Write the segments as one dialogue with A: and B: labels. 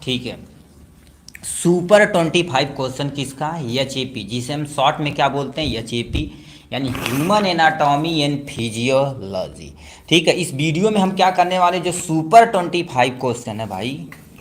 A: ठीक है। Super 25 question किसका? एचएपी, जिसे हम शॉर्ट में क्या बोलते हैं? एचएपी, यानी ह्यूमन एनाटॉमी एंड फिजियोलॉजी। ठीक है, इस वीडियो में हम क्या करने वाले, जो सुपर 25 क्वेश्चन है भाई,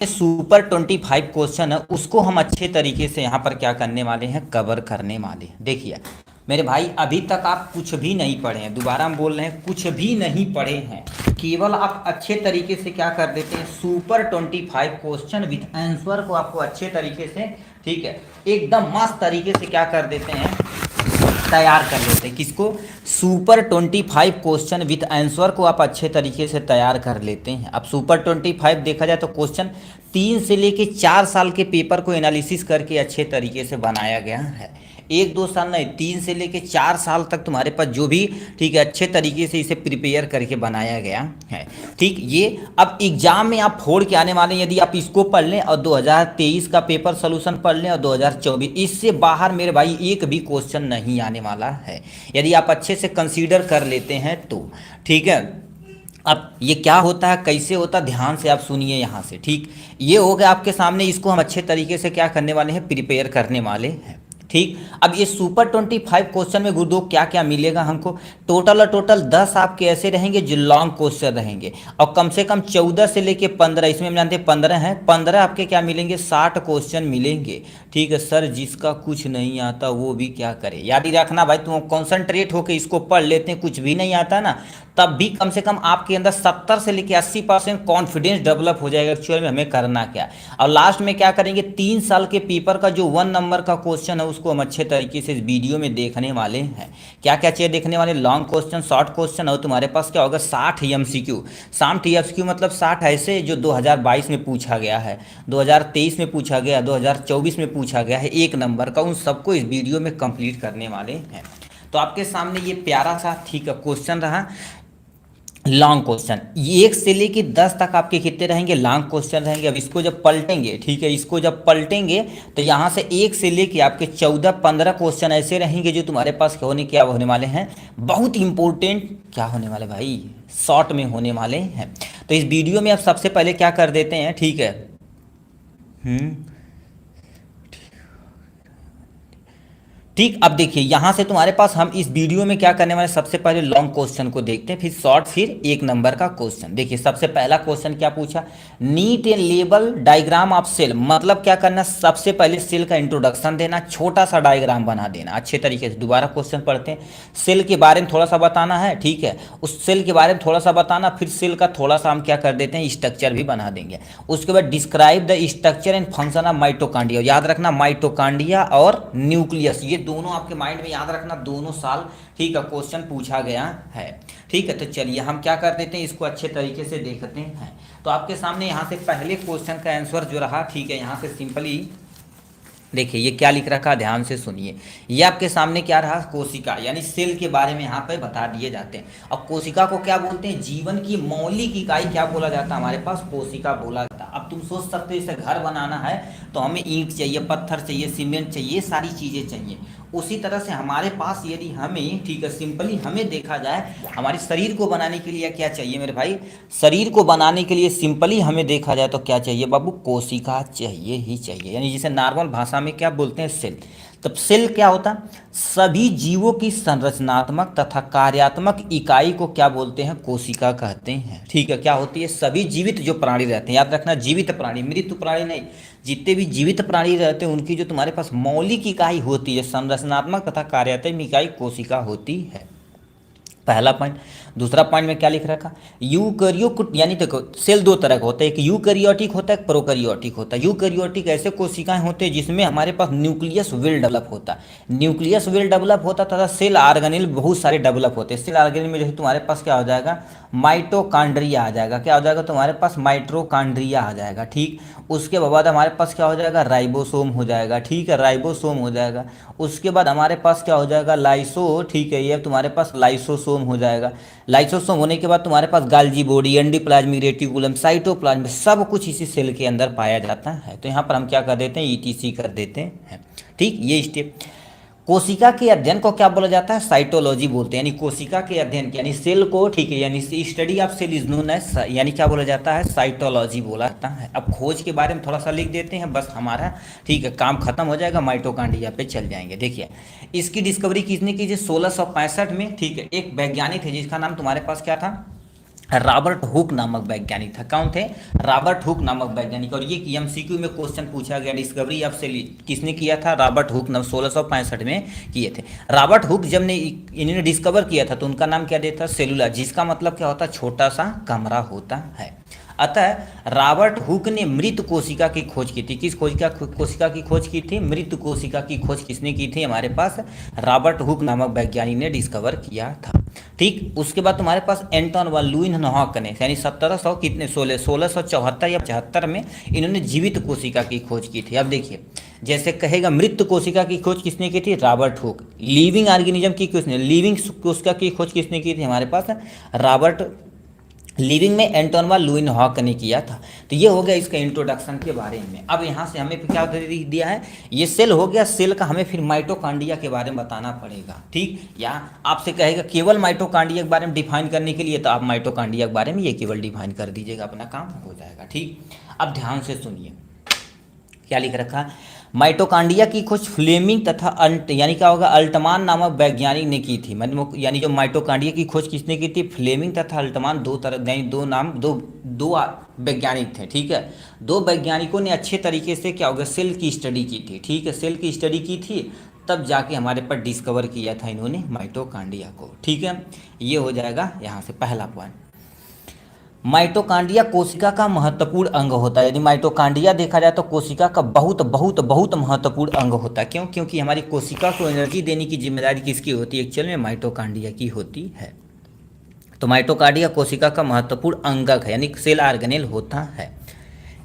A: ये सुपर 25 क्वेश्चन है, उसको हम अच्छे तरीके से यहाँ पर क्या करने वाले हैं, कवर करने वाले हैं। देखिए मेरे भाई, अभी तक आप कुछ भी नहीं पढ़े हैं, दोबारा हम बोल रहे हैं, कुछ भी नहीं पढ़े हैं, केवल आप अच्छे तरीके से क्या कर देते हैं, सुपर 25 क्वेश्चन विथ आंसर को आपको अच्छे तरीके से, ठीक है, एकदम मस्त तरीके से क्या कर देते हैं, तैयार कर लेते हैं। किसको? सुपर 25 क्वेश्चन विथ आंसर को आप अच्छे तरीके से तैयार कर लेते हैं। अब सुपर 25 देखा जाए तो क्वेश्चन 3 से लेके 4 साल के पेपर को एनालिसिस करके अच्छे तरीके से बनाया गया है। 1-2 साल नहीं, 3 से लेके 4 साल तक तुम्हारे पास जो भी, ठीक है, अच्छे तरीके से इसे प्रिपेयर करके बनाया गया है। ठीक, ये अब एग्जाम में आप फोड़ के आने वाले हैं, यदि आप इसको पढ़ लें और 2023 का पेपर सोल्यूशन पढ़ लें और 2024, इससे बाहर मेरे भाई एक भी क्वेश्चन नहीं आने वाला है, यदि आप अच्छे से कंसीडर कर लेते हैं तो। ठीक है, अब ये क्या होता है, कैसे होता है, ध्यान से आप सुनिए यहाँ से। ठीक, ये हो गया आपके सामने, इसको हम अच्छे तरीके से क्या करने वाले हैं, प्रिपेयर करने वाले हैं। ठीक, अब ये सुपर 25 क्वेश्चन में गुरुदो क्या क्या मिलेगा हमको, टोटल 10 आपके ऐसे रहेंगे जो लॉन्ग क्वेश्चन रहेंगे, और कम से कम 14 से लेके 15, इसमें हम जानते हैं 15 हैं, 15 आपके क्या मिलेंगे, 60 क्वेश्चन मिलेंगे। ठीक है सर, जिसका कुछ नहीं आता वो भी क्या करे, याद ही रखना भाई, तुम कॉन्सेंट्रेट होकर इसको पढ़ लेते हैं, कुछ भी नहीं आता ना, तब भी कम से कम आपके अंदर 70 से लेकर 80% कॉन्फिडेंस डेवलप हो जाएगा एक्चुअल में हमें करना क्या। और लास्ट में क्या करेंगे, 3 साल के पेपर का जो 1 नंबर का क्वेश्चन है उसको हम अच्छे तरीके से इस वीडियो में देखने वाले हैं। क्या क्या चीज़ देखने वाले, लॉन्ग क्वेश्चन, शॉर्ट क्वेश्चन, और तुम्हारे पास क्या होगा, 60 एमसीक्यू। 60 एमसीक्यू मतलब 60 ऐसे जो 2022 में पूछा गया है, 2023 में पूछा गया, 2024 में पूछा गया है, 1 नंबर का, उन सबको इस वीडियो में कंप्लीट करने वाले हैं। तो आपके सामने ये प्यारा सा, ठीक है, क्वेश्चन रहा, लॉन्ग क्वेश्चन। 1 से लेके 10 तक आपके कितने रहेंगे, लॉन्ग क्वेश्चन रहेंगे। अब इसको जब पलटेंगे, ठीक है, इसको जब पलटेंगे तो यहाँ से 1 से लेके आपके 14-15 क्वेश्चन ऐसे रहेंगे जो तुम्हारे पास क्या होने वाले हैं, बहुत इंपॉर्टेंट क्या होने वाले भाई, शॉर्ट में होने वाले हैं। तो इस वीडियो में आप सबसे पहले क्या कर देते हैं, ठीक है, ठीक। अब देखिए यहाँ से तुम्हारे पास हम इस वीडियो में क्या करने वाले, सबसे पहले लॉन्ग क्वेश्चन को देखते हैं, फिर शॉर्ट, फिर 1 नंबर का क्वेश्चन। देखिए सबसे पहला क्वेश्चन क्या पूछा, neat and label diagram of cell, मतलब क्या करना, सबसे पहले सेल का इंट्रोडक्शन देना, छोटा सा डायग्राम बना देना अच्छे तरीके से। दोबारा क्वेश्चन पढ़ते हैं, सेल के बारे में थोड़ा सा बताना है, ठीक है, उस सेल के बारे में थोड़ा सा बताना, फिर सेल का थोड़ा सा हम क्या कर देते हैं, स्ट्रक्चर भी बना देंगे। उसके बाद describe the structure and function of mitochondria, याद रखना माइटोकॉन्ड्रिया और न्यूक्लियस, ये दोनों आपके माइंड में याद रखना, दोनों साल, ठीक है, क्वेश्चन पूछा गया है। ठीक है, तो चलिए हम क्या कर देते हैं, इसको अच्छे तरीके से देखते हैं। तो आपके सामने यहाँ से पहले क्वेश्चन का आंसर जो रहा, ठीक है, यहाँ से सिंपली देखिए ये क्या लिख रखा, ध्यान से सुनिए। ये आपके सामने क्या रहा, कोशिका, यानी सेल के बारे में यहाँ पे बता दिए जाते हैं। और कोशिका को क्या बोलते हैं, जीवन की मौलिक इकाई क्या बोला जाता है, हमारे पास कोशिका बोला जाता है। अब तुम सोच सकते हो इसे घर बनाना है तो हमें ईंट चाहिए, पत्थर चाहिए, सीमेंट चाहिए, सारी चीज़ें चाहिए। उसी तरह से हमारे पास यदि हमें, ठीक है, सिंपली हमें देखा जाए, हमारे शरीर को बनाने के लिए क्या चाहिए मेरे भाई, शरीर को बनाने के लिए सिंपली हमें देखा जाए तो क्या चाहिए बाबू, कोशिका चाहिए ही चाहिए, यानी जिसे नॉर्मल भाषा में क्या बोलते हैं, सेल। तब सेल क्या होता, सभी जीवों की संरचनात्मक तथा कार्यात्मक इकाई को क्या बोलते हैं, कोशिका कहते हैं। ठीक है, क्या होती है, सभी जीवित जो प्राणी रहते हैं, याद रखना जीवित प्राणी, मृत प्राणी नहीं, जितने भी जीवित प्राणी रहते हैं उनकी जो तुम्हारे पास मौलिक इकाई होती है, संरचनात्मक तथा कार्यात्मक इकाई कोशिका होती है। पहला पॉइंट। दूसरा पॉइंट में क्या लिख रखा, यूकैरियोट, यानी देखो सेल 2 तरह का होता है, एक यूकैरियोटिक होता है, एक प्रोकैरियोटिक होता है। यूकैरियोटिक ऐसे कोशिकाएं होते हैं जिसमें हमारे पास न्यूक्लियस वेल डेवलप होता है, न्यूक्लियस वेल डेवलप होता तथा सेल ऑर्गेनेल बहुत सारे डेवलप होते हैं। सेल ऑर्गेनेल में जो है तुम्हारे पास क्या हो जाएगा, माइटोकॉन्ड्रिया आ जाएगा, क्या हो जाएगा तुम्हारे पास, माइटोकॉन्ड्रिया आ जाएगा। ठीक, उसके बाद हमारे पास क्या हो जाएगा, राइबोसोम हो जाएगा। ठीक है, राइबोसोम हो जाएगा। उसके बाद हमारे पास क्या हो जाएगा, लाइसो, ठीक है, ये तुम्हारे पास लाइसोसोम हो जाएगा। लाइसोसोम होने के बाद तुम्हारे पास Golgi body, endoplasmic reticulum, cytoplasm, सब कुछ इसी सेल के अंदर पाया जाता है। तो यहाँ पर हम क्या कर देते हैं, ईटीसी कर देते हैं। ठीक, ये स्टेप। कोशिका के अध्ययन को क्या बोला जाता है, साइटोलॉजी बोलते हैं, यानी कोशिका के अध्ययन यानी सेल को, ठीक है, यानी study of cell is known as, यानी क्या बोला जाता है, साइटोलॉजी बोला जाता है। अब खोज के बारे में थोड़ा सा लिख देते हैं, बस हमारा ठीक है काम खत्म हो जाएगा, माइटोकॉन्ड्रिया पे चल जाएंगे। देखिए इसकी डिस्कवरी किसने की थी, 1665 में, ठीक है। एक वैज्ञानिक थे जिसका नाम तुम्हारे पास क्या था, रॉबर्ट हुक नामक वैज्ञानिक था। कौन थे, रॉबर्ट हुक नामक वैज्ञानिक। और ये एमसीक्यू में क्वेश्चन पूछा गया, डिस्कवरी ऑफ सेल किसने किया था, रॉबर्ट हुक ने 1665 में किए थे। रॉबर्ट हुक जब ने इन्होंने डिस्कवर किया था तो उनका नाम क्या देता, सेलुला, जिसका मतलब क्या होता है, छोटा सा कमरा होता है। अतः रॉबर्ट हुक ने मृत कोशिका की खोज की थी। किस कोशिका की खोज की थी, मृत कोशिका की खोज किसने की थी, हमारे पास रॉबर्ट हुक नामक वैज्ञानिक ने डिस्कवर किया था। ठीक, उसके बाद तुम्हारे पास एंटोन व लुइनहाक ने यानी 1700 कितने 1674 या 75 में इन्होंने जीवित कोशिका की खोज की थी। अब देखिए जैसे कहेगा मृत कोशिका की खोज किसने की थी, रॉबर्ट हुक। लिविंग ऑर्गेनिज्म की किसने, लिविंग कोशिका की खोज किसने की थी, हमारे पास रॉबर्ट, लिविंग में एंटोन व लुइनहाक ने किया था। तो ये हो गया इसका इंट्रोडक्शन के बारे में। अब यहाँ से हमें क्या दिया है, ये सेल हो गया, सेल का हमें फिर माइटोकॉन्ड्रिया के बारे में बताना पड़ेगा। ठीक, या आपसे कहेगा केवल माइटोकॉन्ड्रिया के बारे में डिफाइन करने के लिए, तो आप माइटोकॉन्ड्रिया के बारे में ये केवल डिफाइन कर दीजिएगा, अपना काम हो जाएगा। ठीक, अब ध्यान से सुनिए क्या लिख रखा है, माइटोकॉन्ड्रिया की खोज फ्लेमिंग तथा यानी क्या होगा, अल्टमान नामक वैज्ञानिक ने की थी। मतलब यानी जो माइटोकॉन्ड्रिया की खोज किसने की थी, फ्लेमिंग तथा अल्टमान, दो तरह यानी दो वैज्ञानिक थे। ठीक है, दो वैज्ञानिकों ने अच्छे तरीके से क्या होगा, सेल की स्टडी की थी। ठीक है, सेल की स्टडी की थी, तब जाके हमारे पर डिस्कवर किया था इन्होंने माइटोकॉन्ड्रिया को। ठीक है, ये हो जाएगा यहाँ से पहला पॉइंट। माइटोकॉन्ड्रिया कोशिका का महत्वपूर्ण अंग होता है, यदि माइटोकॉन्ड्रिया देखा जाए तो कोशिका का बहुत बहुत बहुत महत्वपूर्ण अंग होता है। क्यों, क्योंकि हमारी कोशिका को एनर्जी देने की जिम्मेदारी किसकी होती है, एक्चुअल में माइटोकॉन्ड्रिया की होती है। तो माइटोकॉन्ड्रिया कोशिका का महत्वपूर्ण अंगक है, यानी सेल ऑर्गेनेल होता है।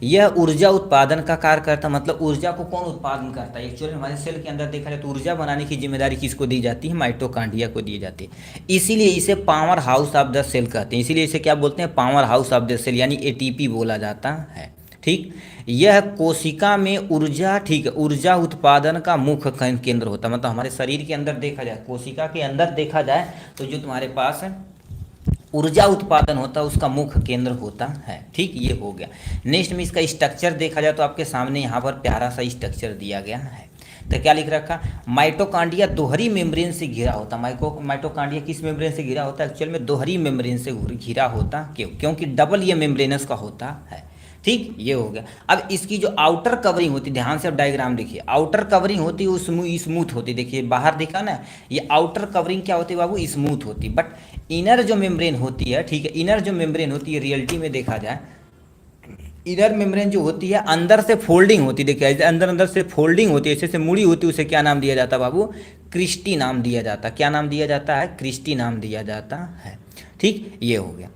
A: यह ऊर्जा उत्पादन का कार्य करता है, मतलब ऊर्जा को कौन उत्पादन करता है, एक्चुअली हमारे सेल के अंदर देखा जाए तो ऊर्जा बनाने की जिम्मेदारी किसको दी जाती है, माइटोकॉन्ड्रिया को दी जाती है। इसीलिए इसे power house of the cell कहते हैं, इसीलिए इसे क्या बोलते हैं, power house of the cell, यानी एटीपी बोला जाता है। ठीक, यह कोशिका में ऊर्जा, ठीक है, ऊर्जा उत्पादन का मुख्य केंद्र होता है। मतलब हमारे शरीर के अंदर देखा जाए, कोशिका के अंदर देखा जाए तो जो तुम्हारे पास ऊर्जा उत्पादन होता है उसका मुख्य केंद्र होता है। ठीक, ये हो गया। नेक्स्ट में इसका स्ट्रक्चर देखा जाए तो आपके सामने यहाँ पर प्यारा सा स्ट्रक्चर दिया गया है। तो क्या लिख रखा, माइटोकॉन्ड्रिया दोहरी मेम्ब्रेन से घिरा होता है। माइटोकॉन्ड्रिया किस मेम्ब्रेन से घिरा होता है, एक्चुअल में दोहरी मेम्ब्रेन से घिरा होता। क्यों, क्योंकि डबल ये मेम्ब्रेनस का होता है। ठीक, ये हो गया। अब इसकी जो आउटर कवरिंग होती है, ध्यान से अब डायग्राम देखिए, आउटर कवरिंग होती है वो स्मूथ होती है। देखिए बाहर देखा ना, ये आउटर कवरिंग क्या होती है बाबू, स्मूथ होती है। बट इनर जो मेम्ब्रेन होती है, ठीक है, इनर जो मेम्ब्रेन होती है, रियलिटी में देखा जाए इनर मेम्ब्रेन जो होती है अंदर से फोल्डिंग होती है। देखिए ऐसे अंदर से फोल्डिंग होती है, ऐसे से मुड़ी होती है, उसे क्या नाम दिया जाता है बाबू, क्रिस्टी नाम दिया जाता है। क्या नाम दिया जाता है, क्रिस्टी नाम दिया जाता है। ठीक, ये हो गया।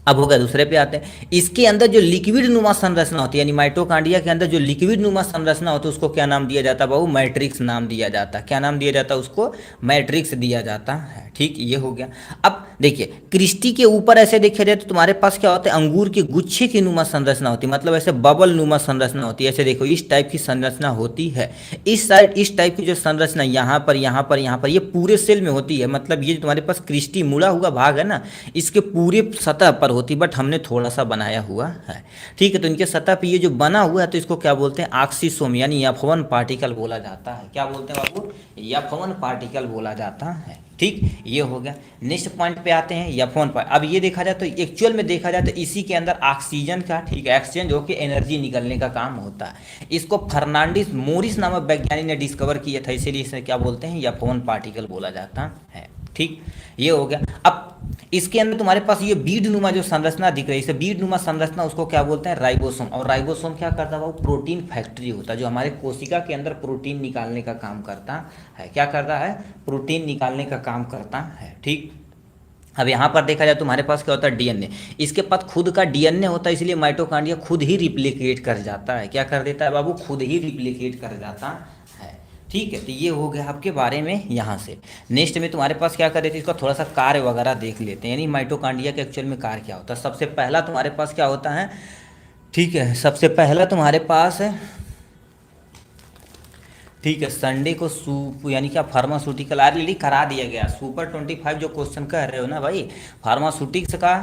A: अब होगा दूसरे पे आते हैं, इसके अंदर जो लिक्विड नुमा संरचना होती है, यानी माइटोकॉन्ड्रिया के अंदर जो लिक्विड नुमा संरचना होती है उसको क्या नाम दिया जाता है बाबू, मैट्रिक्स नाम दिया जाता है। क्या नाम दिया जाता है उसको, मैट्रिक्स दिया जाता है। ठीक, ये हो गया। अब देखिए क्रिस्टी के ऊपर ऐसे देखा जाए तो तुम्हारे पास क्या होता है, अंगूर के गुच्छे की नुमा संरचना होती है, मतलब ऐसे बबल नुमा संरचना होती है। ऐसे देखो इस टाइप की संरचना होती है। इस साइड इस टाइप की जो संरचना यहाँ पर यहाँ पर यहाँ पर ये पूरे सेल में होती है। मतलब ये जो तुम्हारे पास क्रिस्टी मुड़ा हुआ भाग है ना, इसके पूरे सतह पर होती है, बट हमने थोड़ा सा बनाया हुआ है। ठीक है, तो इनके सतह पे ये जो बना हुआ है तो इसको क्या बोलते हैं, ऑक्सीसोम यानी F1 पार्टिकल बोला जाता है। क्या बोलते हैं बाबू, F1 पार्टिकल बोला जाता है। ठीक, ये हो गया। नेक्स्ट पॉइंट पे आते हैं, F1 पॉइंट। अब ये देखा जाए तो एक्चुअल में देखा जाए तो इसी के अंदर ऑक्सीजन का, ठीक है, एक्सचेंज होकर एनर्जी निकलने का काम होता है। इसको फर्नांडिस मोरिस नामक वैज्ञानिक ने डिस्कवर किया था, इसीलिए इसे क्या बोलते हैं, F1 पार्टिकल बोला जाता है। ठीक, ये हो गया। अब इसके अंदर तुम्हारे पास ये बीड नुमा जो संरचना दिख रही है, इसे बीड नुमा संरचना उसको क्या बोलते हैं, राइबोसोम। और राइबोसोम क्या करता है वो प्रोटीन फैक्ट्री होता है, जो हमारे कोशिका के अंदर प्रोटीन निकालने का काम करता है। क्या करता है, प्रोटीन निकालने का काम करता है। ठीक, अब यहाँ पर देखा जाए तुम्हारे पास क्या होता है, डीएनए। इसके पास खुद का डीएनए होता है, इसलिए माइटोकॉन्ड्रिया खुद ही रिप्लिकेट कर जाता है। क्या कर देता है बाबू, खुद ही रिप्लिकेट कर जाता है। ठीक है, तो ये हो गया आपके बारे में यहाँ से। नेक्स्ट में तुम्हारे पास क्या कर रहे थे, इसका थोड़ा सा कार्य वगैरह देख लेते हैं, यानी माइटोकॉन्ड्रिया के एक्चुअल में कार्य क्या होता है। सबसे पहला तुम्हारे पास क्या होता है, ठीक है, सबसे पहला तुम्हारे पास है, ठीक है, संडे को यानी क्या फार्मास्यूटिकल ऑलरेडी करा दिया गया। सुपर 25 जो क्वेश्चन कह रहे हो ना भाई, फार्मास्यूटिक्स का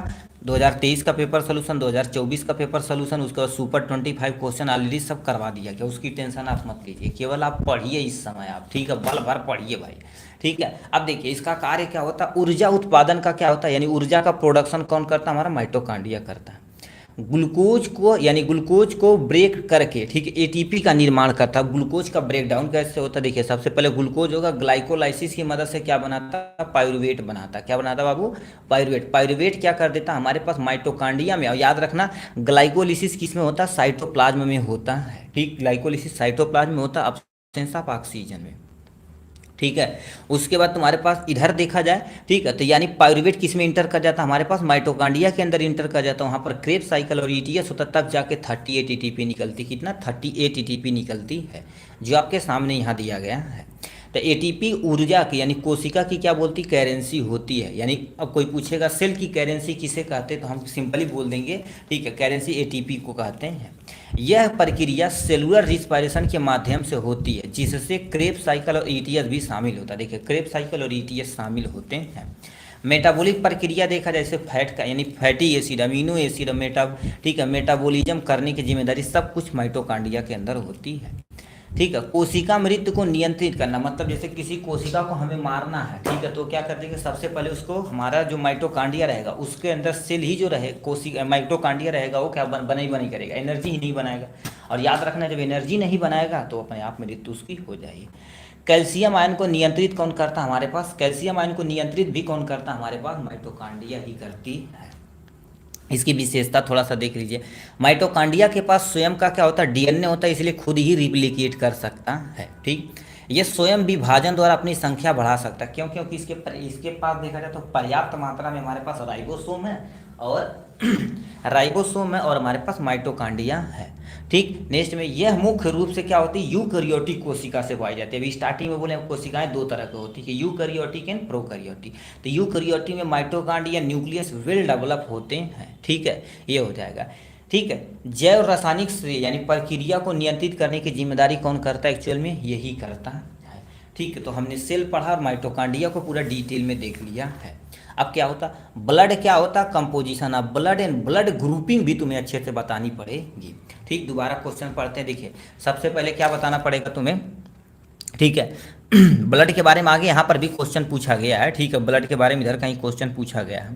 A: 2023 का पेपर सोल्यूशन, 2024 का पेपर सोल्यूशन, उसके बाद सुपर 25 क्वेश्चन ऑलरेडी सब करवा दिया गया। उसकी टेंशन आप मत लीजिए, केवल आप पढ़िए इस समय आप, ठीक है, बल भर पढ़िए भाई। ठीक है, अब देखिए इसका कार्य क्या होता है, ऊर्जा उत्पादन का क्या होता है, यानी ऊर्जा का प्रोडक्शन कौन करता है, हमारा माइटोकांड्रिया करता है। ग्लूकोज को यानी ग्लूकोज को ब्रेक करके, ठीक है, एटीपी का निर्माण करता है। ग्लूकोज का ब्रेक डाउन कैसे होता है, देखिए सबसे पहले ग्लूकोज होगा, ग्लाइकोलाइसिस की मदद से क्या बनाता है, पायरुवेट बनाता है। क्या बनाता है बाबू, पायरुवेट। पायरुवेट क्या कर देता है हमारे पास माइटोकांड्रिया में, और याद रखना ग्लाइकोलिसिस किस में होता है, साइटोप्लाज्म में होता है। ठीक, ग्लाइकोलिसिस साइटोप्लाज्म में होता है, अब्सेंस ऑफ ऑक्सीजन में। ठीक है, उसके बाद तुम्हारे पास इधर देखा जाए, ठीक है, तो यानी पायरुवेट किस में इंटर कर जाता है, हमारे पास माइटोकांड्रिया के अंदर इंटर कर जाता है। वहाँ पर क्रेब्स साइकिल और ईटीएस होता है, तब जाके 38 एटीपी निकलती, कितना 38 एटीपी निकलती है, जो आपके सामने यहाँ दिया गया है। तो एटीपी ऊर्जा की यानी कोशिका की क्या बोलती, करेंसी होती है। यानी अब कोई पूछेगा सेल की करेंसी किसे कहते हैं, तो हम सिंपली बोल देंगे, ठीक है, करेंसी एटीपी को कहते हैं। यह प्रक्रिया सेलुलर रिस्पायरेशन के माध्यम से होती है, जिससे क्रेब्स साइकिल और ईटीएस भी शामिल होता है। देखिए क्रेब्स साइकिल और ईटीएस शामिल होते हैं। मेटाबॉलिक प्रक्रिया देखा जाए, जैसे फैट का यानी फैटी एसिड, अमीनो एसिड, ठीक है, मेटाबॉलिज्म करने की जिम्मेदारी सब कुछ माइटोकांड्रिया के अंदर होती है। ठीक है, कोशिका मृत्यु को नियंत्रित करना, मतलब जैसे किसी कोशिका को हमें मारना है, ठीक है, तो क्या करते हैं कि सबसे पहले उसको हमारा जो माइटोकांड्रिया रहेगा उसके अंदर सेल ही जो रहे कोशिका माइटोकांड्रिया रहेगा वो क्या बना ही बनी करेगा, एनर्जी ही नहीं बनाएगा। और याद रखना जब एनर्जी नहीं बनाएगा तो अपने आप मृत्यु उसकी हो जाएगी। कैल्शियम आयन को नियंत्रित कौन करता है हमारे पास, कैल्शियम आयन को नियंत्रित भी कौन करता है हमारे पास, माइटोकांड्रिया ही करती है। इसकी विशेषता थोड़ा सा देख लीजिए, माइटोकांड्रिया के पास स्वयं का क्या होता है, डीएनए होता है, इसलिए खुद ही रिप्लिकेट कर सकता है। ठीक, ये स्वयं विभाजन द्वारा अपनी संख्या बढ़ा सकता है। क्यों, क्योंकि इसके पास देखा जाए तो पर्याप्त मात्रा में हमारे पास राइबोसोम है और राइबोसोम है और हमारे पास माइटोकांड्रिया है। ठीक, नेक्स्ट में यह मुख्य रूप से क्या होती है, यूकैरियोटिक कोशिका से पाई जाती है। अभी स्टार्टिंग में बोले कोशिकाएं दो तरह की होती है, यूकैरियोटिक एंड प्रोकैरियोटिक। तो यूकैरियोटिक में माइटोकांड्रिया न्यूक्लियस वेल डेवलप होते हैं। ठीक है, ये हो जाएगा। ठीक है, जैव रासायनिक यानी प्रक्रिया को नियंत्रित करने की जिम्मेदारी कौन करता है, एक्चुअल में यही करता है। ठीक है, तो हमने सेल पढ़ा और माइटोकांड्रिया को पूरा डिटेल में देख लिया है। अब क्या होता, ब्लड क्या होता, composition of blood and blood grouping भी तुम्हें अच्छे से बतानी पड़ेगी। ठीक, दोबारा क्वेश्चन पढ़ते हैं। देखिए सबसे पहले क्या बताना पड़ेगा तुम्हें, ठीक है, ब्लड के बारे में आगे यहाँ पर भी क्वेश्चन पूछा गया है। ठीक है, ब्लड के बारे में इधर कहीं क्वेश्चन पूछा गया है,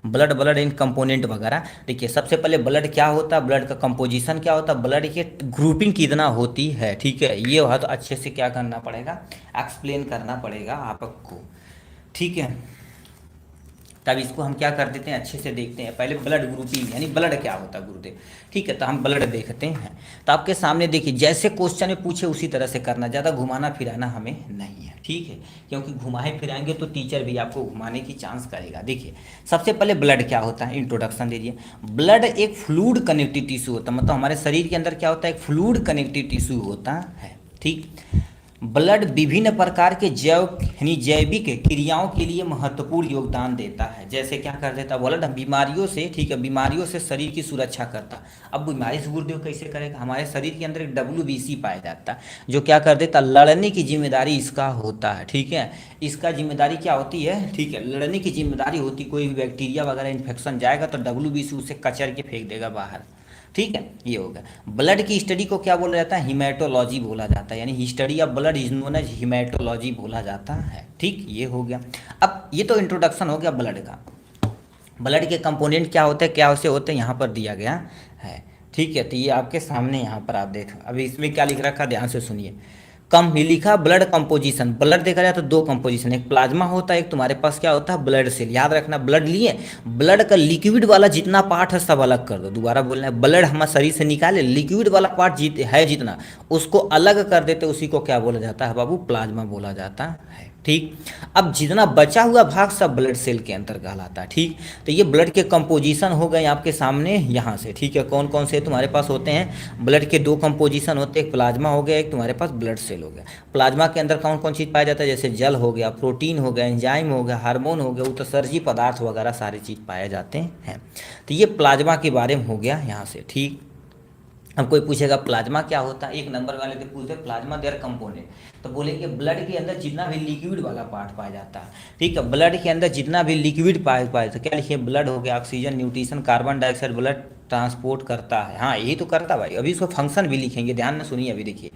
A: ब्लड इन कंपोनेंट वगैरह। देखिए सबसे पहले ब्लड क्या होता है, ब्लड का कंपोजिशन क्या होता है, ब्लड की ग्रुपिंग कितना होती है। ठीक है, ये वह तो अच्छे से क्या करना पड़ेगा, एक्सप्लेन करना पड़ेगा आपको। ठीक है, तब इसको हम क्या कर देते हैं, अच्छे से देखते हैं। पहले ब्लड ग्रुपिंग यानी ब्लड क्या होता है गुरुदेव। ठीक है, तो हम ब्लड देखते हैं। तो आपके सामने देखिए जैसे क्वेश्चन में पूछे उसी तरह से करना, ज़्यादा घुमाना फिराना हमें नहीं है। ठीक है, क्योंकि घुमाए फिराएंगे तो टीचर भी आपको घुमाने की चांस करेगा। देखिए सबसे पहले ब्लड क्या होता है, इंट्रोडक्शन दीजिए। ब्लड एक फ्लूइड कनेक्टिव टिश्यू होता है, मतलब हमारे शरीर के अंदर क्या होता है, एक फ्लूइड कनेक्टिव टिश्यू होता है। ठीक, ब्लड विभिन्न प्रकार के जैविक क्रियाओं के लिए महत्वपूर्ण योगदान देता है। जैसे क्या कर देता है ब्लड, बीमारियों से, ठीक है, बीमारियों से शरीर की सुरक्षा करता। अब बीमारी से गुरुदेव कैसे करेगा, हमारे शरीर के अंदर एक WBC पाया जाता है जो क्या कर देता, लड़ने की जिम्मेदारी इसका होता है। ठीक है, इसका जिम्मेदारी क्या होती है, ठीक है, लड़ने की जिम्मेदारी होती। कोई भी बैक्टीरिया वगैरह इन्फेक्शन जाएगा तो WBC उसे कचर के फेंक देगा बाहर। ठीक है, ये होगा। ब्लड की स्टडी को क्या बोला जाता है, हिमेटोलॉजी बोला जाता है, यानी study of blood is known as haematology बोला जाता है। ठीक, ये हो गया। अब ये तो इंट्रोडक्शन हो गया ब्लड का। ब्लड के कंपोनेंट क्या होते हैं, क्या उसे होते हैं, यहाँ पर दिया गया है। ठीक है, तो ये आपके सामने यहाँ पर आप देखो, अभी इसमें क्या लिख रखा, ध्यान से सुनिए। कम लिखा ब्लड कंपोजिशन, ब्लड देखा जाए तो दो कंपोजिशन, एक प्लाज्मा होता है, एक तुम्हारे पास क्या होता है, ब्लड सेल। याद रखना, ब्लड लिए, ब्लड का लिक्विड वाला जितना पार्ट है सब अलग कर दो। दोबारा बोलना है, ब्लड हमारे शरीर से निकाले, लिक्विड वाला पार्ट है जितना उसको अलग कर देते, उसी को क्या बोला जाता है बाबू, प्लाज्मा बोला जाता है। ठीक, अब जितना बचा हुआ भाग सब ब्लड सेल के अंदर कहलाता है। ठीक, तो ये ब्लड के कंपोजिशन हो गए आपके सामने यहाँ से। ठीक है, कौन कौन से तुम्हारे पास होते हैं, ब्लड के दो कंपोजिशन होते हैं, एक प्लाज्मा हो गया, एक तुम्हारे पास ब्लड सेल हो गया। प्लाज्मा के अंदर कौन कौन चीज़ पाया जाता है, जैसे जल हो गया, प्रोटीन हो गया, एंजाइम हो गया, हार्मोन हो गया, उत्सर्जी पदार्थ वगैरह सारी चीज़ पाए जाते हैं। तो ये प्लाज्मा के बारे में हो गया यहाँ से। ठीक, अब कोई पूछेगा प्लाज्मा क्या होता है, एक नंबर वाले तो पूछते प्लाज्मा देयर कंपोनेंट, तो बोलेंगे ब्लड के अंदर जितना भी लिक्विड वाला पार्ट पाया जाता है, ठीक है, ब्लड के अंदर जितना भी लिक्विड पाया तो क्या लिखिए, ब्लड हो गया, oxygen, nutrition, carbon dioxide blood transport करता है, हाँ यही तो करता भाई। अभी इसको फंक्शन भी लिखेंगे, ध्यान में सुनिए, अभी देखिए,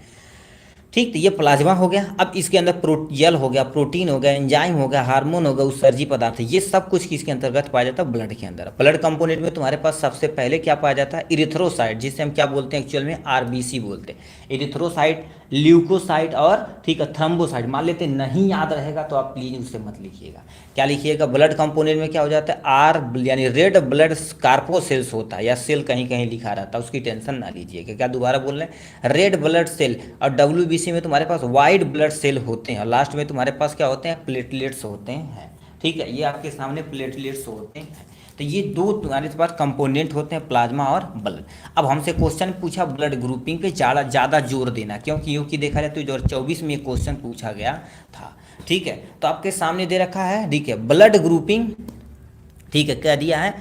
A: ठीक, तो ये प्लाज्मा हो गया। अब इसके अंदर जल हो गया, प्रोटीन हो गया, एंजाइम हो गया, हार्मोन हो गया, उत्सर्जी पदार्थ, ये सब कुछ किसके अंतर्गत पाया जाता है, ब्लड के अंदर। ब्लड कंपोनेंट में तुम्हारे पास सबसे पहले क्या पाया जाता है, इरिथ्रोसाइट, जिसे हम क्या बोलते हैं एक्चुअल में, आरबीसी बोलते हैं। इरिथ्रोसाइट, ल्यूकोसाइट और ठीक है थ्रम्बोसाइट, मान लेते नहीं याद रहेगा तो आप प्लीज उससे मत लिखिएगा। क्या लिखिएगा, ब्लड कंपोनेंट में क्या हो जाता है, आर यानी रेड ब्लड कार्पोसेल्स होता है, या सेल कहीं कहीं लिखा रहता है, उसकी टेंशन ना लीजिएगा। क्या दोबारा बोल रहे हैं, रेड ब्लड सेल, और डब्ल्यूबीसी में तुम्हारे पास वाइट ब्लड सेल होते हैं, और लास्ट में तुम्हारे पास क्या होते हैं, प्लेटलेट्स होते हैं, ठीक है, ये आपके सामने प्लेटलेट्स होते हैं। तो ये दो तुम्हारे पास कंपोनेंट होते हैं, प्लाज्मा और ब्लड। अब हमसे क्वेश्चन पूछा ब्लड ग्रुपिंग पे ज़्यादा जोर देना, क्योंकि देखा जाए तो 2024 में क्वेश्चन पूछा गया था, ठीक है। तो आपके सामने दे रखा है, ठीक है, ब्लड ग्रुपिंग, ठीक है, क्या दिया है,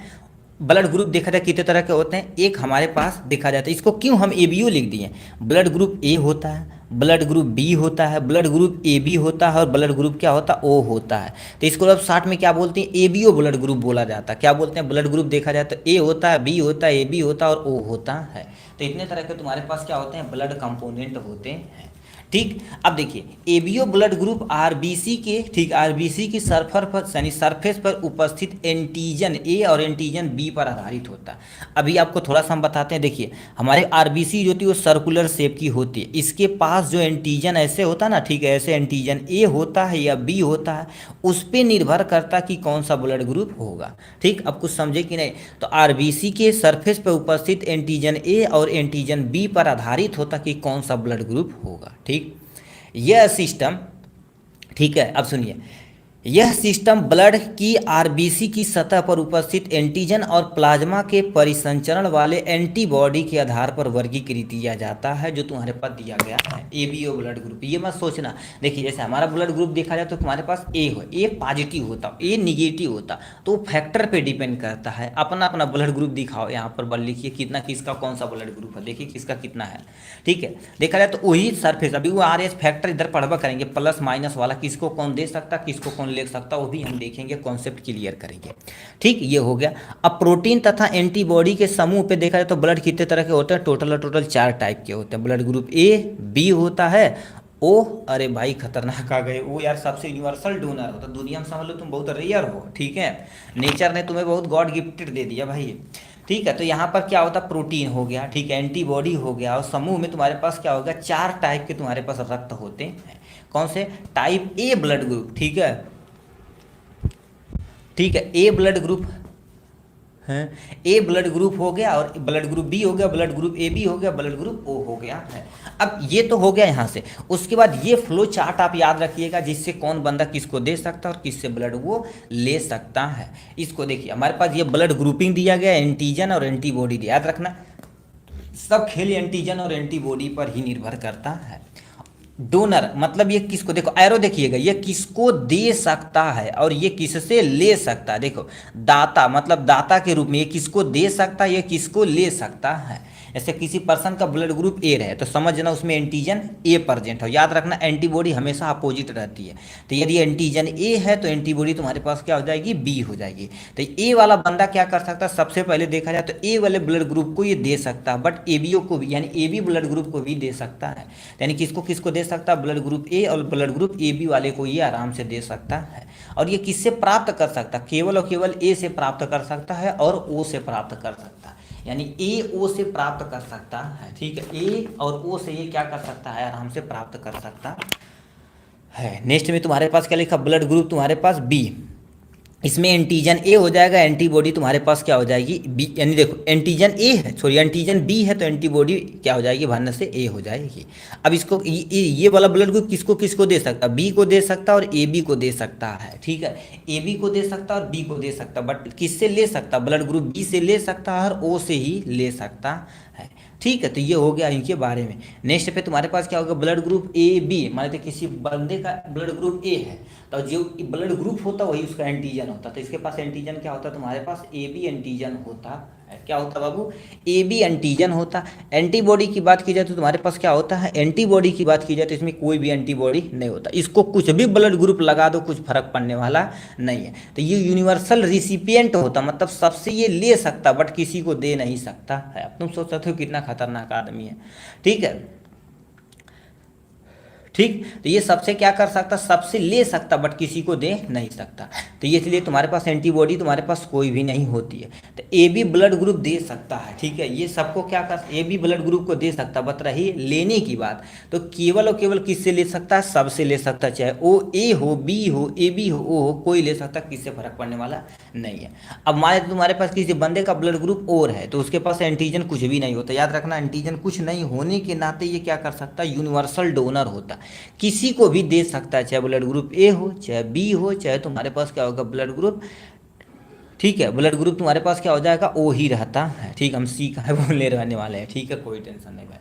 A: ब्लड ग्रुप देखा जाए कितने तरह के होते हैं, एक हमारे पास देखा जाता है, इसको क्यों हम एबीओ लिख दिए, ब्लड ग्रुप ए होता है, ब्लड ग्रुप बी होता है, ब्लड ग्रुप ए बी होता है, और ब्लड ग्रुप क्या होता है, ओ होता है। तो इसको अब शॉर्ट में क्या बोलते हैं, एबीओ ब्लड ग्रुप बोला जाता है। क्या बोलते हैं, ब्लड ग्रुप देखा जाए तो ए होता है, बी होता है, ए बी होता है और ओ होता है। तो इतने तरह के तुम्हारे पास क्या होते हैं, ब्लड कंपोनेंट होते हैं, ठीक। अब देखिए एबीओ ब्लड ग्रुप आरबीसी के, ठीक, आरबीसी की सरफर पर यानी सरफेस पर उपस्थित एंटीजन ए और एंटीजन बी पर आधारित होता है। अभी आपको थोड़ा सा हम बताते हैं, देखिए हमारे आरबीसी जो होती है वो सर्कुलर शेप की होती है, इसके पास जो एंटीजन ऐसे होता है ना, ठीक है, ऐसे एंटीजन ए होता है या बी होता है, उस पर निर्भर करता कि कौन सा ब्लड ग्रुप होगा, ठीक। अब कुछ समझे कि नहीं, तो आरबीसी के सरफेस पर उपस्थित एंटीजन ए और एंटीजन बी पर आधारित होता कि कौन सा ब्लड ग्रुप होगा, ठीक। यह सिस्टम, ठीक है, अब सुनिए, यह सिस्टम ब्लड की आरबीसी की सतह पर उपस्थित एंटीजन और प्लाज्मा के परिसंचरण वाले एंटीबॉडी के आधार पर वर्गीकृत किया जाता है, जो तुम्हारे पास दिया गया है एबीओ ब्लड ग्रुप। ये मत सोचना, देखिए जैसे हमारा ब्लड ग्रुप देखा जाए तो तुम्हारे पास ए हो, ए पॉजिटिव होता, ए निगेटिव होता, तो फैक्टर पे डिपेंड करता है। अपना अपना ब्लड ग्रुप दिखाओ, यहाँ पर बल लिखिए कितना किसका कौन सा ब्लड ग्रुप है, देखिए किसका कितना है, ठीक है। देखा जाए तो वही सरफेस, अभी वो आर एस फैक्टर इधर पढ़वा करेंगे, प्लस माइनस वाला किसको कौन दे सकता, किसको कौन ले सकता, वो भी हम देखेंगे, कॉन्सेप्ट क्लियर करेंगे, ठीक। ये हो गया। अब प्रोटीन तथा एंटीबॉडी के समूह पे देखा जाए तो ब्लड कितने तरह के होते हैं, टोटल 4 टाइप के होते हैं। ब्लड ग्रुप ए बी होता है, ओ, अरे भाई खतरनाक आ गए, वो यार सबसे यूनिवर्सल डोनर होता है दुनिया में, समझ लो तुम बहुत रेयर हो, ठीक है, नेचर ने तुम्हें बहुत गॉड गिफ्टेड दे दिया भाई, ठीक है। तो यहाँ पर क्या होता है, प्रोटीन हो गया, ठीक है, एंटीबॉडी हो गया, और समूह में तुम्हारे पास क्या होगा, 4 टाइप के तुम्हारे पास रक्त होते हैं। कौन से, टाइप ए ब्लड ग्रुप, ठीक है, ठीक है, ए ब्लड ग्रुप है, ए ब्लड ग्रुप हो गया, और ब्लड ग्रुप बी हो गया, ब्लड ग्रुप ए बी हो गया, ब्लड ग्रुप ओ हो गया है। अब ये तो हो गया यहाँ से, उसके बाद ये फ्लो चार्ट आप याद रखिएगा, जिससे कौन बंदा किसको दे सकता है और किससे ब्लड वो ले सकता है। इसको देखिए हमारे पास ये ब्लड ग्रुपिंग दिया गया, एंटीजन और एंटीबॉडी, याद रखना सब खेल एंटीजन और एंटीबॉडी पर ही निर्भर करता है। डोनर मतलब ये किसको, देखो एरो देखिएगा, ये किसको दे सकता है और ये किससे ले सकता है। देखो दाता मतलब दाता के रूप में ये किसको दे सकता है, ये किसको ले सकता है। ऐसे किसी पर्सन का ब्लड ग्रुप ए रहे तो समझना उसमें एंटीजन ए प्रेजेंट हो, याद रखना एंटीबॉडी हमेशा अपोजिट रहती है। तो यदि एंटीजन ए है तो एंटीबॉडी तुम्हारे पास क्या हो जाएगी, बी हो जाएगी। तो ए वाला बंदा क्या कर सकता है, सबसे पहले देखा जाए तो ए वाले ब्लड ग्रुप को ये दे सकता है, बट एबीओ को भी यानी ए बी ब्लड ग्रुप को भी दे सकता है। यानी किसको किसको दे सकता है, ब्लड ग्रुप ए और ब्लड ग्रुप ए बी वाले को ये आराम से दे सकता है। और ये किससे प्राप्त कर सकता है, केवल और केवल ए से प्राप्त कर सकता है और ओ से प्राप्त कर सकता है, यानी ए ओ से प्राप्त कर सकता है, ठीक है, ए और ओ से ये क्या कर सकता है, आराम से प्राप्त कर सकता है। नेक्स्ट में तुम्हारे पास क्या लिखा, ब्लड ग्रुप तुम्हारे पास बी, इसमें एंटीजन ए हो जाएगा, एंटीबॉडी तुम्हारे पास क्या हो जाएगी बी, यानी देखो एंटीजन ए है सॉरी एंटीजन बी है तो एंटीबॉडी क्या हो जाएगी, भान्य से ए हो जाएगी। अब इसको ये वाला ब्लड ग्रुप किसको किसको दे सकता है, बी को दे सकता है और ए बी को दे सकता है, ठीक है, ए बी को दे सकता है और बी को दे सकता है, बट किससे ले सकता है, ब्लड ग्रुप बी से ले सकता है और ओ से ही ले सकता है, ठीक है। तो ये हो गया इनके बारे में। नेक्स्ट पे तुम्हारे पास क्या होगा, ब्लड ग्रुप ए बी, मान लेते किसी बंदे का ब्लड ग्रुप ए है तो जो ब्लड ग्रुप होता है वही उसका एंटीजन होता है, तो इसके पास एंटीजन क्या होता है, तुम्हारे पास ए बी एंटीजन होता है। क्या होता है बाबू? ए बी एंटीजन होता। एंटीबॉडी की बात की जाए तो तुम्हारे पास क्या होता है? एंटीबॉडी की बात की जाए तो इसमें कोई भी एंटीबॉडी नहीं होता। इसको कुछ भी ब्लड ग्रुप लगा दो, कुछ फर्क पड़ने वाला नहीं है। तो ये यूनिवर्सल रिसिपिएंट होता, मतलब सबसे ये ले सकता बट किसी को दे नहीं सकता है। अब तुम सोच सकते हो कितना खतरनाक आदमी है। ठीक है, ठीक। तो ये सबसे क्या कर सकता? सबसे ले सकता बट किसी को दे नहीं सकता। तो ये इसलिए तुम्हारे पास एंटीबॉडी तुम्हारे पास कोई भी नहीं होती है। तो ए बी ब्लड ग्रुप दे सकता है, ठीक है, ये सबको क्या कर, ए बी ब्लड ग्रुप को दे सकता। बत रही लेने की बात, तो केवल और केवल किससे ले सकता है? सबसे ले सकता, चाहे ओ ए हो, बी हो, ए बी हो, ओ हो, कोई ले सकता, किससे फर्क पड़ने वाला नहीं है। अब मान तुम्हारे पास किसी बंदे का ब्लड ग्रुप और है तो उसके पास एंटीजन कुछ भी नहीं होता। याद रखना, एंटीजन कुछ नहीं होने के नाते ये क्या कर सकता? यूनिवर्सल डोनर होता, किसी को भी दे सकता है, चाहे ब्लड ग्रुप ए हो, चाहे बी हो, चाहे तुम्हारे पास क्या होगा? ब्लड ग्रुप, ठीक है, ब्लड ग्रुप तुम्हारे पास क्या हो जाएगा? ओ ही रहता है। ठीक, हम सी का है बोलने रहने वाले हैं, ठीक है, कोई टेंशन नहीं भाई।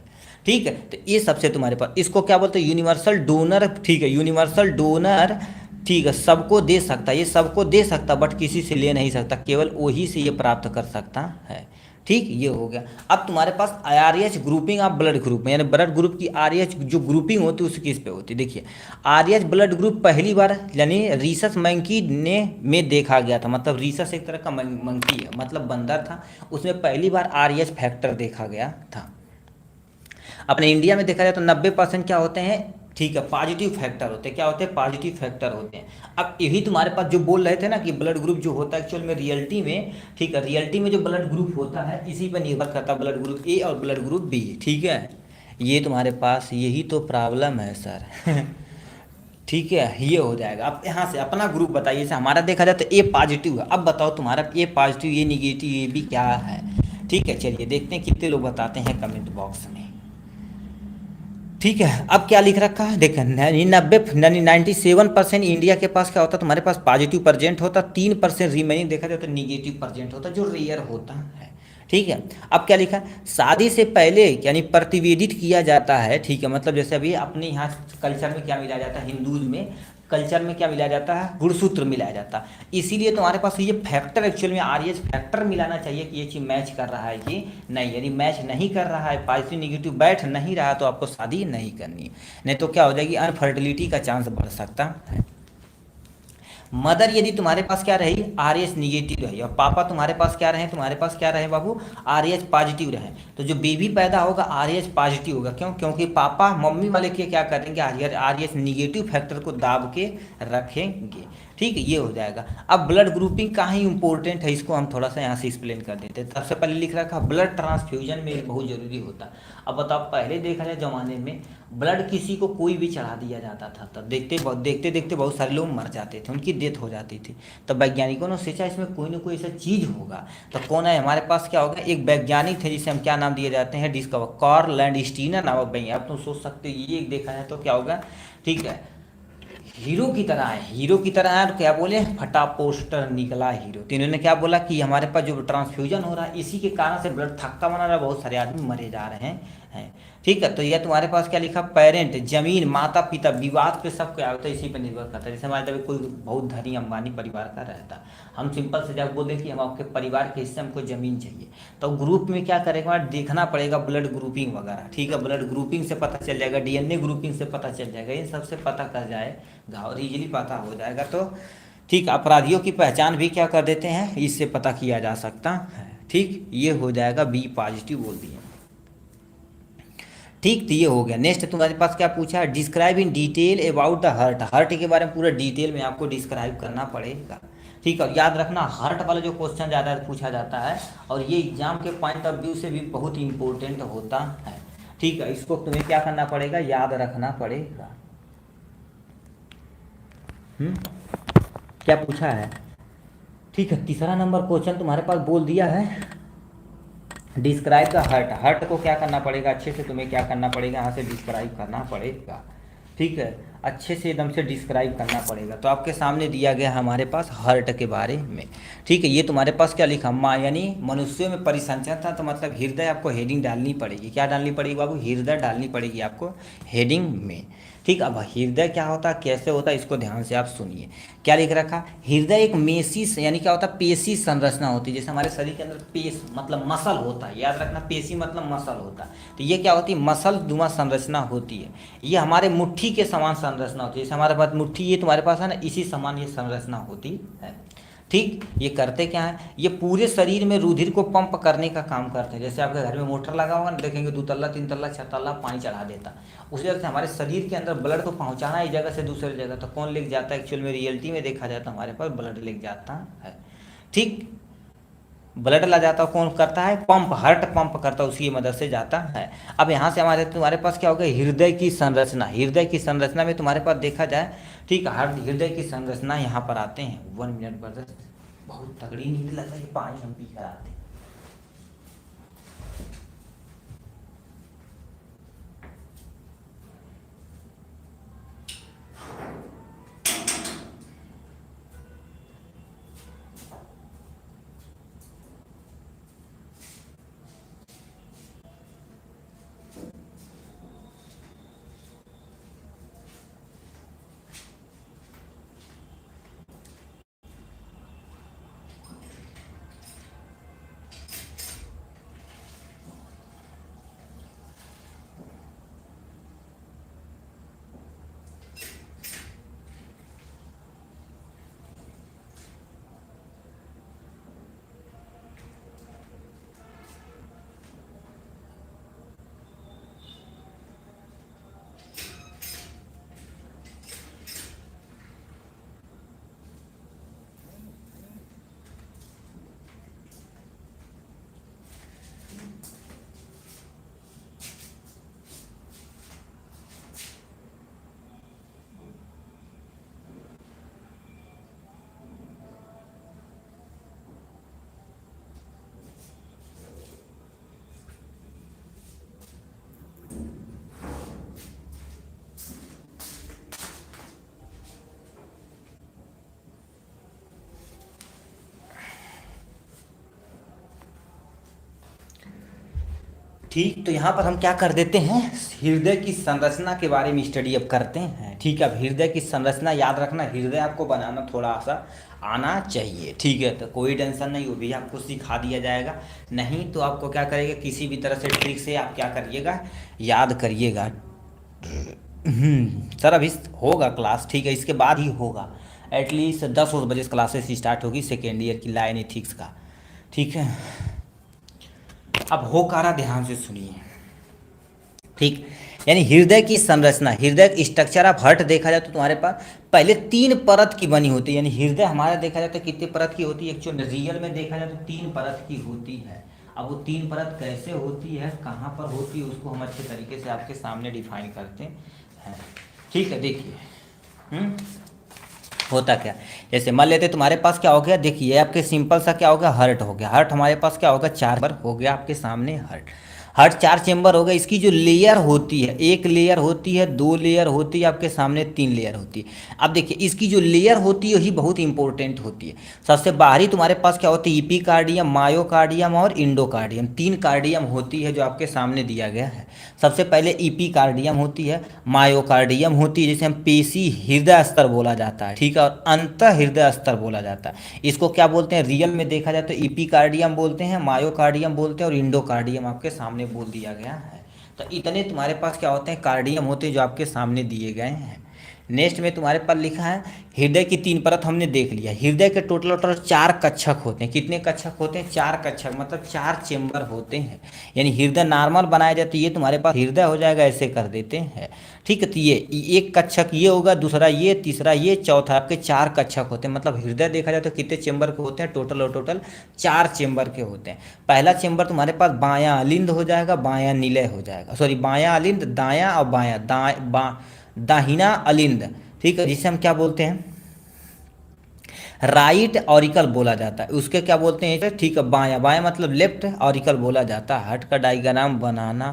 A: ठीक है, तो ये सबसे तुम्हारे पास, इसको क्या बोलते हैं? Universal donor. ठीक है, यूनिवर्सल डोनर, ठीक है, सबको दे सकता, ये सबको दे सकता बट किसी से ले नहीं सकता, केवल वही से ये प्राप्त कर सकता है। ठीक, ये हो गया। अब तुम्हारे पास R H grouping of blood group में, यानी ब्लड ग्रुप की आर एच जो ग्रुपिंग होती है उसकी किस पे होती है? देखिए, आर एच ब्लड ग्रुप पहली बार यानी रीसस मंकी ने में देखा गया था। मतलब रीसस एक तरह का मंकी है, मतलब बंदर था, उसमें पहली बार आर एच फैक्टर देखा गया था। अपने इंडिया में देखा जाए तो 90% क्या होते हैं? ठीक है, पॉजिटिव फैक्टर होते हैं। क्या होते हैं? पॉजिटिव फैक्टर होते हैं। अब यही तुम्हारे पास जो बोल रहे थे ना कि ब्लड ग्रुप जो होता है एक्चुअल में रियलिटी में, ठीक है, रियलिटी में जो ब्लड ग्रुप होता है इसी पर निर्भर करता है, ब्लड ग्रुप ए और ब्लड ग्रुप बी। ठीक है, ये तुम्हारे पास यही तो प्रॉब्लम है सर। ठीक है, ये हो जाएगा। अब यहाँ से अपना ग्रुप बताइए। जैसे हमारा देखा जाए तो ए पॉजिटिव है, अब बताओ तुम्हारा ए पॉजिटिव, ये निगेटिव, ये भी क्या है? ठीक है, चलिए देखते हैं कितने लोग बताते हैं कमेंट बॉक्स में। ठीक है, अब क्या लिख रखा है? देखें, 97% इंडिया के पास क्या होता है? तुम्हारे पास पॉजिटिव प्रेजेंट होता, 3% रिमेनिंग देखा जाए तो निगेटिव प्रेजेंट होता, जो रेयर होता है। ठीक है, अब क्या लिखा? शादी से पहले यानी प्रतिवेदित किया जाता है। ठीक है, मतलब जैसे अभी अपने यहाँ कल्चर में क्या मिलाया जाता है? हिंदूज में कल्चर में क्या मिलाया जाता है? गुणसूत्र मिलाया जाता है। इसीलिए तुम्हारे पास ये फैक्टर एक्चुअल में आर एच फैक्टर मिलाना चाहिए कि ये चीज़ मैच कर रहा है कि नहीं। यदि मैच नहीं कर रहा है, पॉजिटिव निगेटिव बैठ नहीं रहा, तो आपको शादी नहीं करनी, नहीं तो क्या हो जाएगी? अनफर्टिलिटी का चांस बढ़ सकता है। मदर यदि तुम्हारे पास क्या रही? आर एच निगेटिव रही, और पापा तुम्हारे पास क्या रहे? तुम्हारे पास क्या रहे बाबू? आर एच पॉजिटिव रहे, तो जो बेबी पैदा होगा आर एच पॉजिटिव होगा। क्यों? क्योंकि पापा मम्मी वाले के क्या करेंगे? आर एच निगेटिव फैक्टर को दाब के रखेंगे। ठीक है, ये हो जाएगा। अब ब्लड ग्रुपिंग कहाँ ही इंपॉर्टेंट है, इसको हम थोड़ा सा यहाँ से एक्सप्लेन कर देते हैं। सबसे पहले लिख रखा ब्लड ट्रांसफ्यूजन में बहुत जरूरी होता। अब बताओ, पहले देखा जाए ज़माने में ब्लड किसी को कोई भी चढ़ा दिया जाता था, तब देखते देखते बहुत सारे लोग मर जाते थे, उनकी डेथ हो जाती थी। तो वैज्ञानिकों ने सोचा इसमें कोई ना कोई ऐसा चीज़ होगा। तो कौन है हमारे पास? क्या होगा? एक वैज्ञानिक थे जिसे हम क्या नाम दिए जाते हैं? डिस्कवर कार्ल लैंडस्टीनर नामक वैज्ञानिक। अब तुम सोच सकते हो ये एक देखा है तो क्या होगा? ठीक है, हीरो की तरह है, हीरो की तरह है, तो क्या बोले? फटा पोस्टर निकला हीरो। तो इन्होंने क्या बोला कि हमारे पास जो ट्रांसफ्यूजन हो रहा है इसी के कारण से ब्लड थक्का बना रहा है, बहुत सारे आदमी मरे जा रहे हैं। ठीक है, तो यह तुम्हारे पास क्या लिखा? पेरेंट, जमीन, माता पिता, विवाद पे सब क्या होता है? इसी पर निर्भर करता है। जैसे हमारे तभी कोई बहुत धनी अंबानी परिवार का रहता, हम सिंपल से जब बोल दें कि हम आपके परिवार के हिस्से हमको ज़मीन चाहिए, तो ग्रुप में क्या करेगा? देखना पड़ेगा ब्लड ग्रुपिंग वगैरह। ठीक है, ब्लड ग्रुपिंग से पता चल जाएगा, डीएनए ग्रुपिंग से पता चल जाएगा, इन सबसे पता कर जाएगा और इजीली पता हो जाएगा। तो ठीक, अपराधियों की पहचान भी क्या कर देते हैं? इससे पता किया जा सकता है। ठीक, ये हो जाएगा बी पॉजिटिव बोल दिए। ठीक, तो ये हो गया। नेक्स्ट तुम्हारे पास क्या पूछा है? Describe in detail about the heart. Heart के बारे में पूरा डिटेल में आपको डिस्क्राइब करना पड़ेगा। ठीक है, याद रखना हार्ट वाला जो क्वेश्चन ज़्यादा पूछा जाता है और ये एग्जाम के पॉइंट ऑफ व्यू से भी बहुत इंपॉर्टेंट होता है। ठीक है, इसको तुम्हें क्या करना पड़ेगा? याद रखना पड़ेगा। क्या पूछा है? ठीक है, तीसरा नंबर क्वेश्चन तुम्हारे पास बोल दिया है डिस्क्राइब द हर्ट। हर्ट को क्या करना पड़ेगा? अच्छे से तुम्हें क्या करना पड़ेगा? यहाँ से डिस्क्राइब करना पड़ेगा। ठीक है, अच्छे से एकदम से डिस्क्राइब करना पड़ेगा। तो आपके सामने दिया गया है हमारे पास हार्ट के बारे में, ठीक है। ये तुम्हारे पास क्या लिखा, माँ यानी मनुष्यों में परिसंचरण था, तो मतलब हृदय आपको हेडिंग डालनी पड़ेगी। क्या डालनी पड़ेगी बाबू, हृदय डालनी पड़ेगी आपको हेडिंग में, ठीक। अब हृदय क्या होता है, कैसे होता है, इसको ध्यान से आप सुनिए। क्या लिख रखा, हृदय एक मेसी यानी क्या होता है, पेशी संरचना होती है। जैसे हमारे शरीर के अंदर पेश मतलब मसल होता है, याद रखना, पेशी मतलब मसल होता है। तो ये क्या होती है, मसल दुमा संरचना होती है। ये हमारे मुट्ठी के समान संरचना होती है। जैसे हमारे पास मुट्ठी ये तुम्हारे पास है ना, इसी समान ये संरचना होती है, ठीक। ये करते क्या है, ये पूरे शरीर में रुधिर को पंप करने का काम करते हैं। जैसे आपके घर में मोटर लगा होगा ना, देखेंगे 2 तल्ला 3 तल्ला 6 तल्ला पानी चढ़ा देता। उसी वजह से हमारे शरीर के अंदर ब्लड को पहुंचाना एक जगह से दूसरी जगह, तो कौन लेके जाता है, एक्चुअल में रियलिटी में देखा जाता है हमारे पास ब्लड लेके जाता है, ठीक। ब्लड ला जाता है, कौन करता है, पंप, हार्ट पंप करता है, उसकी मदद से जाता है। अब यहाँ से तुम्हारे पास क्या होगा, हृदय की संरचना। हृदय की संरचना में तुम्हारे पास देखा जाए, ठीक, हृदय की संरचना यहाँ पर आते हैं। 1 मिनट ब्रदर, बहुत तगड़ी नींद लग रही है, पानी हम पी कर आते हैं। ठीक, तो यहाँ पर हम क्या कर देते हैं, हृदय की संरचना के बारे में स्टडी अब करते हैं, ठीक है। अब हृदय की संरचना याद रखना, हृदय आपको बनाना थोड़ा सा आना चाहिए, ठीक है। तो कोई टेंशन नहीं, वो भी आपको सिखा दिया जाएगा। नहीं तो आपको क्या करेगा, किसी भी तरह से ट्रिक से आप क्या करिएगा, याद करिएगा। सर अभी होगा क्लास, ठीक है, इसके बाद ही होगा। एटलीस्ट 10 बजे क्लासेस स्टार्ट होगी सेकेंड ईयर की लाइन एथिक्स का, ठीक है। अब होकारा ध्यान से सुनिए, ठीक। यानी हृदय की संरचना, हृदय स्ट्रक्चर ऑफ हार्ट देखा जाए तो तुम्हारे पास पहले 3 परत की बनी होती है। यानी हृदय हमारा देखा जाए तो कितने परत की होती है, एक्चुअल रियल में देखा जाए तो 3 परत की होती है। अब वो 3 परत कैसे होती है, कहाँ पर होती है, उसको हम अच्छे तरीके से आपके सामने डिफाइन करते हैं, ठीक है। देखिए होता क्या, जैसे मान लेते तुम्हारे पास क्या हो गया, देखिए आपके सिंपल सा क्या हो गया, हार्ट हो गया। हार्ट हमारे पास क्या होगा, 4 बार हो गया आपके सामने हार्ट। हार्ट 4 चेम्बर हो गए। इसकी जो लेयर होती है, 1 लेयर होती है, 2 लेयर होती है, आपके सामने 3 लेयर होती है। अब देखिए इसकी जो लेयर होती है वही बहुत इंपॉर्टेंट होती है। सबसे बाहरी तुम्हारे पास क्या होती है, इपीकार्डियम, मायोकार्डियम और इंडोकार्डियम, 3 कार्डियम होती है जो आपके सामने दिया गया है। सबसे पहले इपीकार्डियम होती है, मायोकार्डियम होती है, जिसे हम पेशी हृदय स्तर बोला जाता है, ठीक है, और अंत हृदय स्तर बोला जाता है। इसको क्या बोलते हैं, रियल में देखा जाए तो इपीकार्डियम बोलते हैं, मायोकार्डियम बोलते हैं और इंडोकार्डियम आपके सामने बोल दिया गया है। तो इतने तुम्हारे पास क्या होते हैं, कार्डियम होते हैं जो आपके सामने दिए गए हैं। नेक्स्ट में तुम्हारे पास लिखा है हृदय की 3 परत हमने देख लिया। हृदय के टोटल 4 कक्षक होते हैं। कितने कक्षक होते हैं, 4 कक्षक, मतलब 4 चेम्बर होते हैं। यानी हृदय नॉर्मल बनाया जाए तो ये तुम्हारे पास हृदय हो जाएगा, ऐसे कर देते हैं, ठीक है। तो ये एक कक्षक ये होगा, दूसरा ये, तीसरा ये, चौथा, आपके 4 कक्षक होते हैं। मतलब हृदय देखा जाए तो कितने चेम्बर के होते हैं, टोटल 4 चेम्बर के होते हैं। पहला चेम्बर तुम्हारे पास बायां अलिंद हो जाएगा, बायां निलय हो जाएगा, सॉरी बायां अलिंद, दायां और बायां, दाहिना अलिंद, ठीक है, जिसे हम क्या बोलते हैं, राइट ऑरिकल बोला जाता है। उसके क्या बोलते हैं, ठीक है, बायां, बायां मतलब लेफ्ट ऑरिकल बोला जाता है। हार्ट का डायग्राम बनाना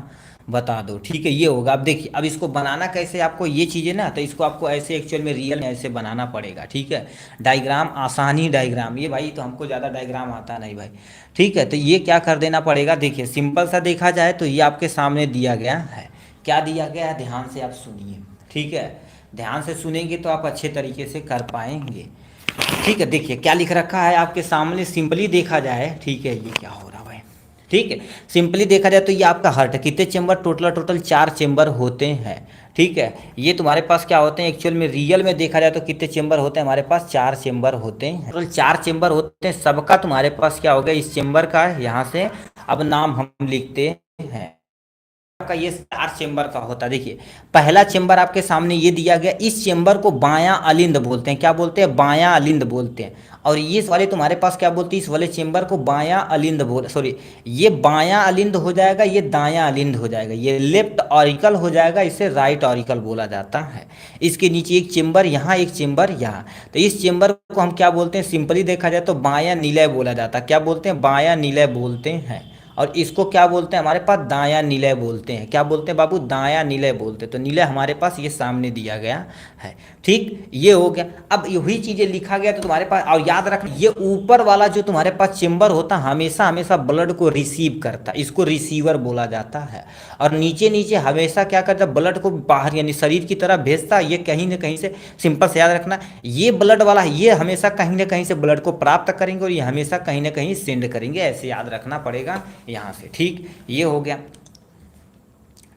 A: बता दो। ठीक है, ये होगा। अब देखिए, अब इसको बनाना कैसे, आपको ये चीज़ें ना, तो इसको आपको ऐसे एक्चुअल में रियल में ऐसे बनाना पड़ेगा। ठीक है, डायग्राम, आसानी डायग्राम, ये भाई तो हमको ज़्यादा डायग्राम आता नहीं भाई। ठीक है, तो ये क्या कर देना पड़ेगा, देखिए सिंपल सा देखा जाए तो ये आपके सामने दिया गया है। क्या दिया गया है, ध्यान से आप सुनिए। ठीक है, ध्यान से सुनेंगे तो आप अच्छे तरीके से कर पाएंगे। ठीक है, देखिए क्या लिख रखा है आपके सामने, सिंपली देखा जाए। ठीक है, ये क्या हो रहा भाई। ठीक है, सिंपली देखा जाए तो ये आपका हार्ट, कितने चेंबर, टोटल 4 चेंबर होते हैं। ठीक है, ये तुम्हारे पास क्या होते हैं एक्चुअल में, रियल में देखा जाए तो कितने चेंबर होते हैं, हमारे पास 4 चेंबर होते हैं, टोटल 4 चेंबर होते हैं। सबका तुम्हारे पास क्या होगा, इस चेंबर का यहाँ से अब नाम हम लिखते हैं। का ये 4 चेंबर का होता है। देखिए, पहला चेंबर आपके सामने ये दिया गया, इस चेंबर को बायां अलिंद बोलते हैं। क्या बोलते हैं, बायां अलिंद बोलते हैं। और ये वाले तुम्हारे पास क्या बोलते हैं, इस वाले चेंबर को बायां अलिंद बोल, सॉरी, ये बायां अलिंद हो जाएगा, ये दायां अलिंद हो जाएगा, ये लेफ्ट ऑरिकल हो जाएगा, इसे राइट ऑरिकल बोला जाता है। इसके नीचे एक चेंबर यहाँ, एक चेंबर यहाँ, तो इस चेंबर को हम क्या बोलते हैं, सिंपली देखा जाए तो बायां निलय बोला जाता है। क्या बोलते हैं, बायां निलय बोलते हैं। और इसको क्या बोलते हैं, हमारे पास दायां निलय बोलते हैं। क्या बोलते हैं बाबू, दायां निलय बोलते हैं। तो निलय हमारे पास ये सामने दिया गया है। ठीक, ये हो गया। अब यही चीजें लिखा गया तो तुम्हारे पास, और याद रखना, ये ऊपर वाला जो तुम्हारे पास चेंबर होता है हमेशा हमेशा ब्लड को रिसीव करता है, इसको रिसीवर बोला जाता है। और नीचे नीचे हमेशा क्या करता है, ब्लड को बाहर यानी शरीर की तरफ भेजता है। ये कहीं ना कहीं से, सिंपल से याद रखना, ये ब्लड वाला ये हमेशा कहीं ना कहीं से ब्लड को प्राप्त करेंगे और ये हमेशा कहीं ना कहीं सेंड करेंगे, ऐसे याद रखना पड़ेगा यहाँ से। ठीक, ये हो गया।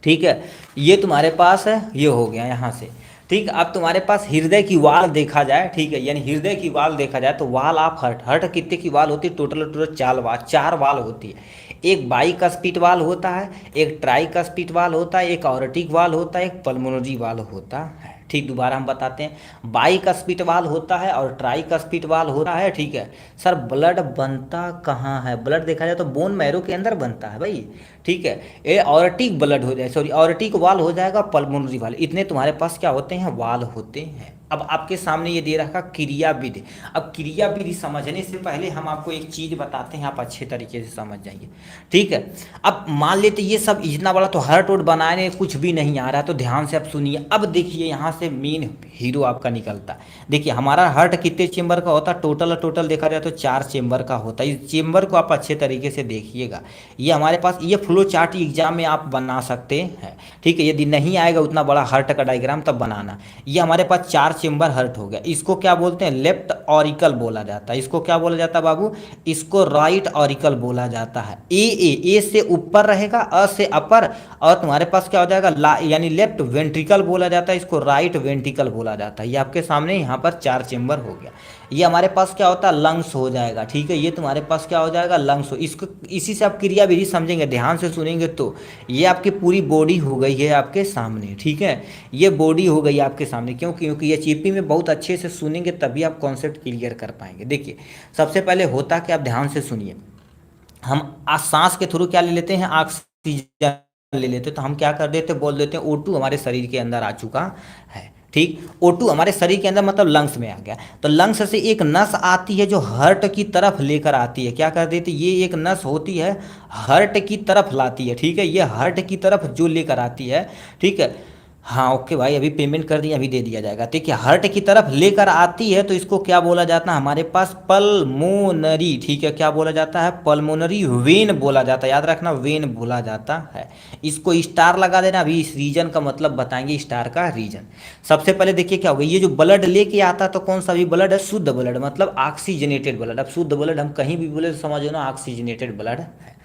A: ठीक है, ये तुम्हारे पास है, ये हो गया यहाँ से। ठीक, अब तुम्हारे पास हृदय की वाल देखा जाए। ठीक है, यानी हृदय की वाल देखा जाए तो वाल आप हर्ट कितने की वाल होती है, टोटल 4 वाल होती है। एक बाइकस्पिड वाल होता है, एक ट्राइकस्पिड वाल होता है, एक ऑर्टिक वाल होता है, एक पल्मोनरी वाल होता है। ठीक, दोबारा हम बताते हैं, बाइकस्पिड वाल होता है और ट्राइकस्पिड वाल होता है। ठीक है सर, ब्लड बनता कहाँ है, ब्लड देखा जाए तो बोन मैरो के अंदर बनता है भाई। ठीक है, ये ऑर्टिक ब्लड हो जाए, सॉरी ऑर्टिक वाल हो जाएगा, पल्मोनरी वाल, इतने तुम्हारे पास क्या होते हैं, वाल होते हैं। अब आपके सामने ये दे रखा क्रिया विधि। अब क्रिया विधि समझने से पहले हम आपको एक चीज बताते हैं, आप अच्छे तरीके से समझ जाइए। ठीक है, अब मान लेते ये सब इतना बड़ा तो हर्ट वर्ट बनाने कुछ भी नहीं आ रहा, तो ध्यान से आप सुनिए। अब देखिए यहाँ से मेन हीरो आपका निकलता है। देखिए हमारा हर्ट कितने चेंबर का होता है, टोटल देखा जाए तो 4 चेंबर का होता है। इस चेंबर को आप अच्छे तरीके से देखिएगा। ये हमारे पास ये फ्लो चार्ट एग्जाम में आप बना सकते हैं। ठीक है, यदि नहीं आएगा उतना बड़ा हर्ट का डायग्राम तब बनाना। ये हमारे पास 4 चेंबर हर्ट हो गया। इसको क्या बोलते हैं, लेफ्ट ऑरिकल बोला जाता है। इसको क्या बोला जाता है बाबू, इसको राइट ऑरिकल बोला जाता है। ए से ऊपर रहेगा, अ से अपर, और तुम्हारे पास क्या हो जाएगा, यानी लेफ्ट वेंट्रिकल बोला जाता है, इसको राइट वेंट्रिकल बोला जाता है। ये आपके सामने यहाँ पर 4 चेंबर हो गया। ये हमारे पास क्या होता है, लंग्स हो जाएगा। ठीक है, ये तुम्हारे पास क्या हो जाएगा, लंग्स हो। इसको इसी से आप क्रिया विधि समझेंगे, ध्यान से सुनेंगे तो ये आपकी पूरी बॉडी हो गई है आपके सामने। ठीक है, ये बॉडी हो गई आपके सामने। क्यों, क्योंकि ये चीपी में बहुत अच्छे से सुनेंगे तभी आप कॉन्सेप्ट क्लियर कर पाएंगे। देखिए सबसे पहले होता कि आप ध्यान से सुनिए, हम आज सांस के थ्रू क्या ले लेते हैं, ऑक्सीजन ले लेते हैं। तो हम क्या कर देते, बोल देते हैं O2 हमारे शरीर के अंदर आ चुका है। ठीक, O2 हमारे शरीर के अंदर मतलब लंग्स में आ गया। तो लंग्स से एक नस आती है जो हार्ट की तरफ लेकर आती है। क्या कर देती है, ये एक नस होती है हार्ट की तरफ लाती है। ठीक है, ये हार्ट की तरफ जो लेकर आती है। ठीक है, हाँ ओके भाई, अभी पेमेंट कर दिया, अभी दे दिया जाएगा। ठीक है, हार्ट की तरफ लेकर आती है तो इसको क्या बोला जाता है, हमारे पास पल्मोनरी। ठीक है, क्या बोला जाता है, पल्मोनरी वेन बोला जाता है। याद रखना, वेन बोला जाता है। इसको स्टार लगा देना। अभी इस रीजन का मतलब बताएंगे, स्टार का रीजन। सबसे पहले देखिए क्या होगा, ये जो ब्लड लेके आता है तो कौन सा भी ब्लड है, शुद्ध ब्लड, मतलब ऑक्सीजनेटेड ब्लड। अब शुद्ध ब्लड हम कहीं भी बोले तो समझो ना, ऑक्सीजनेटेड ब्लड है।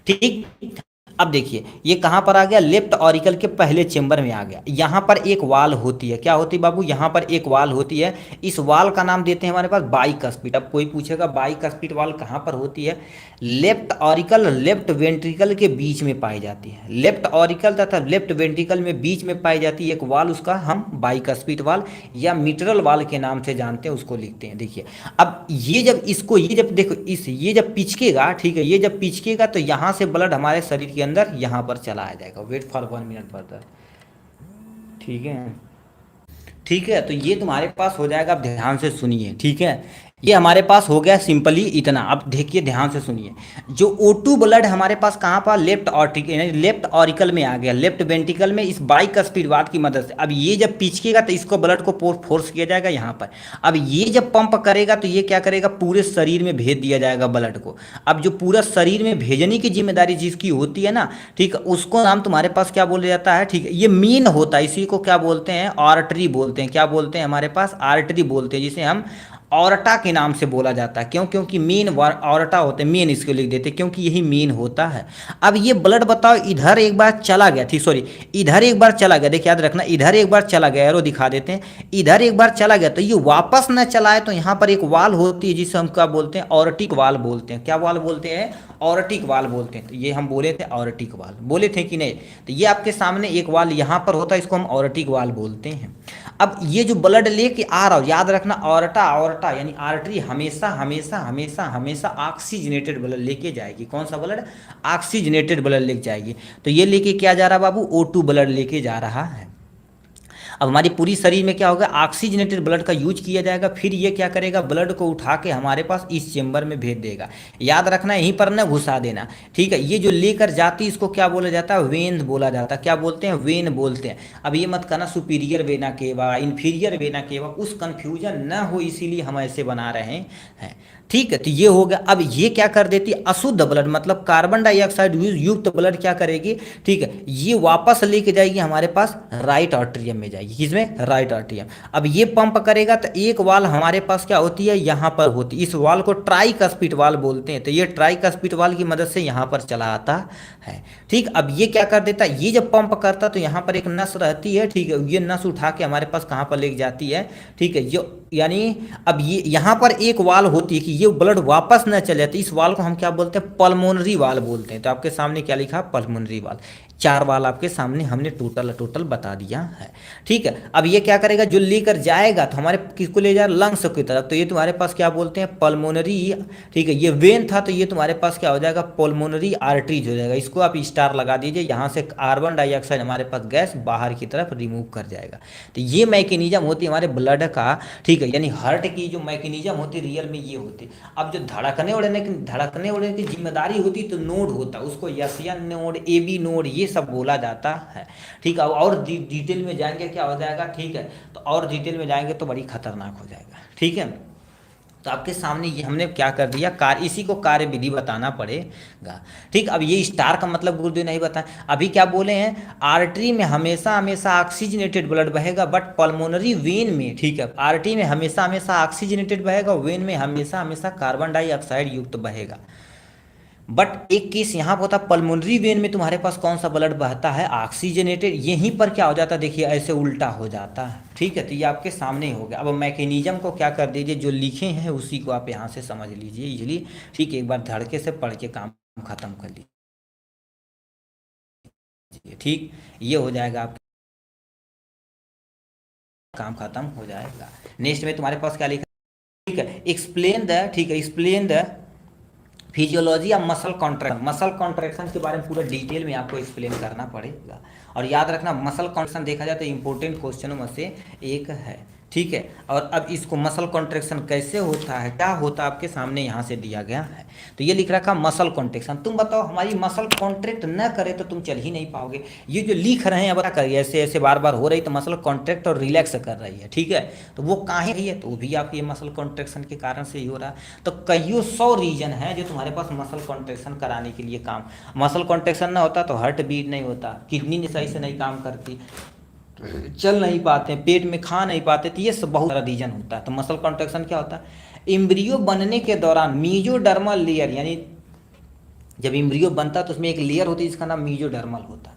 A: ठीक, अब देखिए ये कहाँ पर आ गया, लेफ्ट ऑरिकल के पहले चेंबर में आ गया। यहाँ पर एक वाल होती है। क्या होती है बाबू, यहाँ पर एक वाल होती है। इस वाल का नाम देते हैं हमारे पास बाइकस्पिड। अब कोई पूछेगा बाइकस्पिड वाल कहाँ पर होती है, लेफ्ट ऑरिकल लेफ्ट वेंट्रिकल के बीच में पाई जाती है। लेफ्ट ऑरिकल तथा लेफ्ट वेंट्रिकल में बीच में पाई जाती है एक वाल, उसका हम बाइकस्पिड वाल या मिट्रल वाल के नाम से जानते हैं, उसको लिखते हैं। देखिए अब ये जब इसको, ये जब देखो इस, ये जब पिचकेगा, ठीक है, ये जब पिचकेगा तो यहाँ से ब्लड हमारे शरीर के अंदर यहाँ पर चला आ जाएगा। Wait for 1 minute further. ठीक है, ठीक है, तो ये तुम्हारे पास हो जाएगा। अब ध्यान से सुनिए। ठीक है, ये हमारे पास हो गया सिंपली इतना। अब देखिए ध्यान से सुनिए, जो O2 ब्लड हमारे पास कहाँ पर, लेफ्ट ऑर्टिकल, लेफ्ट ऑरिकल में आ गया, लेफ्ट वेंट्रिकल में, इस बाइकस्पिड वाल्व की मदद से। अब ये जब पीछेगा तो इसको ब्लड को फोर्स किया जाएगा यहाँ पर। अब ये जब पंप करेगा तो ये क्या करेगा, पूरे शरीर में भेज दिया जाएगा ब्लड को। अब जो पूरा शरीर में भेजने की जिम्मेदारी जिसकी होती है ना, ठीक है, उसको नाम तुम्हारे पास क्या बोला जाता है, ठीक है, ये मेन होता है, इसी को क्या बोलते हैं, आर्टरी बोलते हैं। क्या बोलते हैं, हमारे पास आर्टरी बोलते हैं, जिसे हम ऑर्टा के नाम से बोला जाता है। क्यों, क्योंकि मेन ऑर्टा होते हैं, मेन इसको लिख देते हैं क्योंकि यही मेन होता है। अब ये ब्लड बताओ इधर एक बार चला गया, ठीक, सॉरी, इधर एक बार चला गया, देखिए याद रखना, इधर एक बार चला गया, एरो दिखा देते हैं, इधर एक बार चला गया तो ये वापस न चलाए तो यहाँ पर एक वाल होती है जिसे हम क्या बोलते हैं, ऑर्टिक वाल बोलते हैं। क्या वाल बोलते हैं, ऑर्टिक वाल बोलते हैं। तो ये हम बोले थे ऑर्टिक वाल, बोले थे कि नहीं, तो ये आपके सामने एक वाल यहाँ पर होता है, इसको हम ऑर्टिक वाल बोलते हैं। अब ये जो ब्लड लेके आ रहा हो, याद रखना, ऑर्टा, ऑर्टा यानी आर्टरी हमेशा हमेशा हमेशा हमेशा ऑक्सीजनेटेड ब्लड लेके जाएगी। कौन सा ब्लड, ऑक्सीजनेटेड ब्लड लेके जाएगी। तो ये लेके क्या जा रहा है बाबू, O2 ब्लड लेके जा रहा है। अब हमारी पूरी शरीर में क्या होगा, ऑक्सीजनेटेड ब्लड का यूज किया जाएगा, फिर ये क्या करेगा, ब्लड को उठा के हमारे पास इस चेंबर में भेज देगा। याद रखना, यहीं पर न घुसा देना, ठीक है। ये जो लेकर जाती इसको क्या बोला जाता है, वेन बोला जाता है। क्या बोलते हैं, वेन बोलते हैं। अब ये मत करना superior vena cava, inferior vena cava, उस कन्फ्यूजन न हो, इसीलिए हम ऐसे बना रहे हैं, ठीक है। तो ये हो गया। अब ये क्या कर देती है, अशुद्ध ब्लड मतलब कार्बन डाइऑक्साइड युक्त ब्लड क्या करेगी, ठीक है, ये वापस लेके जाएगी हमारे पास राइट आर्टरियम में जाएगी। किसमें, राइट आर्टरियम। अब ये पंप करेगा तो एक वाल हमारे पास क्या होती है, यहाँ पर होती है, इस वाल को ट्राइकस्पिड वाल बोलते हैं। तो ये ट्राइकस्पिड वाल की मदद से यहाँ पर चला आता है, ठीक। अब ये क्या कर देता है, ये जब पंप करता तो यहाँ पर एक नस रहती है, ठीक है, ये नस उठा के हमारे पास कहाँ पर लेके जाती है, ठीक है, जो यानी अब ये यहाँ पर एक वाल होती है कि ये ब्लड वापस न चले जाते, इस वाल को हम क्या बोलते हैं, पल्मोनरी वाल बोलते हैं। तो आपके सामने क्या लिखा, पल्मोनरी वाल। 4 वाल आपके सामने हमने टोटल बता दिया है, ठीक है। अब ये क्या करेगा, जो लेकर जाएगा तो हमारे किसको ले जाए, लंग्स की तरफ। तो ये तुम्हारे पास क्या बोलते हैं, पल्मोनरी, ठीक है। ये वेन था तो ये तुम्हारे पास क्या हो जाएगा, पल्मोनरी आर्टरीज हो जाएगा। इसको आप स्टार लगा दीजिए, यहाँ से कार्बन डाइऑक्साइड हमारे पास गैस बाहर की तरफ रिमूव कर जाएगा। तो ये मैकेनिज्म होती है हमारे ब्लड का, ठीक है, यानी हार्ट की जो मैकेनिज्म होती है रियल में ये होती है। अब जो धड़कने उड़ने की जिम्मेदारी होती तो नोड होता, उसको एशियन नोड, AB नोड, ये सब बोला जाता है, ठीक है। और डिटेल में जाएंगे क्या हो जाएगा, ठीक है, तो और डिटेल में जाएंगे तो बड़ी खतरनाक हो जाएगा, ठीक है। तो आपके सामने ये हमने क्या कर दिया, कार्य, इसी को कार्य विधि बताना पड़ेगा, ठीक। अब ये स्टार का मतलब गुरुदेव नहीं बताया, अभी क्या बोले हैं, आर्टरी में हमेशा हमेशा ऑक्सीजनेटेड ब्लड बहेगा, बट पल्मोनरी वेन में, ठीक है, आर्टरी में हमेशा हमेशा ऑक्सीजनेटेड बहेगा, वेन में हमेशा हमेशा कार्बन डाइऑक्साइड युक्त बहेगा। बट एक केस यहाँ पर होता है, पल्मोनरी वेन में तुम्हारे पास कौन सा ब्लड बहता है, ऑक्सीजनेटेड। यहीं पर क्या हो जाता है, देखिए ऐसे उल्टा हो जाता है, ठीक है। तो ये आपके सामने ही हो गया। अब मैकेनिज्म को क्या कर दीजिए, जो लिखे हैं उसी को आप यहाँ से समझ लीजिए इजीली, ठीक है। एक बार धड़के से पढ़ के काम खत्म कर लीजिए, ठीक। ये हो जाएगा, आप काम खत्म हो जाएगा। नेक्स्ट में तुम्हारे पास क्या लिखा, ठीक है, एक्सप्लेन द, ठीक है, एक्सप्लेन द फिजियोलॉजी या मसल कॉन्ट्रैक्शन के बारे में पूरा डिटेल में आपको एक्सप्लेन करना पड़ेगा। और याद रखना, मसल कॉन्ट्रैक्शन देखा जाए तो इंपॉर्टेंट क्वेश्चनों में से एक है, ठीक है। और अब इसको मसल कॉन्ट्रैक्शन कैसे होता है, क्या होता है, आपके सामने यहाँ से दिया गया है। तो ये लिख रखा मसल कॉन्ट्रैक्शन। तुम बताओ, हमारी मसल कॉन्ट्रैक्ट न करे तो तुम चल ही नहीं पाओगे। ये जो लिख रहे हैं अब क्या करिए, ऐसे ऐसे बार बार हो रही तो मसल कॉन्ट्रैक्ट और रिलैक्स कर रही है, ठीक है। तो वो काहे रही है, तो वो भी आपकी मसल कॉन्ट्रैक्शन के कारण से ही हो रहा है। तो कईयों 100 रीजन है जो तुम्हारे पास मसल कॉन्ट्रैक्शन कराने के लिए काम। मसल कॉन्ट्रैक्शन ना होता तो हार्ट बीट नहीं होता, किडनी सही से नहीं काम करती, चल नहीं पाते, पेट में खा नहीं पाते। तो ये सब बहुत सारा रीजन होता है। तो मसल कॉन्ट्रैक्शन क्या होता है, एम्ब्रियो बनने के दौरान मीजोडर्मल लेयर, यानी जब एम्ब्रियो बनता है तो उसमें एक लेयर होती है जिसका नाम मीजोडर्मल होता है।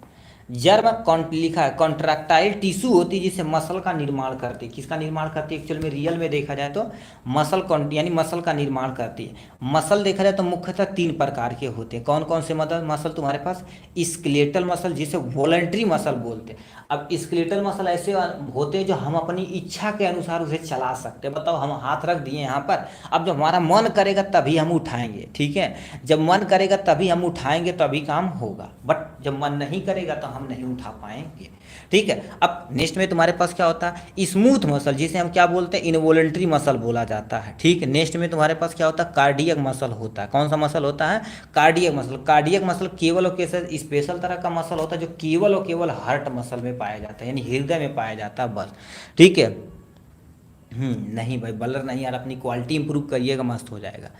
A: जर्म लिखा है, कॉन्ट्रैक्टाइल टिश्यू होती है जिससे मसल का निर्माण करती है। किसका निर्माण करती है, एक्चुअल में रियल में देखा जाए तो मसल यानी मसल का निर्माण करती है। मसल देखा जाए तो मुख्यतः 3 प्रकार के होते हैं। कौन कौन से मसल तुम्हारे पास, स्केलेटल मसल जिसे वॉलंटरी मसल बोलते हैं। अब स्केलेटल मसल ऐसे होते हैं जो हम अपनी इच्छा के अनुसार उसे चला सकते हैं। बताओ, हम हाथ रख दिए यहाँ पर, अब जब हमारा मन करेगा तभी हम उठाएंगे, ठीक है। जब मन करेगा तभी हम उठाएंगे तभी काम होगा, बट जब मन नहीं करेगा तो हम नहीं उठा पाएंगे। ठीक है, अब नेक्स्ट में तुम्हारे पास क्या होता है, स्मूथ मसल, जिसे हम क्या बोलते हैं, इनवॉलेंट्री मसल बोला जाता है। ठीक है, नेक्स्ट में तुम्हारे पास क्या होता है, कार्डियक मसल होता है। कौन सा मसल होता है, कार्डियक मसल। कार्डियक मसल केवल और केवल स्पेशल तरह का मसल होता है जो केवल और केवल हार्ट मसल में पाया जाता है, यानी हृदय में पाया जाता है बस। ठीक है, नहीं भाई बलर नहीं यार, अपनी क्वालिटी इंप्रूव करिएगा, मस्त हो जाएगा।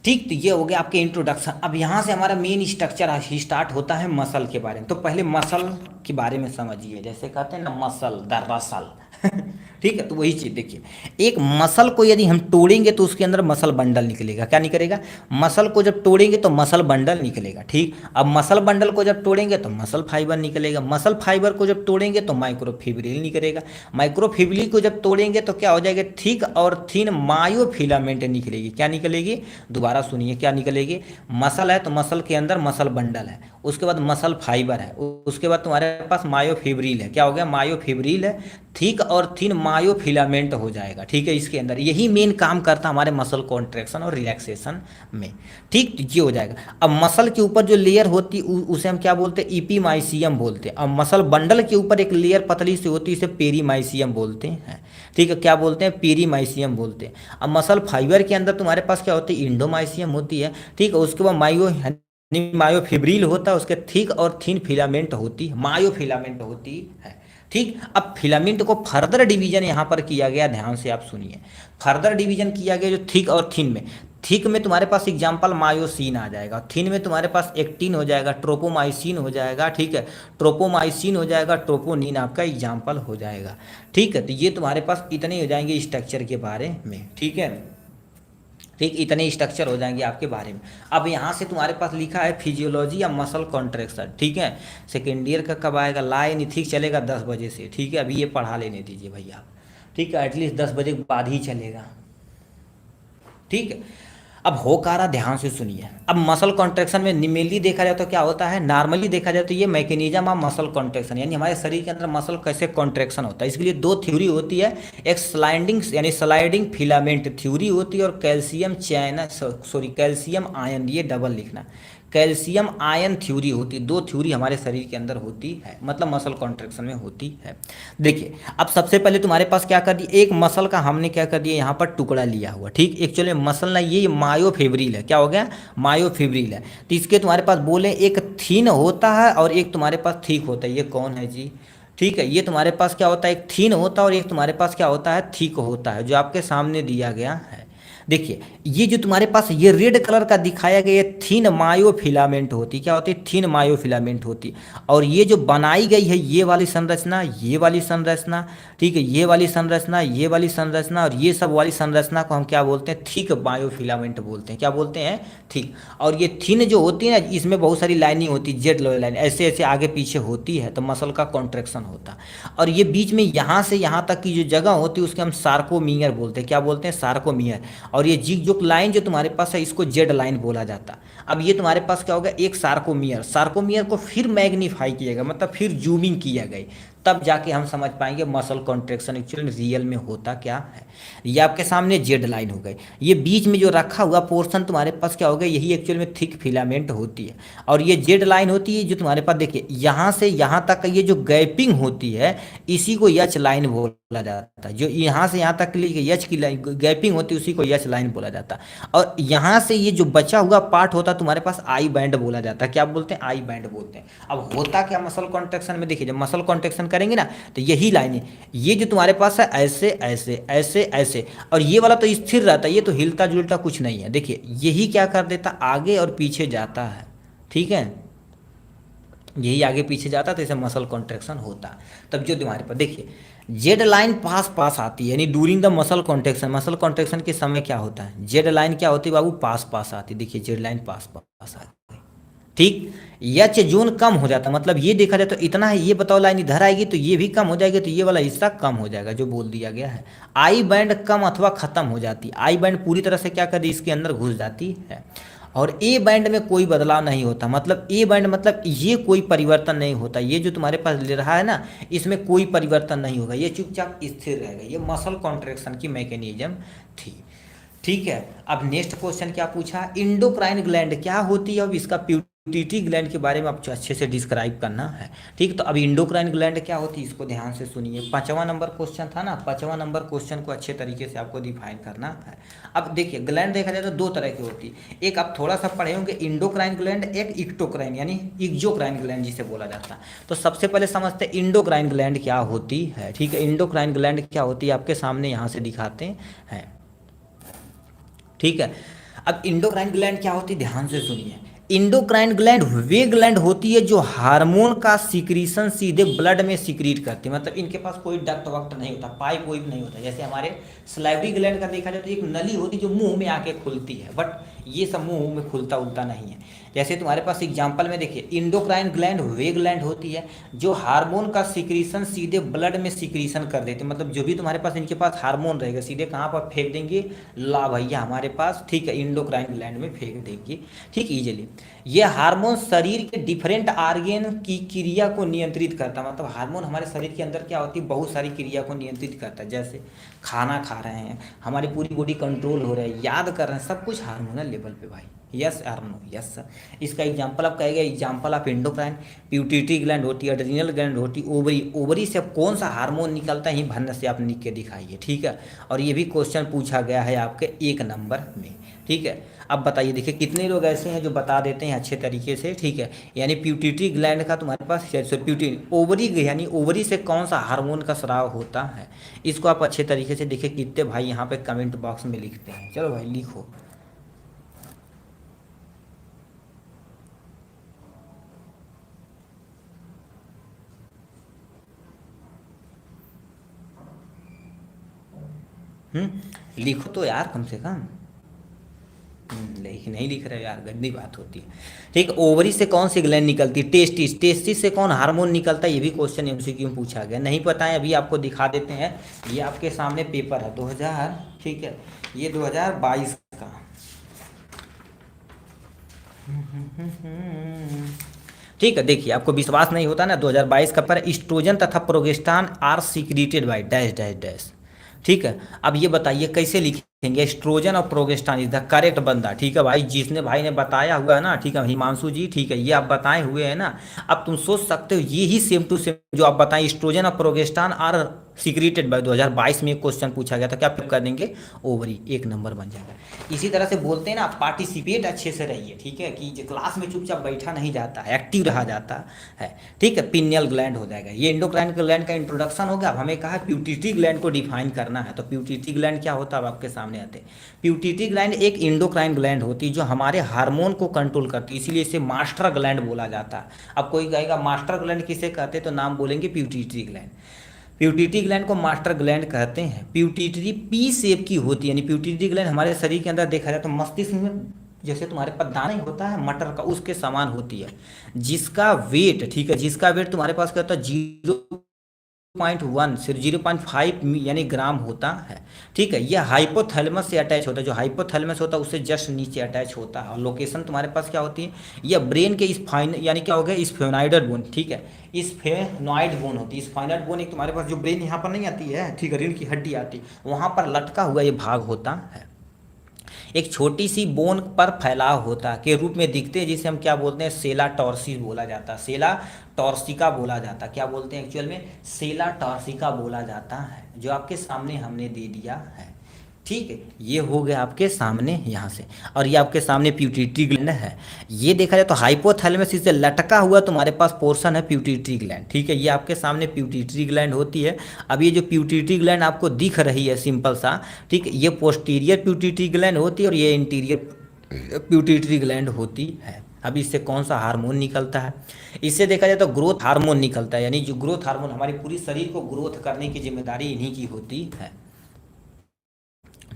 A: ठीक, तो ये हो गया आपके इंट्रोडक्शन। अब यहाँ से हमारा मेन स्ट्रक्चर ही स्टार्ट होता है मसल के बारे में। तो पहले मसल के बारे में समझिए, जैसे कहते हैं ना मसल दरअसल ठीक है, तो वही चीज़ देखिए, एक मसल को यदि हम तोड़ेंगे तो उसके अंदर मसल बंडल निकलेगा। क्या निकलेगा, मसल को जब तोड़ेंगे तो मसल बंडल निकलेगा। ठीक, अब मसल बंडल को जब तोड़ेंगे तो मसल फाइबर निकलेगा, मसल फाइबर को जब तोड़ेंगे तो माइक्रोफिब्रिल निकलेगा, माइक्रोफिब्रिल को जब तोड़ेंगे तो क्या हो जाएगा, थिक और थिन मायोफिलामेंट निकलेगी। क्या निकलेगी, दोबारा सुनिए, क्या निकलेगी, मसल है तो मसल के अंदर मसल बंडल है, उसके बाद मसल फाइबर है, उसके बाद तुम्हारे पास मायोफिब्रिल है। क्या हो गया, मायोफिब्रिल है, थिक और थिन मायोफिलामेंट हो जाएगा। ठीक है, इसके अंदर यही मेन काम करता है हमारे मसल कॉन्ट्रैक्शन और रिलैक्सेशन में। ठीक, तो ये हो जाएगा। अब मसल के ऊपर जो लेयर होती है उसे हम क्या बोलते हैं, इपीमाइसियम बोलते हैं। अब मसल बंडल के ऊपर एक लेयर पतली सी होती है, इसे पेरीमाइसियम बोलते हैं। ठीक है, क्या बोलते हैं, पेरीमाइसियम बोलते हैं। अब मसल फाइबर के अंदर तुम्हारे पास क्या होती है, इंडोमाइसियम होती है। ठीक है, उसके बाद मायोफिब्रिल होता है, उसके थिक और थिन फिलामेंट होती है, मायोफिलामेंट होती है। ठीक, अब फिलामेंट को फर्दर डिवीजन यहाँ पर किया गया, ध्यान से आप सुनिए, फर्दर डिवीजन किया गया जो थिक और थिन में। थिक में तुम्हारे पास एग्जाम्पल मायोसिन आ जाएगा, थिन में तुम्हारे पास एक्टिन हो जाएगा, ट्रोपोमाइसिन हो जाएगा। ठीक है, ट्रोपोमाइसिन हो जाएगा, ट्रोपोनिन आपका एग्जाम्पल हो जाएगा। ठीक है, तो ये तुम्हारे पास इतने हो जाएंगे स्ट्रक्चर के बारे में। ठीक है, ठीक, इतने स्ट्रक्चर हो जाएंगे आपके बारे में। अब यहाँ से तुम्हारे पास लिखा है फिजियोलॉजी या मसल कॉन्ट्रैक्शन। ठीक है, सेकेंड ईयर का कब आएगा, लाइन ठीक चलेगा 10 बजे से। ठीक है, अभी ये पढ़ा लेने दीजिए भैया। ठीक है, एटलीस्ट 10 बजे के बाद ही चलेगा। ठीक है, अब हो का रहा, ध्यान से सुनिए। अब मसल कॉन्ट्रैक्शन में मेनली देखा जाए तो क्या होता है, नॉर्मली देखा जाए तो ये मैकेनिज्म ऑफ मसल कॉन्ट्रैक्शन, यानी हमारे शरीर के अंदर मसल कैसे कॉन्ट्रैक्शन होता है, इसके लिए दो थ्योरी होती है। एक स्लाइडिंग यानी स्लाइडिंग फिलामेंट थ्योरी होती है, और कैल्शियम चैनल कैल्शियम आयन, ये डबल लिखना, कैल्शियम आयन थ्योरी होती है। दो थ्योरी हमारे शरीर के अंदर होती है, मतलब मसल कॉन्ट्रैक्शन में होती है। देखिए, अब सबसे पहले तुम्हारे पास क्या कर दिया, एक मसल का हमने क्या कर दिया, यहाँ पर टुकड़ा लिया हुआ। ठीक, एक्चुअली मसल ना, ये मायोफिब्रिल है। क्या हो गया, मायोफिब्रिल है। तो इसके तुम्हारे पास बोले एक थिन होता है और एक तुम्हारे पास थिक होता है। ये कौन है जी, ठीक है, ये तुम्हारे पास क्या होता है, एक थिन होता है और एक तुम्हारे पास क्या होता है, थिक होता है, जो आपके सामने दिया गया है। देखिए, ये जो तुम्हारे पास ये रेड कलर का दिखाया गया, ये थिन मायोफिलामेंट होती, क्या होती है, थिन मायोफिलामेंट होती। और ये जो बनाई गई है, ये वाली संरचना, ये वाली संरचना, ठीक है, ये वाली संरचना, ये वाली संरचना और ये सब वाली संरचना को हम क्या बोलते हैं, थिक मायोफिलामेंट बोलते हैं। क्या बोलते हैं, थिक। और ये थिन जो होती है ना, इसमें बहुत सारी लाइनिंग होती है, जेड लाइन ऐसे ऐसे आगे पीछे होती है, तो मसल का कॉन्ट्रैक्शन होता है। और ये बीच में यहाँ से यहाँ तक की जो जगह होती है उसके हम सार्कोमियर बोलते हैं। क्या बोलते हैं, सार्कोमियर। और ये जिग लाइन जो तुम्हारे पास है, इसको जेड लाइन बोला जाता। अब ये तुम्हारे पास क्या होगा, एक सार्कोमियर, सार्कोमियर को फिर मैग्नीफाई किया गया, मतलब फिर जूमिंग किया गई, तब जाके हम समझ पाएंगे मसल कॉन्ट्रैक्शन एक्चुअली रियल में होता क्या है। ये आपके सामने जेड लाइन हो गई, ये बीच में जो रखा हुआ पोर्शन तुम्हारे पास क्या होगा, यही एक्चुअल में थिक फिलामेंट होती है। और ये जेड लाइन होती है जो तुम्हारे पास, देखिए यहाँ से यहाँ तक ये जो गैपिंग होती है, इसी को एच लाइन बोला जाता है। जो यहाँ से यहाँ तक के लिए एच की लाइन गैपिंग होती है, उसी को एच लाइन बोला जाता है। और यहाँ से ये जो बचा हुआ पार्ट होता है तुम्हारे पास, आई बैंड बोला जाता है। क्या बोलते हैं, आई बैंड बोलते हैं। अब होता क्या मसल कॉन्ट्रैक्शन में, देखिए जब मसल कॉन्ट्रैक्शन करेंगे ना, तो यही लाइनें, ये जो तुम्हारे पास है ऐसे ऐसे ऐसे ऐसे, और ये वाला तो स्थिर रहता है, ये तो हिलता जुलता कुछ नहीं है। देखिए यही क्या कर देता, आगे और पीछे जाता है। ठीक है, यही आगे पीछे जाता है, तो इसे मसल कॉन्ट्रैक्शन होता। तब जो तुम्हारे पास देखिए जेड लाइन पास पास आती है, यानी during the muscle contraction, muscle contraction के समय क्या होता है, जेड लाइन क्या होती है बाबू, पास पास आती। देखिए जेड लाइन पास पास आती। ठीक, एच जोन कम हो जाता, मतलब ये देखा जाए तो इतना है, ये बताओ लाइन इधर आएगी तो ये भी कम हो जाएगी, तो ये वाला हिस्सा कम हो जाएगा जो बोल दिया गया है। आई बैंड कम अथवा खत्म हो जाती, आई बैंड पूरी तरह से क्या कर दी, इसके अंदर घुस जाती है। और ए बैंड में कोई बदलाव नहीं होता, मतलब ए बैंड मतलब ये कोई परिवर्तन नहीं होता, ये जो तुम्हारे पास ले रहा है ना, इसमें कोई परिवर्तन नहीं होगा, ये चुपचाप स्थिर रहेगा। ये मसल कॉन्ट्रैक्शन की मैकेनिज्म थी। ठीक है, अब नेक्स्ट क्वेश्चन क्या पूछा, इंडोक्राइन ग्लैंड क्या होती है, अब इसका पिट्यूटरी ग्लैंड के बारे में आपको अच्छे से डिस्क्राइब करना है। ठीक, तो अब इंडोक्राइन ग्लैंड क्या होती है इसको ध्यान से सुनिए। 5वां नंबर क्वेश्चन था ना, 5वां नंबर क्वेश्चन को अच्छे तरीके से आपको डिफाइन करना है। अब देखिए ग्लैंड देखा जाए तो दो तरह की होती है, एक आप थोड़ा सा पढ़े होंगे इंडोक्राइन ग्लैंड, एक इक्टोक्राइन यानी एक्सोक्राइन ग्लैंड जिसे बोला जाता है। तो सबसे पहले समझते हैं इंडोक्राइन ग्लैंड क्या होती है। ठीक है, इंडोक्राइन ग्लैंड क्या होती है आपके सामने यहाँ से दिखाते हैं। ठीक है, अब इंडोक्राइन ग्लैंड क्या होती है ध्यान से सुनिए। इंडोक्राइन ग्लैंड वे ग्लैंड होती है जो हार्मोन का सिक्रीशन सीधे ब्लड में सिक्रीट करती है, मतलब इनके पास कोई डक्ट वक्ट नहीं होता, पाइप वाइप नहीं होता। जैसे हमारे सलाइवरी ग्लैंड का देखा जाए तो एक नली होती है जो मुंह में आके खुलती है, बट ये सब मुंह में खुलता उलता नहीं है। जैसे तुम्हारे पास एग्जाम्पल में देखिए, इंडोक्राइन ग्लैंड वे ग्लैंड होती है जो हार्मोन का सिक्रीशन सीधे ब्लड में सिक्रीशन कर देती है, मतलब जो भी तुम्हारे पास इनके पास हार्मोन रहेगा सीधे कहाँ पर फेंक देंगे, ला भैया हमारे पास, ठीक है, इंडोक्राइन ग्लैंड में फेंक देंगे। ठीक, इजीली ये हार्मोन शरीर के डिफरेंट आर्गन की क्रिया को नियंत्रित करता है, मतलब हार्मोन हमारे शरीर के अंदर क्या होती है, बहुत सारी क्रिया को नियंत्रित करता है। जैसे खाना खा रहे हैं, हमारी पूरी बॉडी कंट्रोल हो रहा है, याद कर रहे हैं, सब कुछ हार्मोनल लेवल पे भाई। यस और नो? Yes sir. इसका एग्जांपल आप कहेंगे, example of endocrine, pituitary gland होती है, एड्रिनल ग्लैंड होती है, ओवरी, ओवरी से कौन सा हार्मोन निकलता है, भन्न से आप लिख के दिखाइए। ठीक है, और ये भी क्वेश्चन पूछा गया है आपके 1 नंबर में। ठीक है, अब बताइए, देखिए कितने लोग ऐसे हैं जो बता देते हैं अच्छे तरीके से। ठीक है, यानी पिट्यूटरी ग्लैंड का तुम्हारे पास पिट्यूटरी, ओवरी यानी ओवरी से कौन सा हार्मोन का स्राव होता है, इसको आप अच्छे तरीके से देखिए। कितने भाई यहाँ पे कमेंट बॉक्स में लिखते हैं, चलो भाई लिखो। लिखो तो यार कम से कम। नहीं लिख रहे यार, गंदी बात होती है। ठीक, ओवरी से कौन सी ग्लैंड निकलती है, टेस्टिस, टेस्टिस से कौन हार्मोन निकलता है, ये भी क्वेश्चन एमसीक्यू में पूछा गया। नहीं पता है, अभी आपको दिखा देते हैं। ये आपके सामने पेपर है 2000, ठीक है, ये 2022 का। ठीक है, देखिए आपको विश्वास नहीं होता ना, 2022 का पर एस्ट्रोजन तथा progesterone are secreted by dash dash dash. ठीक है, अब ये बताइए कैसे लिखेंगे, एस्ट्रोजन और प्रोगेस्टेरॉन इज द करेक्ट बंदा। ठीक है भाई, जिसने भाई ने बताया हुआ है ना, ठीक है हिमांशु जी, ठीक है, ये आप बताए हुए हैं ना। अब तुम सोच सकते हो ये ही सेम टू सेम जो आप बताएं, एस्ट्रोजन और प्रोगेस्टेरॉन आर सीक्रेटेड बाय 2022 में एक क्वेश्चन पूछा गया था, क्या फिर कर देंगे, ओवरी, 1 नंबर बन जाएगा। इसी तरह से बोलते हैं ना, पार्टिसिपेट अच्छे से रहिए। ठीक है, कि क्लास में चुपचाप बैठा नहीं जाता है, एक्टिव रहा जाता है। ठीक है, पिनियल ग्लैंड हो जाएगा। ये इंडोक्राइन ग्लैंड का इंट्रोडक्शन हो गया। अब हमें कहा पिट्यूटरी ग्लैंड को डिफाइन करना है, तो पिट्यूटरी ग्लैंड क्या होता है अब आपके सामने आते हैं। पिट्यूटरी ग्लैंड एक इंडोक्राइन ग्लैंड होती है जो हमारे हार्मोन को कंट्रोल करती है, इसीलिए इसे मास्टर ग्लैंड बोला जाता है। अब कोई कहेगा मास्टर ग्लैंड किसे कहते हैं, तो नाम बोलेंगे पिट्यूटरी ग्लैंड। पिट्यूटरी ग्लैंड को मास्टर ग्लैंड कहते हैं। पिट्यूटरी पी शेप की होती है, यानी पिट्यूटरी ग्लैंड हमारे शरीर के अंदर देखा जाए तो मस्तिष्क में जैसे तुम्हारे पास दाना होता है मटर का, उसके समान होती है, जिसका वेट, ठीक है, जिसका वेट तुम्हारे पास क्या होता है 0.1 से 0.5 यानी ग्राम होता है। ठीक है, यह हाइपोथैलेमस से अटैच होता है, जो हाइपोथैलेमस होता है उससे जस्ट नीचे अटैच होता है। और लोकेशन तुम्हारे पास क्या होती है, यह ब्रेन के स्पाइन यानी क्या हो गया स्फेनॉइडल बोन। ठीक है, स्फेनॉइड बोन होती है। स्पाइनल बोन एक तुम्हारे पास जो ब्रेन यहाँ पर नहीं आती है, ठीक है, रीढ़ की हड्डी आती है, वहाँ पर लटका हुआ ये भाग होता है, एक छोटी सी बोन पर फैलाव होता के रूप में दिखते हैं, जिसे हम क्या बोलते हैं, सेला टॉर्सी बोला जाता है, सेला टॉर्सिका बोला जाता है। क्या बोलते हैं एक्चुअल में, सेला टॉर्सिका बोला जाता है, जो आपके सामने हमने दे दिया है। ठीक है, ये हो गया आपके सामने यहाँ से, और ये आपके सामने पिट्यूटरी ग्लैंड है। ये देखा जाए तो हाइपोथैलेमस से लटका हुआ तुम्हारे पास पोर्शन है पिट्यूटरी ग्लैंड। ठीक है, ये आपके सामने पिट्यूटरी ग्लैंड होती है। अब ये जो पिट्यूटरी ग्लैंड आपको दिख रही है सिंपल सा, ठीक है, ये पोस्टीरियर पिट्यूटरी ग्लैंड होती है और ये इंटीरियर पिट्यूटरी ग्लैंड होती है। अब इससे कौन सा हार्मोन निकलता है, इससे देखा जाए तो ग्रोथ हार्मोन निकलता है, यानी जो ग्रोथ हार्मोन हमारी पूरी शरीर को ग्रोथ करने की जिम्मेदारी इन्हीं की होती है।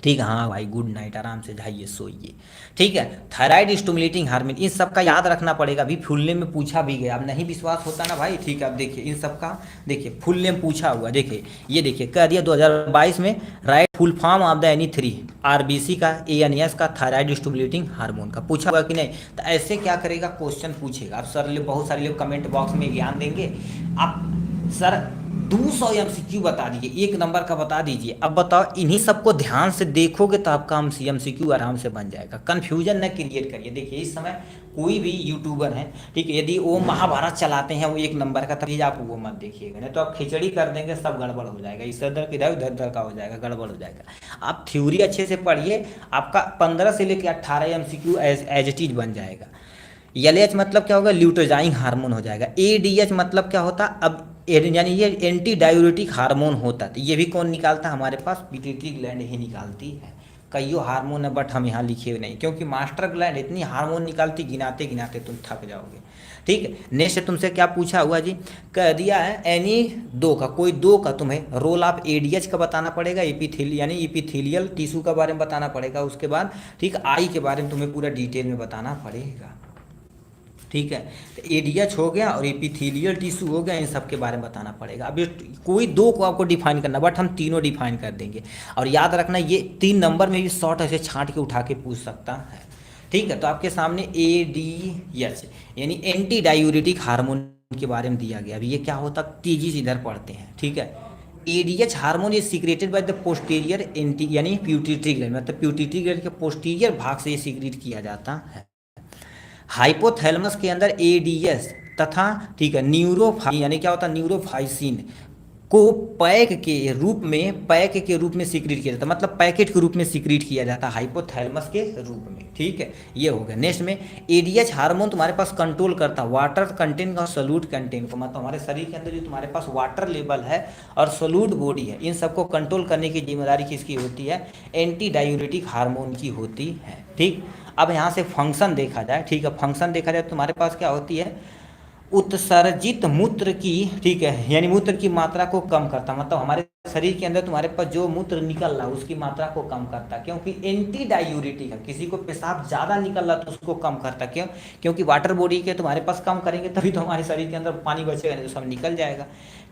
A: ठीक है, हाँ भाई, गुड नाइट, आराम से जाइए सोइए। ठीक है, थायराइड स्टिमुलेटिंग हार्मोन, इन सब का याद रखना पड़ेगा। अभी फुल नेम में पूछा भी गया, अब नहीं विश्वास होता ना भाई। ठीक है, अब देखिए इन सब का, देखिए फुल नेम पूछा हुआ, देखिए ये देखिए कह दिया 2022 में, right full form of the any 3 RBC का, एएनएस का, थायराइड स्टिमुलेटिंग हार्मोन का, पूछा हुआ कि नहीं। तो ऐसे क्या करेगा, क्वेश्चन पूछेगा। अब सर बहुत सारे लोग कमेंट बॉक्स में ज्ञान देंगे, आप सर 200 एमसीक्यू बता दीजिए, 1 नंबर का बता दीजिए। अब बताओ, इन्हीं सबको ध्यान से देखोगे तो आपका एमसीक्यू आराम से बन जाएगा। कन्फ्यूजन न क्रिएट करिए। देखिए इस समय कोई भी यूट्यूबर है, ठीक है, यदि वो महाभारत चलाते हैं वो 1 नंबर का, तभी आप वो मत देखिएगा, नहीं तो आप खिचड़ी कर देंगे, सब गड़बड़ हो जाएगा, इधर उधर इधर उधर उधर का हो जाएगा, गड़बड़ हो जाएगा। आप थ्योरी अच्छे से पढ़िए, आपका 15 से लेकर 18 एमसीक्यू एज इट इज बन जाएगा। एलएच मतलब क्या होगा, ल्यूटेजाइंग हार्मोन हो जाएगा। एडीएच मतलब क्या होता, अब यानी ये एंटी डायूरेटिक हार्मोन होता है। तो ये भी कौन निकालता है, हमारे पास पिट्यूटरी ग्लैंड ही निकालती है। कईयों हार्मोन है बट हम यहाँ लिखे नहीं, क्योंकि मास्टर ग्लैंड इतनी हार्मोन निकालती, गिनाते गिनाते तुम थक जाओगे। ठीक है, नेक्स्ट तुमसे क्या पूछा हुआ जी, कह दिया है एनी दो का, कोई दो का तुम्हें रोल ऑफ एडीएच का बताना पड़ेगा, यानी इपिथेलियल टिश्यू के बारे में बताना पड़ेगा। उसके बाद ठीक आई के बारे में तुम्हें पूरा डिटेल में बताना पड़ेगा। ठीक है, तो एडीएच हो गया और एपिथेलियल टिश्यू हो गया, इन सब के बारे में बताना पड़ेगा। अब ये कोई दो को आपको डिफाइन करना, बट हम तीनों डिफाइन कर देंगे। और याद रखना ये 3 नंबर में भी शॉर्ट ऐसे छांट के उठा के पूछ सकता है। ठीक है, तो आपके सामने एडीएच यानी एंटी डायूरेटिक हार्मोन के बारे में दिया गया। अभी ये क्या होता, तेजी से इधर पढ़ते हैं। ठीक है, ADH hormone is secreted by the posterior anti यानी पिट्यूटरी ग्लैंड, मतलब पिट्यूटरी ग्लैंड के पोस्टीरियर भाग से ये सीक्रेट किया जाता है। हाइपोथैलेमस के अंदर एडीएस तथा ठीक है यानी क्या होता है, न्यूरोफाइसिन को पैक के रूप में सीक्रेट किया जाता है, मतलब पैकेट के रूप में सीक्रेट किया जाता है हाइपोथैलेमस के रूप में। ठीक है, ये हो गया। नेक्स्ट में एडीएच हार्मोन तुम्हारे पास कंट्रोल करता है वाटर कंटेंट और सोलूट कंटेंट को, मतलब हमारे शरीर के अंदर जो तुम्हारे पास वाटर लेवल है और सोलूट बॉडी है, इन सबको कंट्रोल करने की जिम्मेदारी किसकी होती है, एंटी डायूरेटिक हार्मोन की होती है। ठीक, अब यहाँ से फंक्शन देखा जाए। ठीक है, फंक्शन देखा जाए तो तुम्हारे पास क्या होती है, उत्सर्जित मूत्र की, ठीक है, यानी मूत्र की मात्रा को कम करता, मतलब हमारे शरीर के अंदर तुम्हारे पास जो मूत्र निकल रहा है उसकी मात्रा को कम करता है, क्योंकि एंटी डायूरेटिक है। किसी को पेशाब ज़्यादा निकल रहा है तो उसको कम करता, क्यों, क्योंकि वाटर बॉडी के तुम्हारे पास कम करेंगे तभी तो हमारे शरीर के अंदर पानी बचेगा, नहीं तो सब निकल जाएगा।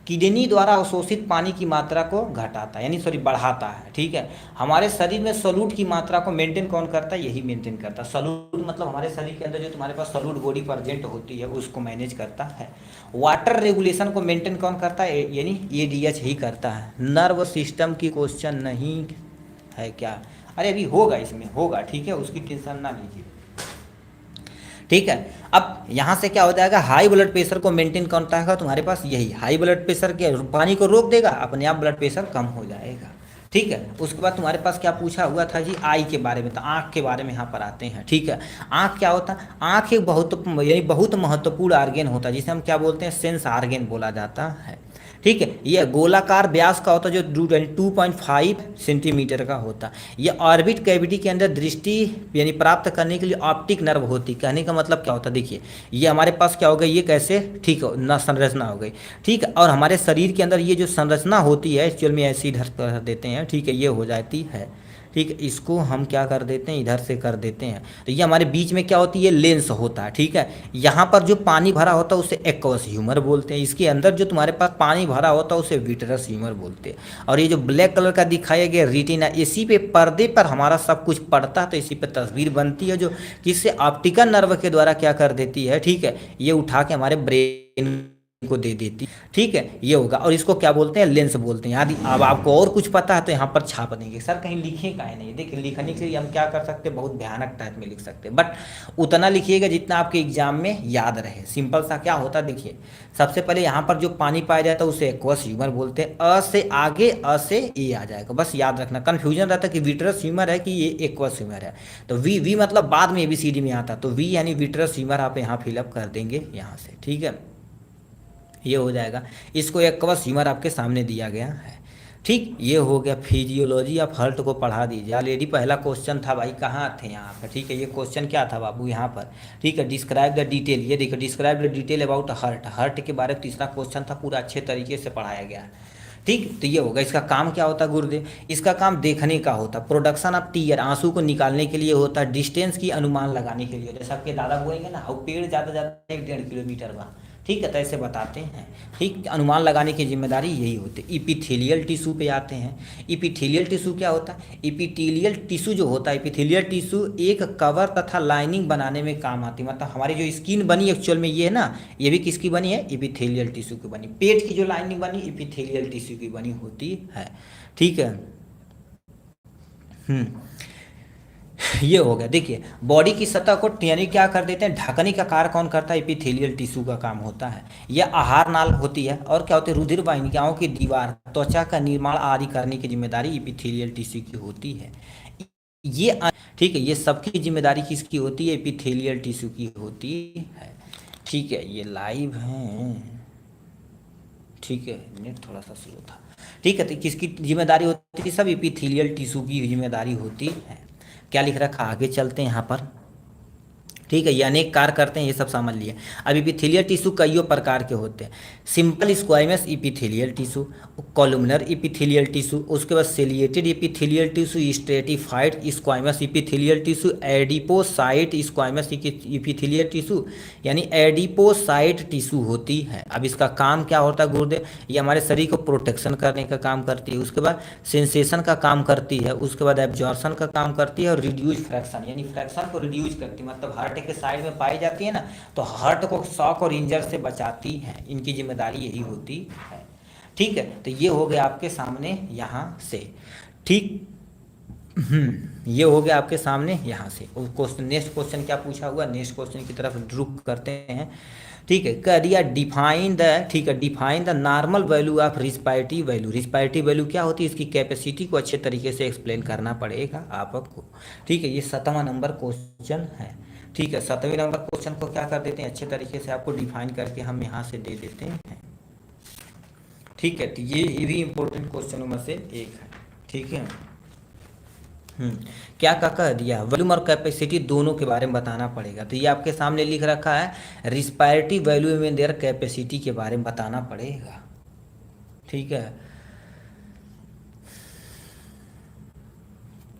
A: किडनी द्वारा अवशोषित पानी की मात्रा को घटाता है, यानी बढ़ाता है। ठीक है, हमारे शरीर में सॉल्यूट की मात्रा को मेंटेन कौन करता है, यही मेंटेन करता है। सॉल्यूट मतलब हमारे शरीर के अंदर जो तुम्हारे पास सॉल्यूट बॉडी प्रेजेंट होती है उसको मैनेज करता है। वाटर रेगुलेशन को मेंटेन कौन करता है, यानी एडीएच ही करता है। नर्व सिस्टम की क्वेश्चन नहीं है क्या, अरे अभी होगा, इसमें होगा। ठीक है, उसकी टेंशन ना लीजिए। ठीक है, अब यहाँ से क्या हो जाएगा, हाई ब्लड प्रेशर को मेंटेन करता है तुम्हारे पास, यही हाई ब्लड प्रेशर के पानी को रोक देगा, अपने आप ब्लड प्रेशर कम हो जाएगा। ठीक है, उसके बाद तुम्हारे पास क्या पूछा हुआ था जी, आई के बारे में, तो आँख के बारे में यहाँ पर आते हैं। ठीक है, आँख क्या होता है, आँख एक बहुत महत्वपूर्ण आर्गेन होता है, जिसे हम क्या बोलते हैं, सेंस आर्गेन बोला जाता है। ठीक है, ये गोलाकार व्यास का होता है जो 2.5 सेंटीमीटर का होता है। ये ऑर्बिट कैविटी के अंदर दृष्टि यानी प्राप्त करने के लिए ऑप्टिक नर्व होती। कहने का मतलब क्या होता है, देखिए ये हमारे पास क्या हो गई, ये कैसे, ठीक है ना, संरचना हो गई। ठीक है, और हमारे शरीर के अंदर ये जो संरचना होती है एक्चुअल में ऐसे इधर कर देते हैं। ठीक है, ये हो जाती है। ठीक है, इसको हम क्या कर देते हैं, इधर से कर देते हैं, तो ये हमारे बीच में क्या होती है, लेंस होता है। ठीक है, यहाँ पर जो पानी भरा होता है उसे एक्वस ह्यूमर बोलते हैं, इसके अंदर जो तुम्हारे पास पानी भरा होता है उसे विट्रस ह्यूमर बोलते हैं। और ये जो ब्लैक कलर का दिखाया गया रेटिना, इसी पे पर्दे पर हमारा सब कुछ पड़ता है, तो इसी पे तस्वीर बनती है, जो किससे, ऑप्टिकल नर्व के द्वारा क्या कर देती है, ठीक है, ये उठा के हमारे ब्रेन को दे देती। ठीक है, ये होगा, और इसको क्या बोलते हैं, लेंस बोलते हैं। यदि अब आपको और कुछ पता है तो यहाँ पर छाप देंगे। सर कहीं लिखे का है नहीं, देखिए लिखने के लिए हम क्या कर सकते हैं, बहुत भयानक टाइप में लिख सकते हैं, बट उतना लिखिएगा जितना आपके एग्जाम में याद रहे। सिंपल सा क्या होता है, देखिए सबसे पहले यहाँ पर जो पानी पाया जाता है उसे एक्वस ह्यूमर बोलते हैं। अ से आगे अ से ए आ जाएगा, बस याद रखना। कन्फ्यूजन रहता है कि विट्रस ह्यूमर है कि ये एक्वस ह्यूमर है, तो वी मतलब बाद में ABCD में आता, तो वी यानी विट्रस ह्यूमर आप यहाँ फिलअप कर देंगे यहाँ से। ठीक है, ये हो जाएगा। इसको एक्वस ह्यूमर आपके सामने दिया गया है। ठीक, ये हो गया फिजियोलॉजी ऑफ हार्ट को पढ़ा दीजिए। ऑलरेडी पहला क्वेश्चन था भाई, कहाँ थे यहाँ पर। ठीक है, ये क्वेश्चन क्या था बाबू यहाँ पर, ठीक है, डिस्क्राइब द डिटेल, ये देखो describe the detail about heart, heart के बारे में तीसरा क्वेश्चन था, पूरा अच्छे तरीके से पढ़ाया गया है। ठीक, तो ये होगा। इसका काम क्या होता है गुरुदेव, इसका काम देखने का होता है, प्रोडक्शन ऑफ टीयर, आंसू को निकालने के लिए होता है, डिस्टेंस की अनुमान लगाने के लिए, जैसे आपके दादा बोलेंगे ना, पेड़ ज़्यादा 1.5 किलोमीटर बा, ठीक है, तो ऐसे बताते हैं। ठीक, अनुमान लगाने की जिम्मेदारी यही होती है। इपिथेलियल टिश्यू पे आते हैं। इपिथेलियल टिश्यू क्या होता है? इपिथेलियल टिश्यू जो होता है, इपिथेलियल टिश्यू एक कवर तथा लाइनिंग बनाने में काम आती है। मतलब हमारी जो स्किन बनी एक्चुअल में ये है ना, ये भी किसकी बनी है? इपिथेलियल टिश्यू की बनी। पेट की जो लाइनिंग बनी इपिथेलियल टिश्यू की बनी होती है। ठीक है। हम्म ये हो गया। देखिए, बॉडी की सतह को यानी क्या कर देते हैं, ढकने का कार्य कौन करता है? एपिथेलियल टिश्यू का काम होता है। यह आहार नाल होती है और क्या होती है? रुधिर वाहिनियाओं की दीवार, त्वचा का निर्माण आदि करने की जिम्मेदारी एपिथेलियल टिश्यू की होती है। ये ठीक है, ये सबकी जिम्मेदारी किसकी होती है? एपिथेलियल टिश्यू की होती है। ठीक है, ये लाइव है। ठीक है, नेट थोड़ा सा स्लो था। ठीक है, तो किसकी जिम्मेदारी होती है? सब एपिथेलियल टिश्यू की जिम्मेदारी होती है। क्या लिख रखा, आगे चलते हैं यहाँ पर। ठीक है, ये अनेक कार्य करते हैं, ये सब समझ लिए। अब इपिथेलियल टिश्यू कईयों प्रकार के होते हैं। Simple squamous epithelial tissue, columnar epithelial tissue, उसके बाद ciliated epithelial tissue, stratified squamous epithelial tissue, adipocyte squamous epithelial tissue, यानी एडिपोसाइट टिश्यू होती है। अब इसका काम क्या होता है गुरुदेव? ये हमारे शरीर को प्रोटेक्शन करने का काम करती है, उसके बाद सेंसेशन का काम करती है, उसके बाद एब्जॉर्शन का काम करती है, और रिड्यूज फ्रैक्शन यानी फ्रैक्शन को रिड्यूज करती है। मतलब हार्ट के साइड में पाई जाती है ना, तो हार्ट को शॉक और इंजर से बचाती है। इनकी जिम्मेदारी यही होती है। ठीक है, तो ये हो गया आपके सामने यहाँ से। ठीक, ये हो गया आपके सामने यहाँ से। क्वेश्चन, नेक्स्ट क्वेश्चन क्या पूछा हुआ? नेक्स्ट क्वेश्चन की तरफ रुक करते हैं। ठीक है, कह दिया डिफाइन द, ठीक है, define the normal value of respirative value. Respirative value क्या होती है? इसकी कैपेसिटी को अच्छे तरीके से एक्सप्लेन करना पड़ेगा आपको। ठीक है, ये 7वां नंबर क्वेश्चन है। ठीक है, 7वें नंबर क्वेश्चन को क्या कर देते हैं, अच्छे तरीके से आपको डिफाइन करके हम यहाँ से दे देते हैं। ठीक है, तो ये भी इंपॉर्टेंट क्वेश्चनों में से एक है। ठीक है, क्या क्या कह दिया? वॉल्यूम और कैपेसिटी दोनों के बारे में बताना पड़ेगा। तो ये आपके सामने लिख रखा है, रिस्पायरेटिव वैल्यू में देयर कैपेसिटी के बारे में बताना पड़ेगा। ठीक है,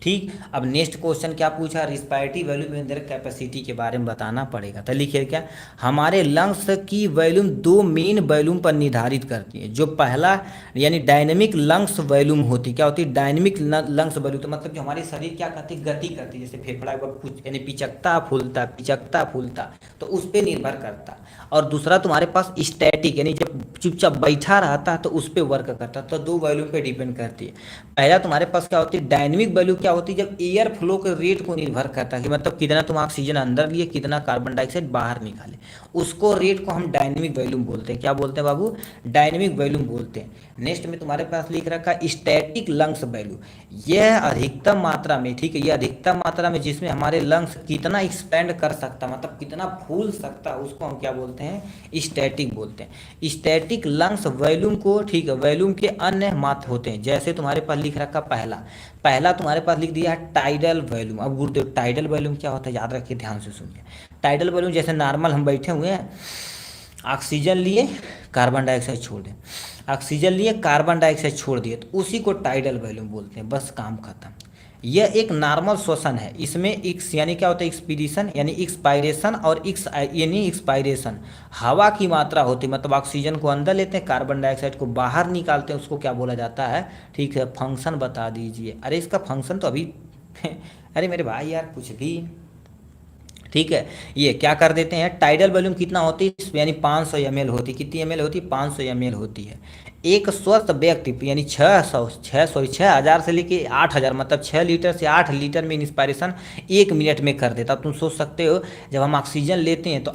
A: ठीक। अब नेक्स्ट क्वेश्चन क्या पूछा? रिस्पायरेटिव वॉल्यूम इन देयर कैपेसिटी के बारे में बताना पड़ेगा। तो लिखिए क्या, हमारे लंग्स की वॉल्यूम दो मेन वॉल्यूम पर निर्धारित करती है। जो पहला यानी डायनेमिक लंग्स वॉल्यूम होती, क्या होती है? डायनेमिक लंग्स वॉल्यूम, तो मतलब जो हमारे शरीर क्या करती है? गति करती है। जैसे फेफड़ा यानी पिचकता फूलता, तो उस पर निर्भर करता। और दूसरा तुम्हारे पास स्टैटिक, यानी जब चुपचाप बैठा रहता है तो उस पर वर्क करता है। तो दो वॉल्यूम पे डिपेंड करती है। पहला तुम्हारे पास क्या होती है? डायनेमिक वैल्यू क्या होती है? जब एयर फ्लो के रेट को निर्भर करता है कि मतलब कितना तुम ऑक्सीजन अंदर लिए, कितना कार्बन डाइऑक्साइड बाहर निकाले, उसको रेट को हम डायनेमिक वैल्यूम बोलते हैं। क्या बोलते हैं बाबू? डायनेमिक वैल्यूम बोलते हैं। नेक्स्ट में तुम्हारे पास लिख रखा है स्टैटिक लंग्स वैल्यू। यह अधिकतम मात्रा में, ठीक है, यह अधिकतम मात्रा में जिसमें हमारे लंग्स कितना एक्सपेंड कर सकता, मतलब कितना फूल सकता है, उसको हम क्या बोलते हैं? स्टैटिक बोलते हैं। स्टैटिक लंग्स वॉल्यूम को, ठीक है, वॉल्यूम के अन्य मात्र होते हैं। जैसे तुम्हारे पास लिख रखा पहला तुम्हारे पास लिख दिया है टाइडल वॉल्यूम। अब गुरुदेव टाइडल वॉल्यूम क्या होता है? याद रखिए, ध्यान से सुनिए। टाइडल वॉल्यूम जैसे नॉर्मल हम बैठे हुए हैं, ऑक्सीजन लिए, कार्बन डाइऑक्साइड छोड़ दें, ऑक्सीजन लिए, कार्बन डाइऑक्साइड छोड़ दिए, तो उसी को टाइडल वॉल्यूम बोलते हैं। बस काम खत्म। यह एक नॉर्मल श्वसन है। इसमें एक्स यानी क्या होता है? एक्सपीडिशन यानी एक्सपायरेशन, और एक्स यानी एक्सपायरेशन हवा की मात्रा होती है। मतलब ऑक्सीजन को अंदर लेते हैं, कार्बन डाइऑक्साइड को बाहर निकालते हैं, उसको क्या बोला जाता है? ठीक है, फंक्शन बता दीजिए। अरे इसका फंक्शन तो अभी अरे मेरे भाई यार, कुछ भी। ठीक है, ये क्या कर देते हैं? टाइडल वॉल्यूम कितना होती है? यानी 500 ml होती है। कितनी ml होती है? 500 ml होती है। एक स्वस्थ व्यक्ति यानी 6,000 से लेके 8,000, मतलब 6 लीटर से 8 लीटर में इंस्पायरेशन 1 मिनट में कर देता। तुम सोच सकते हो, जब हम ऑक्सीजन लेते हैं तो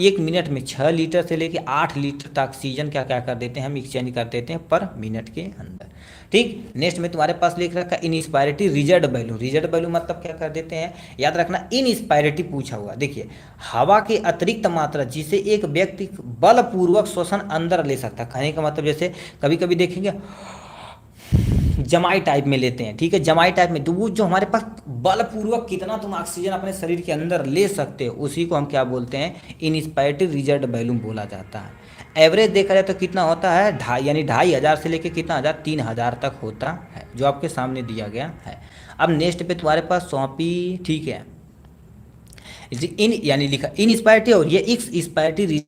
A: 1 मिनट में 6 लीटर से लेके 8 लीटर तक ऑक्सीजन क्या क्या कर देते हैं? हम एक्सचेंज कर देते हैं पर मिनट के अंदर। ठीक, नेक्स्ट में तुम्हारे पास लिख रखा इनस्पायरेटिव रिजर्व वैल्यू। रिजर्व वैल्यू मतलब क्या कर देते हैं? याद रखना, इनस्पायरेटिव पूछा हुआ। देखिए, हवा की अतिरिक्त मात्रा जिसे एक व्यक्ति बलपूर्वक श्वसन अंदर ले सकता है। कहने का मतलब जैसे कभी कभी देखेंगे जमाई टाइप में लेते हैं, ठीक है, जमाई टाइप में, तो वो जो हमारे पास बलपूर्वक कितना तुम ऑक्सीजन अपने शरीर के अंदर ले सकते हो, उसी को हम क्या बोलते हैं? इनस्पायरेटिव रिजर्व वैल्यू बोला जाता है। एवरेज देखा जाए तो कितना होता है? 2,500 से लेके कितना हजार? 3,000 तक होता है, जो आपके सामने दिया गया है। अब नेक्स्ट पे तुम्हारे पास सौंपी, ठीक है, इन यानी लिखा इनस्पायरेटिव, और ये एक्सपायरेटिव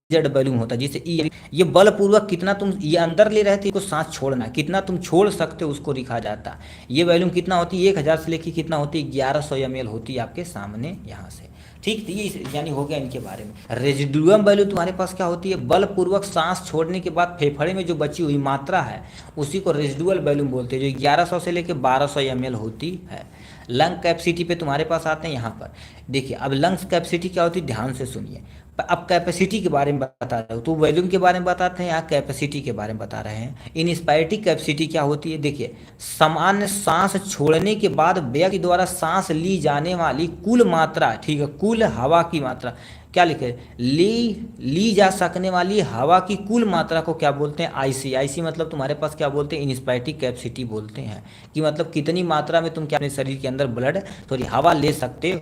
A: जेड वॉल्यूम होता है, जैसे ई, ये बलपूर्वक कितना तुम ये अंदर ले रहे थे को सांस छोड़ना, कितना तुम छोड़ सकते हो उसको लिखा जाता है। ये वॉल्यूम कितना होती है, 1000 से लेके कितना होती है, 1100 ml होती है आपके सामने यहाँ से। ठीक, तो ये यानी हो गया इनके बारे में। रेजिडुअम वैल्यू तुम्हारे पास क्या होती है, बलपूर्वक सांस छोड़ने के बाद फेफड़े में जो बची हुई मात्रा है उसी को रेजिडुअल वैल्यूम बोलते हैं, जो 1100 से लेकर 1200 ml होती है। लंग कैपेसिटी पे तुम्हारे पास आते हैं यहाँ पर। देखिए अब लंग्स कैपेसिटी क्या होती है, ध्यान से सुनिए। अब कैपेसिटी के बारे में बता रहे हो तो वॉल्यूम के बारे में बताते हैं, यहाँ कैपेसिटी के बारे में बता रहे हैं। इनस्पायरेटिव कैपेसिटी क्या होती है, देखिए सामान्य सांस छोड़ने के बाद व्यक्ति द्वारा सांस ली जाने वाली कुल मात्रा, ठीक है, कुल हवा की मात्रा क्या लिखे, ली जा सकने वाली हवा की कुल मात्रा को क्या बोलते हैं, आईसी। आईसी मतलब तुम्हारे पास क्या बोलते हैं, इनस्पायरेटिव कैपेसिटी बोलते हैं, कि मतलब कितनी मात्रा में तुम क्या अपने शरीर के अंदर ब्लड थोड़ी हवा ले सकते हो,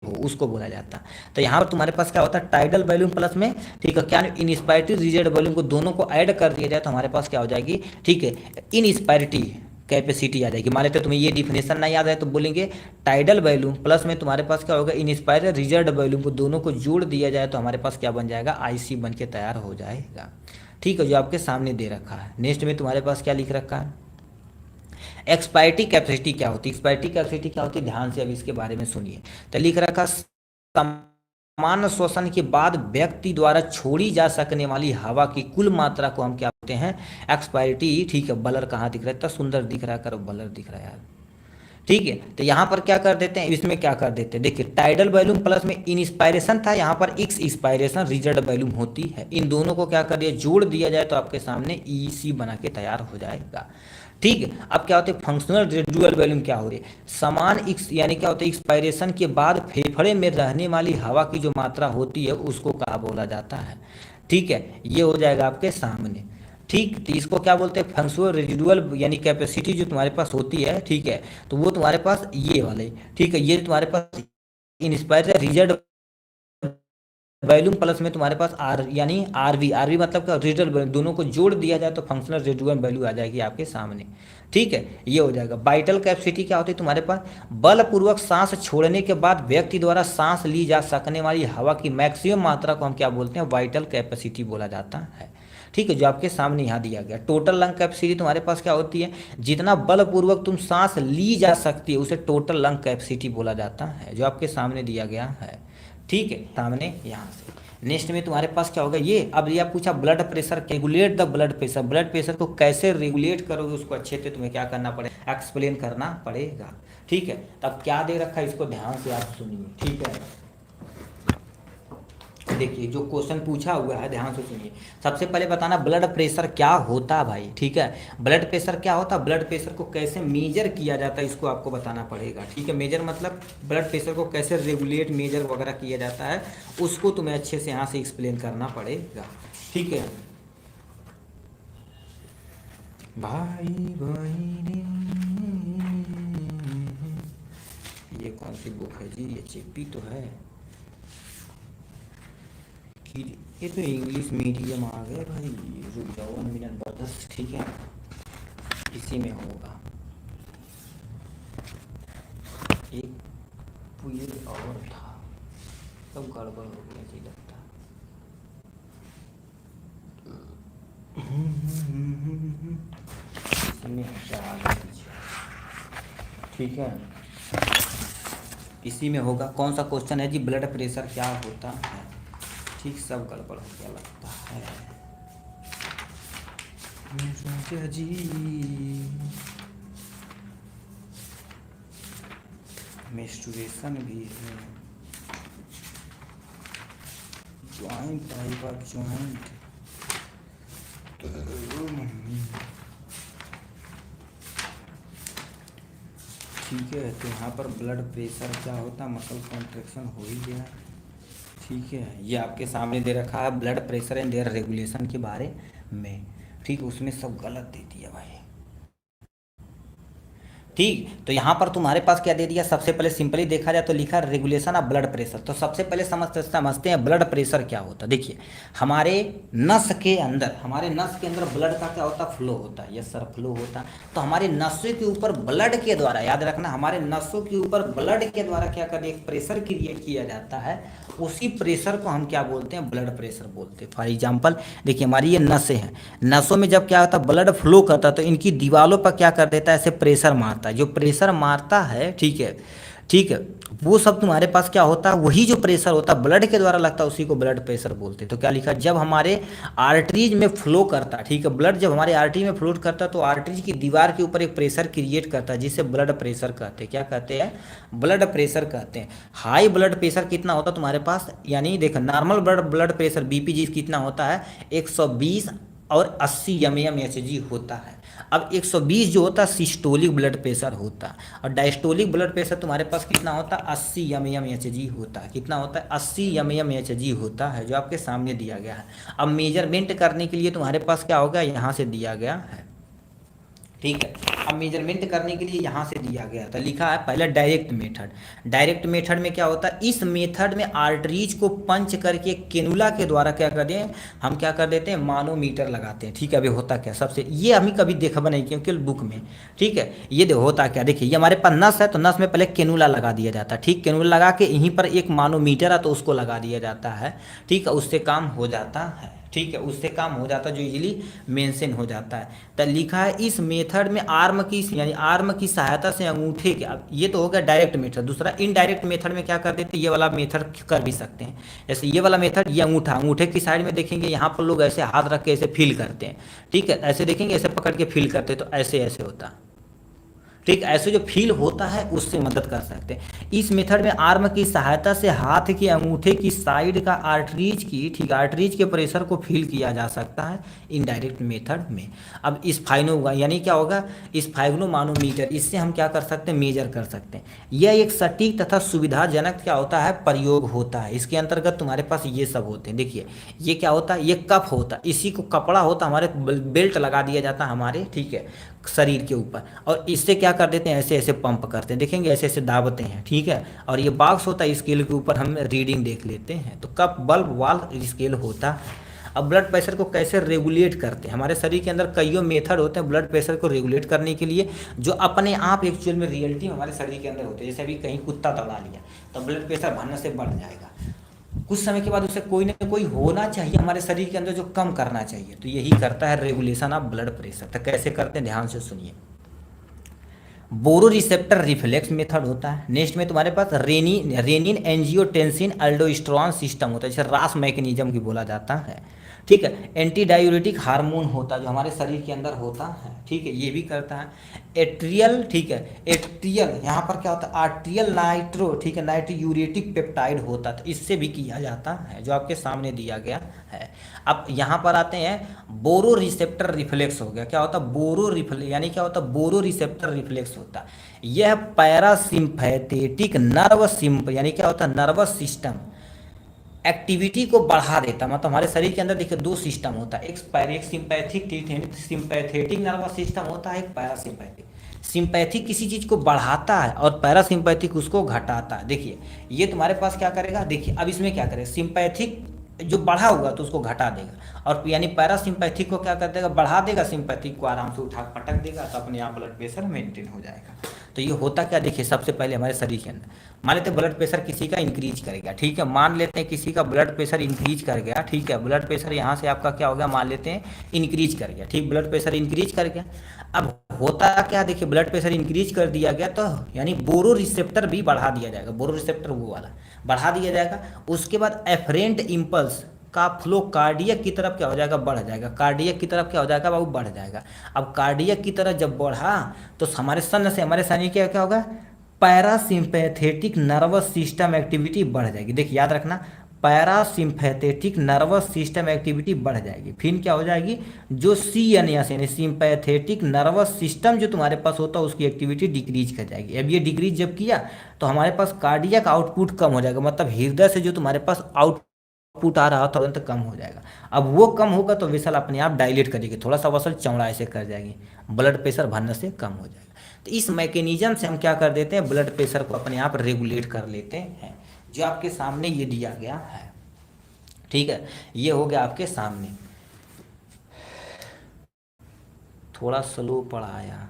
A: उसको बोला जाता है। तो यहाँ पर तुम्हारे पास क्या होता है, टाइडल वॉल्यूम प्लस में, ठीक है, क्या इनस्पायरेटिव रिजिड वॉल्यूम को दोनों को ऐड कर दिया जाए तो हमारे पास क्या हो जाएगी, ठीक है, इनस्पायरेटिव कैपेसिटी आ जाएगी। मान लेते तुम्हें ये डिफिनेशन ना याद है तो बोलेंगे टाइडल वॉल्यूम प्लस में तुम्हारे पास क्या होगा, इनस्पायरेटिव रिजर्व वॉल्यूम को दोनों को जोड़ दिया जाए तो हमारे पास क्या बन जाएगा, आईसी बन के तैयार हो जाएगा। ठीक है, जो आपके सामने दे रखा है। नेक्स्ट में तुम्हारे पास क्या लिख रखा है, एक्सपायरेटिव कैपेसिटी क्या होती है, एक्सपायरेटिव कैपेसिटी क्या होती है, ध्यान से अब इसके बारे में सुनिए। तो लिख रखा, सामान्य श्वसन के बाद व्यक्ति द्वारा छोड़ी जा सकने वाली हवा की कुल मात्रा को हम क्या बोलते हैं, एक्सपायरेटिव। ठीक है, बलर कहाँ दिख रहा है, इतना सुंदर दिख रहा है, करो बलर दिख रहा है यार। ठीक है, तो यहाँ पर क्या कर देते हैं, इसमें क्या कर देते हैं, देखिए टाइडल वॉल्यूम प्लस में इंस्पायरेशन था, यहाँ पर एक्स इंस्पायरेशन रिजर्व वॉल्यूम होती है। इन दोनों को क्या कर दिया, जोड़ दिया जाए तो आपके सामने ईसी बना के तैयार हो जाएगा। ठीक है, अब क्या होते हैं, फंक्शनल रेजिडुअल वॉल्यूम क्या होती है, समान एक्स यानी क्या होता है, एक्सपायरेशन के बाद फेफड़े में रहने वाली हवा की जो मात्रा होती है उसको क्या बोला जाता है। ठीक है, ये हो जाएगा आपके सामने। ठीक, तो इसको क्या बोलते हैं, फंक्शनल रेजिडुअल यानी कैपेसिटी जो तुम्हारे पास होती है, ठीक है, तो वो तुम्हारे पास ये वाले, ठीक है, ये तुम्हारे पास इंस्पायर रिजर्व वॉल्यूम प्लस में तुम्हारे पास आर यानी आरवी, आरवी मतलब क्या, रिजर्व, दोनों को जोड़ दिया जाए तो फंक्शनल रेजिडुअल वैल्यू आ जाएगी आपके सामने। ठीक है, ये हो जाएगा। वाइटल कैपेसिटी क्या होती है तुम्हारे पास, बलपूर्वक सांस छोड़ने के बाद व्यक्ति द्वारा सांस ली जा सकने वाली हवा की मैक्सिमम मात्रा को हम क्या बोलते हैं, वाइटल कैपेसिटी बोला जाता है। ठीक है, जो आपके सामने यहाँ दिया गया। टोटल लंग कैपेसिटी तुम्हारे पास क्या होती है, जितना बलपूर्वक तुम सांस ली जा सकती है उसे टोटल लंग कैपेसिटी बोला जाता है, जो आपके सामने दिया गया है। ठीक है, सामने यहाँ से। नेक्स्ट में तुम्हारे पास क्या होगा, ये अब यह पूछा blood pressure, regulate the blood pressure, blood pressure को कैसे रेगुलेट करोगे उसको अच्छे से तुम्हें क्या करना पड़ेगा, एक्सप्लेन करना पड़ेगा। ठीक है, तब क्या दे रखा है इसको ध्यान से आप सुनिए। ठीक है, देखिए जो क्वेश्चन पूछा हुआ है ध्यान से सुनिए। सबसे पहले बताना ब्लड प्रेशर क्या होता है भाई। ठीक है, ब्लड प्रेशर क्या होता है, ब्लड प्रेशर को कैसे मेजर किया जाता है इसको आपको बताना पड़ेगा। ठीक है, मेजर मतलब ब्लड प्रेशर को कैसे रेगुलेट मेजर वगैरह किया जाता है उसको तुम्हें अच्छे से यहाँ से एक्सप्लेन करना पड़ेगा। ठीक है भाई भाई, ये कौन सी बुक है जी, ये चेपी तो है, ये तो इंग्लिश मीडियम आ गए भाई, रुक जाओ 1 मिनट बस। ठीक है, इसी में होगा एक पुल और था, सब गड़बड़ हो गया जी लगता। इसमें ठीक है, इसी में होगा। कौन सा क्वेश्चन है जी, ब्लड प्रेशर क्या होता है। ठीक, सब गड़बड़ हो गया लगता है जी। मेंस्ट्रुएशन भी है, जॉइंट टाइप ऑफ जॉइंट। ठीक है, तो यहाँ पर ब्लड प्रेशर क्या होता है, मसल कॉन्ट्रैक्शन हो ही गया। ठीक है, ये आपके सामने दे रखा है blood pressure and their regulation के बारे में। ठीक, उसमें सब गलत दे दिया भाई। ठीक। तो यहाँ पर तुम्हारे पास क्या दे दिया, सबसे पहले सिंपली देखा जाए तो लिखा रेगुलेशन ऑफ ब्लड प्रेशर। तो सबसे पहले समझते हैं ब्लड प्रेशर क्या होता है। देखिए हमारे नस के अंदर, ब्लड का क्या होता है, फ्लो होता है। यस सर, फ्लो होता है। तो हमारे नसों के ऊपर ब्लड के द्वारा, याद रखना, हमारे नसों के ऊपर ब्लड के द्वारा क्या कर एक प्रेशर क्रिएट किया जाता है। उसी प्रेशर को हम क्या बोलते हैं, ब्लड प्रेशर बोलते हैं। फॉर एग्जाम्पल देखिए हमारी ये नसें हैं, नसों में जब क्या होता है ब्लड फ्लो करता है तो इनकी दीवारों पर क्या कर देता है, ऐसे प्रेशर मारता है। जो प्रेशर मारता है, ठीक है, ठीक है, वो सब तुम्हारे पास क्या होता है, वही जो प्रेशर होता है ब्लड के द्वारा लगता है उसी को ब्लड प्रेशर बोलते हैं। तो क्या लिखा, जब हमारे आर्टरीज में फ्लो करता है, ठीक है, ब्लड जब हमारे आर्टरी में फ्लो करता है तो आर्टरीज की दीवार के ऊपर एक प्रेशर क्रिएट करता है जिसे ब्लड प्रेशर कहते हैं। क्या कहते हैं, ब्लड प्रेशर कहते हैं। हाई ब्लड प्रेशर कितना होता है तुम्हारे पास, यानी देखो नॉर्मल ब्लड प्रेशर बीपी कितना होता है, 120 और 80 mmHg होता है। अब 120 जो होता है सिस्टोलिक ब्लड प्रेशर होता है, और डायस्टोलिक ब्लड प्रेशर तुम्हारे पास कितना होता है, 80 mmHg होता है। कितना होता है, 80 mmHg होता है, जो आपके सामने दिया गया है। अब मेजरमेंट करने के लिए तुम्हारे पास क्या होगा, यहाँ से दिया गया है, ठीक है। अब मेजरमेंट करने के लिए यहाँ से दिया गया था, लिखा है पहले डायरेक्ट मेथड। डायरेक्ट मेथड में क्या होता है, इस मेथड में आर्टरीज को पंच करके केनुला के द्वारा क्या कर दें, हम क्या कर देते हैं, मानोमीटर लगाते हैं। ठीक है, अभी होता क्या, सबसे ये हमें कभी देखा नहीं क्योंकि बुक में, ठीक है, ये होता क्या, देखिए ये हमारे पास नस है तो नस में पहले केनुला लगा दिया जाता है। ठीक, केनुला लगा के यहीं पर एक मानोमीटर है तो उसको लगा दिया जाता है। ठीक है, उससे काम हो जाता है। ठीक है, उससे काम हो जाता है, जो इजीली मेंशन हो जाता है। तो लिखा है इस मेथड में आर्म की, यानी आर्म की सहायता से अंगूठे के, अब ये तो हो गया डायरेक्ट मेथड। दूसरा इनडायरेक्ट मेथड में क्या कर देते हैं, ये वाला मेथड कर भी सकते हैं। जैसे ये वाला मेथड, ये अंगूठे की साइड में देखेंगे, यहाँ पर लोग ऐसे हाथ रख के ऐसे फील करते हैं। ठीक है, ऐसे देखेंगे, ऐसे पकड़ के फील करते हैं, तो ऐसे होता है। ठीक, ऐसे जो फील होता है उससे मदद कर सकते हैं। इस मेथड में आर्म की सहायता से हाथ के अंगूठे की साइड का आर्टरीज की, ठीक, आर्टरीज के प्रेशर को फील किया जा सकता है इनडायरेक्ट मेथड में। अब इस फाइनो, यानी क्या होगा, इस फाइग्नोमानोमीटर, इससे हम क्या कर सकते हैं, मेजर कर सकते हैं। यह एक सटीक तथा सुविधाजनक क्या होता है, प्रयोग होता है। इसके अंतर्गत तुम्हारे पास ये सब होते हैं। देखिए ये क्या होता है, ये कप होता है, इसी को कपड़ा होता है, हमारे बेल्ट लगा दिया जाता है हमारे, ठीक है, शरीर के ऊपर, और इससे क्या कर देते हैं, ऐसे ऐसे पंप करते हैं, देखेंगे ऐसे ऐसे दाबते हैं। ठीक है, और ये बॉक्स होता है, स्केल के ऊपर हम रीडिंग देख लेते हैं। तो कप बल्ब वाल स्केल होता है। अब ब्लड प्रेशर को कैसे रेगुलेट करते हैं, हमारे शरीर के अंदर कईयों मेथड होते हैं ब्लड प्रेशर को रेगुलेट करने के लिए, जो अपने आप एक्चुअल में रियलिटी हमारे शरीर के अंदर होते हैं। जैसे अभी कहीं कुत्ता दौड़ा लिया तो ब्लड प्रेशर बढ़ने से बढ़ जाएगा, कुछ समय के बाद उसे कोई ना कोई होना चाहिए हमारे शरीर के अंदर जो कम करना चाहिए। तो यही करता है रेगुलेशन ऑफ ब्लड प्रेशर। तो कैसे करते हैं, ध्यान से सुनिए। बोरो रिसेप्टर रिफ्लेक्स मेथड होता है। नेक्स्ट में तुम्हारे पास रेनिन एंजियोटेंसिन अल्डोस्टेरोन सिस्टम होता है, जैसे रास मैकेनिज्म की बोला जाता है। ठीक है, एंटी डायूरेटिक हार्मोन होता है जो हमारे शरीर के अंदर होता है। ठीक है, ये भी करता है। एट्रियल, ठीक है, एट्रियल यहाँ पर क्या होता है, आर्ट्रियल नाइट्रो, ठीक है, नाइट्रोयूरेटिक पेप्टाइड होता है, तो इससे भी किया जाता है, जो आपके सामने दिया गया है। अब यहाँ पर आते हैं, बोरो रिसेप्टर रिफ्लेक्स हो गया। क्या होता है, बोरो रिफ्लेक्स, यानी क्या होता है, बोरो रिसेप्टर रिफ्लेक्स होता है। यह पैरासिम्पैथेटिक नर्वस यानी क्या होता है, नर्वस सिस्टम एक्टिविटी को बढ़ा देता। मतलब हमारे शरीर के अंदर देखिए दो सिस्टम होता है, एक सिंपैथेटिक नर्वस सिस्टम होता है, एक पैरासिम्पैथिक। सिंपैथिक किसी चीज़ को बढ़ाता है और पैरासिम्पैथिक उसको घटाता है। देखिए ये तुम्हारे पास क्या करेगा, देखिए अब इसमें क्या करेगा, सिंपैथिक जो बढ़ा हुआ तो उसको घटा देगा, और यानी पैरासिम्पैथिक को क्या कर देगा, बढ़ा देगा, सिंपैथिक को आराम से उठा पटक देगा, तो अपने आप ब्लड प्रेशर मेंटेन हो जाएगा। तो ये होता क्या, देखिए सबसे पहले हमारे शरीर के अंदर मान लेते हैं ब्लड प्रेशर किसी का इंक्रीज कर गया। ठीक है, मान लेते हैं किसी का ब्लड प्रेशर इंक्रीज कर गया। ठीक है, ब्लड प्रेशर यहाँ से आपका क्या हो गया, मान लेते हैं इंक्रीज कर गया। ठीक, ब्लड प्रेशर इंक्रीज कर गया। अब होता क्या, देखिए ब्लड प्रेशर इंक्रीज कर दिया गया तो यानी बोरो रिसेप्टर भी बढ़ा दिया जाएगा, बोरो रिसेप्टर वो वाला बढ़ा दिया जाएगा। उसके बाद एफरेंट इम्पल्स का फ्लो कार्डियक की तरफ क्या हो जाएगा, बढ़ जाएगा। कार्डियक की तरफ क्या हो जाएगा बाबू, बढ़ जाएगा। अब कार्डियक की तरफ जब बढ़ा तो हमारे हमारे शरीर के क्या होगा, पैरासिम्पैथेटिक नर्वस सिस्टम एक्टिविटी बढ़ जाएगी। देखिए याद रखना, पैरासिम्पैथेटिक नर्वस सिस्टम एक्टिविटी बढ़ जाएगी। फिर क्या हो जाएगी, जो CNS यानी सिंपैथेटिक नर्वस सिस्टम जो तुम्हारे पास होता है उसकी एक्टिविटी डिक्रीज कर जाएगी। अब ये डिक्रीज जब किया तो हमारे पास कार्डियक आउटपुट कम हो जाएगा, मतलब हृदय से जो तुम्हारे पास आउटपुट आ रहा तुरंत कम हो जाएगा। अब वो कम होगा तो वेसल अपने आप डायलेट करेगी, थोड़ा सा वसल चौड़ा ऐसे कर जाएगी, ब्लड प्रेशर बढ़ने से कम हो जाएगा। तो इस मैकेनिज्म से हम क्या कर देते हैं, ब्लड प्रेशर को अपने आप रेगुलेट कर लेते हैं, जो आपके सामने ये दिया गया है। ठीक है, ये हो गया आपके सामने। थोड़ा स्लो पढ़ाया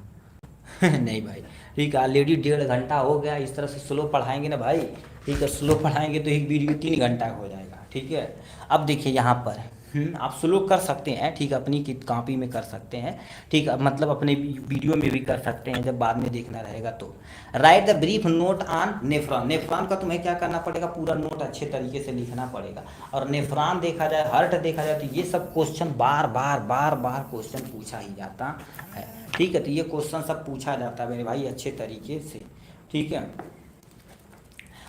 A: नहीं भाई, ठीक है, ऑलरेडी 1.5 घंटा हो गया। इस तरह से स्लो पढ़ाएंगे ना भाई, ठीक है, स्लो पढ़ाएंगे तो एक वीडियो 3 घंटा हो जाएगा। ठीक है, अब देखिए यहाँ पर आप स्लो कर सकते हैं, ठीक है, अपनी कॉपी में कर सकते हैं, ठीक है, मतलब अपने वीडियो में भी कर सकते हैं जब बाद में देखना रहेगा तो। Right the brief note on nephron. Nephron का तुम्हें क्या करना पड़ेगा, पूरा नोट अच्छे तरीके से लिखना पड़ेगा। और नेफ्रॉन देखा जाए, हार्ट देखा जाए, तो ये सब क्वेश्चन बार बार क्वेश्चन पूछा ही जाता है। ठीक है, तो ये क्वेश्चन सब पूछा जाता है मेरे भाई अच्छे तरीके से। ठीक है,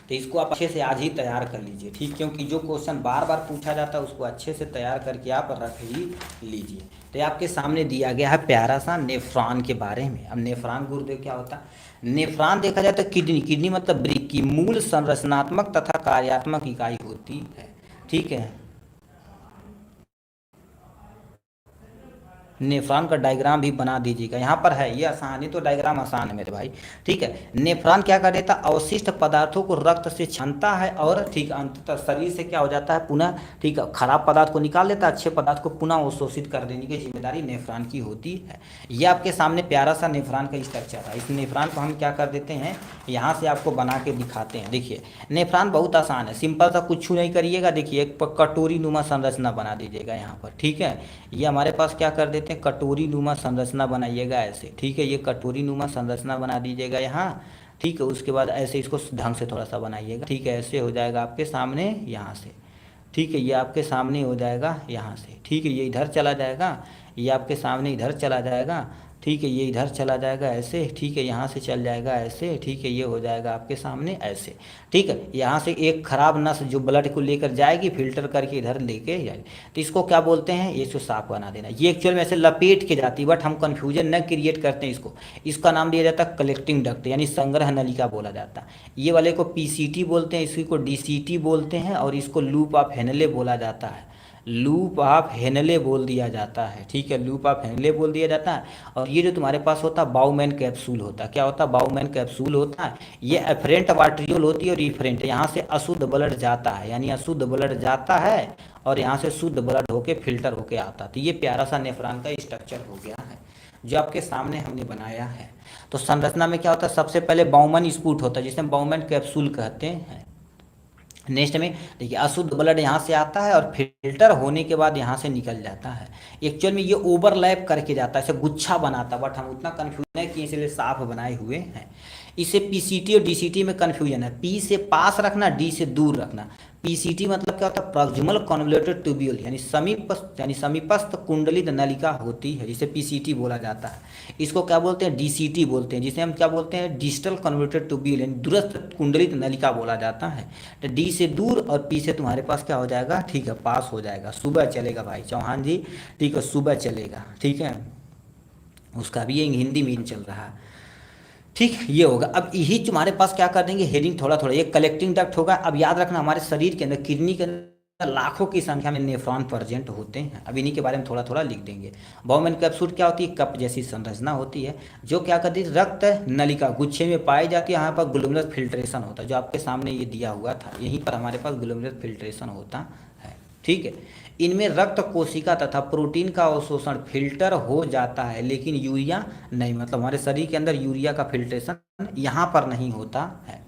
A: तो इसको आप अच्छे से आज ही तैयार कर लीजिए, ठीक, क्योंकि जो क्वेश्चन बार बार पूछा जाता है उसको अच्छे से तैयार करके आप रख ही लीजिए। तो आपके सामने दिया गया है प्यारा सा नेफ्रॉन के बारे में। अब नेफ्रॉन गुरुदेव क्या होता है, नेफ्रॉन देखा जाए तो किडनी, किडनी मतलब ब्रिक की मूल संरचनात्मक तथा कार्यात्मक इकाई होती है। ठीक है, नेफ्रॉन का डायग्राम भी बना दीजिएगा, यहाँ पर है, ये आसान है, तो डायग्राम आसान है मेरे भाई। ठीक है, नेफ्रॉन क्या कर देता है, अवशिष्ट पदार्थों को रक्त से छानता है और ठीक अंततः शरीर से क्या हो जाता है पुनः, ठीक है, खराब पदार्थ को निकाल देता है, अच्छे पदार्थ को पुनः अवशोषित कर देने की जिम्मेदारी नेफ्रॉन की होती है। ये आपके सामने प्यारा सा नेफ्रॉन का स्ट्रक्चर है। इस नेफ्रॉन को हम क्या कर देते हैं, यहाँ से आपको बना के दिखाते हैं। देखिए नेफ्रॉन बहुत आसान है, सिंपल सा, कुछ नहीं करिएगा। देखिए एक कटोरी नुमा संरचना बना दीजिएगा यहाँ पर। ठीक है, ये हमारे पास क्या कर देते हैं, कटोरी नुमा संरचना बनाइएगा ऐसे। ठीक है, ये कटोरी नुमा संरचना बना दीजिएगा यहाँ। ठीक है, उसके बाद ऐसे इसको ढंग से थोड़ा सा बनाइएगा। ठीक है, ऐसे हो जाएगा आपके सामने यहाँ से। ठीक है, ये आपके सामने हो जाएगा यहाँ से। ठीक है, ये इधर चला जाएगा, ये आपके सामने इधर चला जाएगा। ठीक है, ये इधर चला जाएगा ऐसे। ठीक है, यहाँ से चल जाएगा ऐसे। ठीक है, ये हो जाएगा आपके सामने ऐसे। ठीक है, यहाँ से एक खराब नस जो ब्लड को लेकर जाएगी, फिल्टर करके इधर लेके जाएगी, तो इसको क्या बोलते हैं, ये इसको साफ बना देना। ये एक्चुअल में ऐसे लपेट के जाती है, बट हम कन्फ्यूजन न क्रिएट करते हैं इसको। इसका नाम दिया जाता है कलेक्टिंग डक्ट, यानी संग्रह नलिका बोला जाता है। ये वाले को पीसीटी बोलते हैं, इसी को डीसीटी बोलते हैं, और इसको लूप ऑफ हेनले बोला जाता है। लूप ऑफ हेनले बोल दिया जाता है। ठीक है, लूप ऑफ हेनले बोल दिया जाता है। और ये जो तुम्हारे पास होता है बाउमैन कैप्सूल होता है, क्या होता है, बाउमैन कैप्सूल होता है। ये एफरेंट वाट्रियोल होती है और रिफरेंट, यहाँ से अशुद्ध ब्लड जाता है, यानी अशुद्ध ब्लड जाता है और यहाँ से शुद्ध ब्लड होके फिल्टर होके आता है। तो ये प्यारा सा नेफ्रॉन का स्ट्रक्चर हो गया है जो आपके सामने हमने बनाया है। तो संरचना में क्या होता है, सबसे पहले बाउमैन स्पूट होता है, जिसे बाउमैन कैप्सूल कहते हैं। नेक्स्ट में देखिए अशुद्ध ब्लड यहाँ से आता है और फिल्टर होने के बाद यहाँ से निकल जाता है। एक्चुअल में ये ओवरलैप करके जाता है, ऐसे गुच्छा बनाता है, बट हम उतना कन्फ्यूजन है कि इसलिए साफ बनाए हुए हैं। इसे पीसीटी और डीसीटी में कन्फ्यूजन है, पी से पास रखना, डी से दूर रखना। पीसीटी मतलब क्या होता है, प्रॉक्सिमल कन्वोल्यूटेड ट्यूब्यूल, यानी समीपस्थ कुंडलित नलिका होती है, जिसे पीसीटी बोला जाता है। इसको क्या बोलते हैं, डीसीटी बोलते हैं, जिसे हम क्या बोलते हैं, डिस्टल कन्वोल्यूटेड ट्यूब्यूल, यानी दूरस्थ कुंडलित नलिका बोला जाता है। तो डी से दूर और पी से तुम्हारे पास क्या हो जाएगा, ठीक है, पास हो जाएगा। सुबह चलेगा भाई चौहान जी, ठीक है, सुबह चलेगा। ठीक है, उसका भी ये हिंदी में चल रहा है। ठीक, ये होगा। अब यही तुम्हारे पास क्या कर देंगे, हेडिंग थोड़ा थोड़ा, ये कलेक्टिंग डक्ट होगा। अब याद रखना हमारे शरीर के अंदर, किडनी के अंदर लाखों की संख्या में नेफ्रॉन प्रेजेंट होते हैं। अब इन्हीं के बारे में थोड़ा थोड़ा लिख देंगे। बाउमैन कैप्सूल क्या होती है, कप जैसी संरचना होती है, जो क्या करती है, रक्त नलिका गुच्छे में पाई जाती है। यहाँ पर ग्लोमेरुलर फिल्ट्रेशन होता है, जो आपके सामने ये दिया हुआ था, यहीं पर हमारे पास ग्लोमेरुलर फिल्ट्रेशन होता है। ठीक है, इनमें रक्त कोशिका तथा प्रोटीन का अवशोषण फिल्टर हो जाता है, लेकिन यूरिया नहीं, मतलब हमारे शरीर के अंदर यूरिया का फिल्ट्रेशन यहाँ पर नहीं होता है।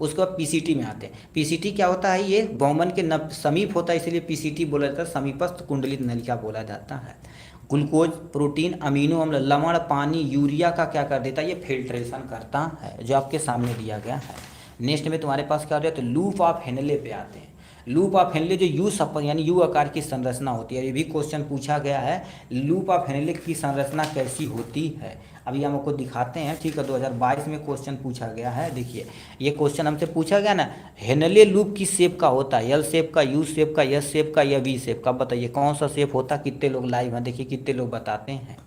A: उसके बाद पीसीटी में आते हैं। पीसीटी क्या होता है, ये बाउमैन के समीप होता है, इसलिए पीसीटी बोला जाता है, समीपस्थ कुंडलित नलिका बोला जाता है। ग्लूकोज, प्रोटीन, अमीनो अम्ल, लवण, पानी, यूरिया का क्या कर देता है, ये फिल्ट्रेशन करता है, जो आपके सामने दिया गया है। नेक्स्ट में तुम्हारे पास क्या हो जाए, तो लूप ऑफ हेनले पे आते हैं। लूप ऑफ हेनले जो यू सपर यानी यू आकार की संरचना होती है, ये भी क्वेश्चन पूछा गया है, लूप ऑफ हेनले की संरचना कैसी होती है। अभी हम आपको दिखाते हैं। ठीक है, 2022 में क्वेश्चन पूछा गया है। देखिए ये क्वेश्चन हमसे पूछा गया ना, हेनले लूप किस शेप का होता है, एल शेप का, यू शेप का, एस शेप का या वी शेप का, बताइए कौन सा शेप होता है। कितने लोग लाइव हैं, देखिए कितने लोग बताते हैं।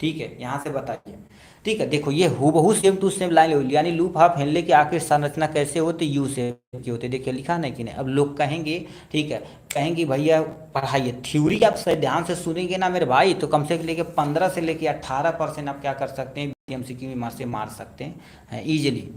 A: ठीक है, यहाँ से बताइए। ठीक है, देखो ये हूबहू सेम टू सेम लाइन होगी, यानी लूप हाफ हेनले की आखिर संरचना कैसे होती, यू शेप की होती। देखिए लिखा नहीं कि नहीं। अब लोग कहेंगे, ठीक है, कहेंगे भैया पढ़ाइए थ्योरी आप सही ध्यान से सुनेंगे ना मेरे भाई, तो कम से कम लेके 15 से लेके 18% आप क्या कर सकते हैं, एमसीक्यू में से मार सकते हैं ईजिली।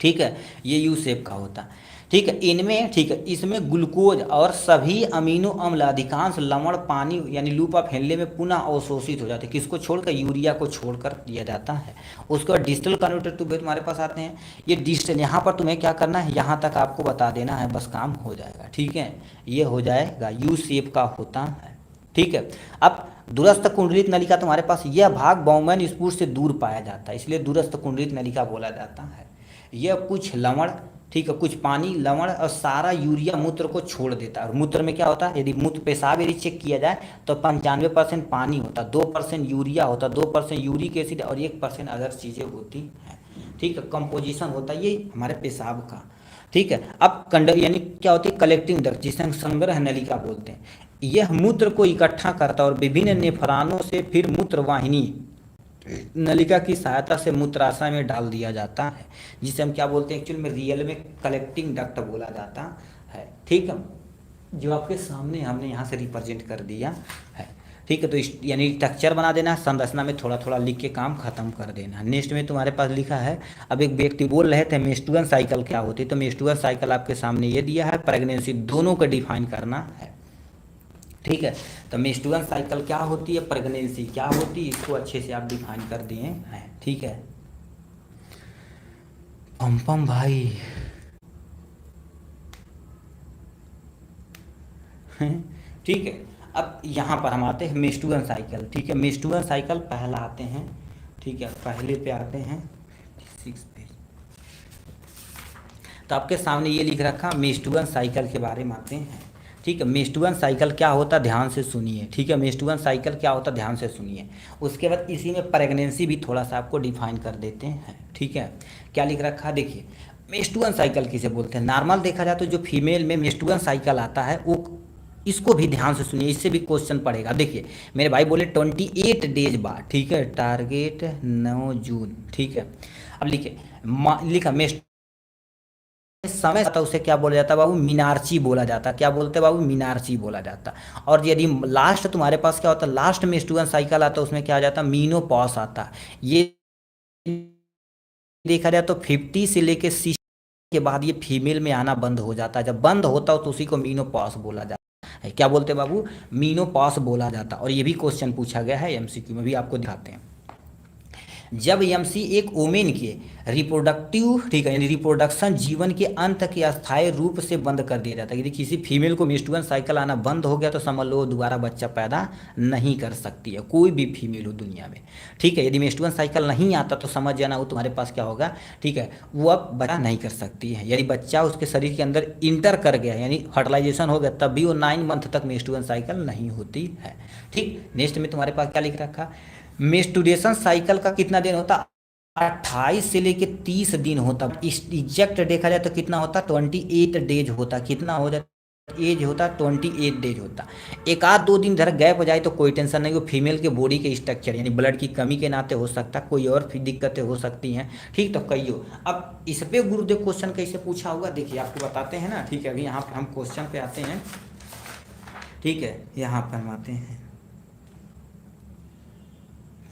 A: ठीक है, ये यू शेप का होता। ठीक है, इनमें, ठीक है, इसमें ग्लूकोज और सभी अमीनो अम्ल अधिकांश लवण पानी यानी लूप ऑफ हेनले में पुनः अवशोषित हो जाते हैं। किसको छोड़कर, यूरिया को छोड़कर दिया जाता है। उसके बाद डिजिटल कन्वर्टर ट्यूब तुम्हारे पास आते हैं। ये डिजिटल, यहाँ पर तुम्हें क्या करना है, यहाँ तक आपको बता देना है, बस काम हो जाएगा। ठीक है, ये हो जाएगा, यू शेप का होता है। ठीक है, अब दूरस्थ कुंडलित नलिका तुम्हारे पास, यह भाग बौमैन स्पूर से दूर पाया जाता है, इसलिए दूरस्थ कुंडलित नलिका बोला जाता है। यह कुछ लवण, ठीक है, कुछ पानी, लवण और सारा यूरिया मूत्र को छोड़ देता है। और मूत्र में क्या होता है, यदि मूत्र पेशाब यदि चेक किया जाए तो 95% पानी होता, 2% यूरिया होता, 2% यूरिक एसिड और 1% अदर चीज़ें होती हैं। ठीक है, कंपोजिशन होता है ये हमारे पेशाब का। ठीक है, अब कंडर यानी क्या होती है, कलेक्टिंग डक्ट, जिसे हम संग्रह नलिका बोलते हैं। यह मूत्र को इकट्ठा करता है और विभिन्न नेफ्रॉनों से फिर मूत्रवाहिनी नलिका की सहायता से मूत्राशय में डाल दिया जाता है, जिसे हम क्या बोलते हैं, एक्चुअल में रियल में कलेक्टिंग डक्ट बोला जाता है। ठीक है, जो आपके सामने हमने यहाँ से रिप्रेजेंट कर दिया है। ठीक है, तो यानी स्ट्रक्चर बना देना, संरचना में थोड़ा थोड़ा लिख के काम खत्म कर देना। नेक्स्ट में तुम्हारे पास लिखा है, अब एक व्यक्ति बोल रहे थे मेंस्ट्रुअल साइकिल क्या होती है, तो मेंस्ट्रुअल साइकिल आपके सामने ये दिया है, प्रेगनेंसी, दोनों को डिफाइन करना है। ठीक है, तो मेंस्ट्रुअल साइकिल क्या होती है, प्रेगनेंसी क्या होती है, इसको अच्छे से आप डिफाइन कर दिए हैं। ठीक है, पम भाई ठीक है, अब यहाँ पर हम आते हैं मेंस्ट्रुअल साइकिल। ठीक है, मेंस्ट्रुअल साइकिल पहला आते हैं। ठीक है, पहले पे आते हैं 6 पेज, तो आपके सामने ये लिख रखा मेंस्ट्रुअल साइकिल के बारे में आते हैं। ठीक है, मेंस्ट्रुअल साइकिल क्या होता है, ध्यान से सुनिए। ठीक है, मेंस्ट्रुअल साइकिल क्या होता है, ध्यान से सुनिए। उसके बाद इसी में प्रेगनेंसी भी थोड़ा सा आपको डिफाइन कर देते हैं। ठीक है, क्या लिख रखा है, देखिए मेंस्ट्रुअल साइकिल किसे बोलते हैं। नॉर्मल देखा जाए तो जो फीमेल में मेंस्ट्रुअल साइकिल आता है वो, इसको भी ध्यान से सुनिए, इससे भी क्वेश्चन पड़ेगा। देखिए मेरे भाई बोले 28 डेज बाद, ठीक है, टारगेट 9 जून। ठीक है, अब लिखिए, लिखा समय आता उसे क्या बोला जाता है बाबू, मीनार्ची बोला जाता। क्या बोलते हैं बाबू, मीनार्ची बोला जाता। और यदि लास्ट तुम्हारे पास क्या होता है, लास्ट में स्टूडेंट साइकिल आता है, उसमें क्या आ जाता है, मीनोपॉज आता। ये देखा जाए तो 50 से लेके 60 के बाद ये फीमेल में आना बंद हो जाता है। जब बंद होता है तो उसी को मीनोपॉज बोला जाता है। क्या बोलते हैं बाबू, मीनोपॉज बोला जाता। और ये भी क्वेश्चन पूछा गया है एमसीक्यू में, भी आपको दिखाते हैं। जब एमसी एक वोमेन के रिप्रोडक्टिव, ठीक है, यानी रिप्रोडक्शन जीवन के अंत के अस्थायी रूप से बंद कर दिया जाता है। यदि किसी फीमेल को मेंस्ट्रुअल साइकिल आना बंद हो गया तो समझ लो दोबारा बच्चा पैदा नहीं कर सकती है, कोई भी फीमेल हो दुनिया में। ठीक है, यदि मेंस्ट्रुअल साइकिल नहीं आता तो समझ जाना वो तुम्हारे पास क्या होगा, ठीक है, वो अब बच्चा नहीं कर सकती है। यदि बच्चा उसके शरीर के अंदर इंटर कर गया, यानी फर्टिलाइजेशन हो गया, तब भी वो 9 मंथ तक मेंस्ट्रुअल साइकिल नहीं होती है। ठीक, नेक्स्ट में तुम्हारे पास क्या लिख रखा, मेंस्ट्रुएशन साइकिल का कितना दिन होता, 28 से लेके 30 दिन होता। एग्जैक्ट देखा जाए तो कितना होता, 28 डेज होता। कितना हो जाता, एज होता 28 डेज होता। एक आध 2 दिन इधर गैप हो जाए तो कोई टेंशन नहीं, वो फीमेल के बॉडी के स्ट्रक्चर यानी ब्लड की कमी के नाते हो सकता, कोई और दिक्कतें हो सकती हैं। ठीक, तो कहियो अब इस पे गुरुदेव क्वेश्चन कैसे पूछा होगा, देखिए आपको बताते हैं ना। ठीक है, अभी यहाँ पर हम क्वेश्चन पे आते हैं। ठीक है, यहाँ पर हम आते हैं,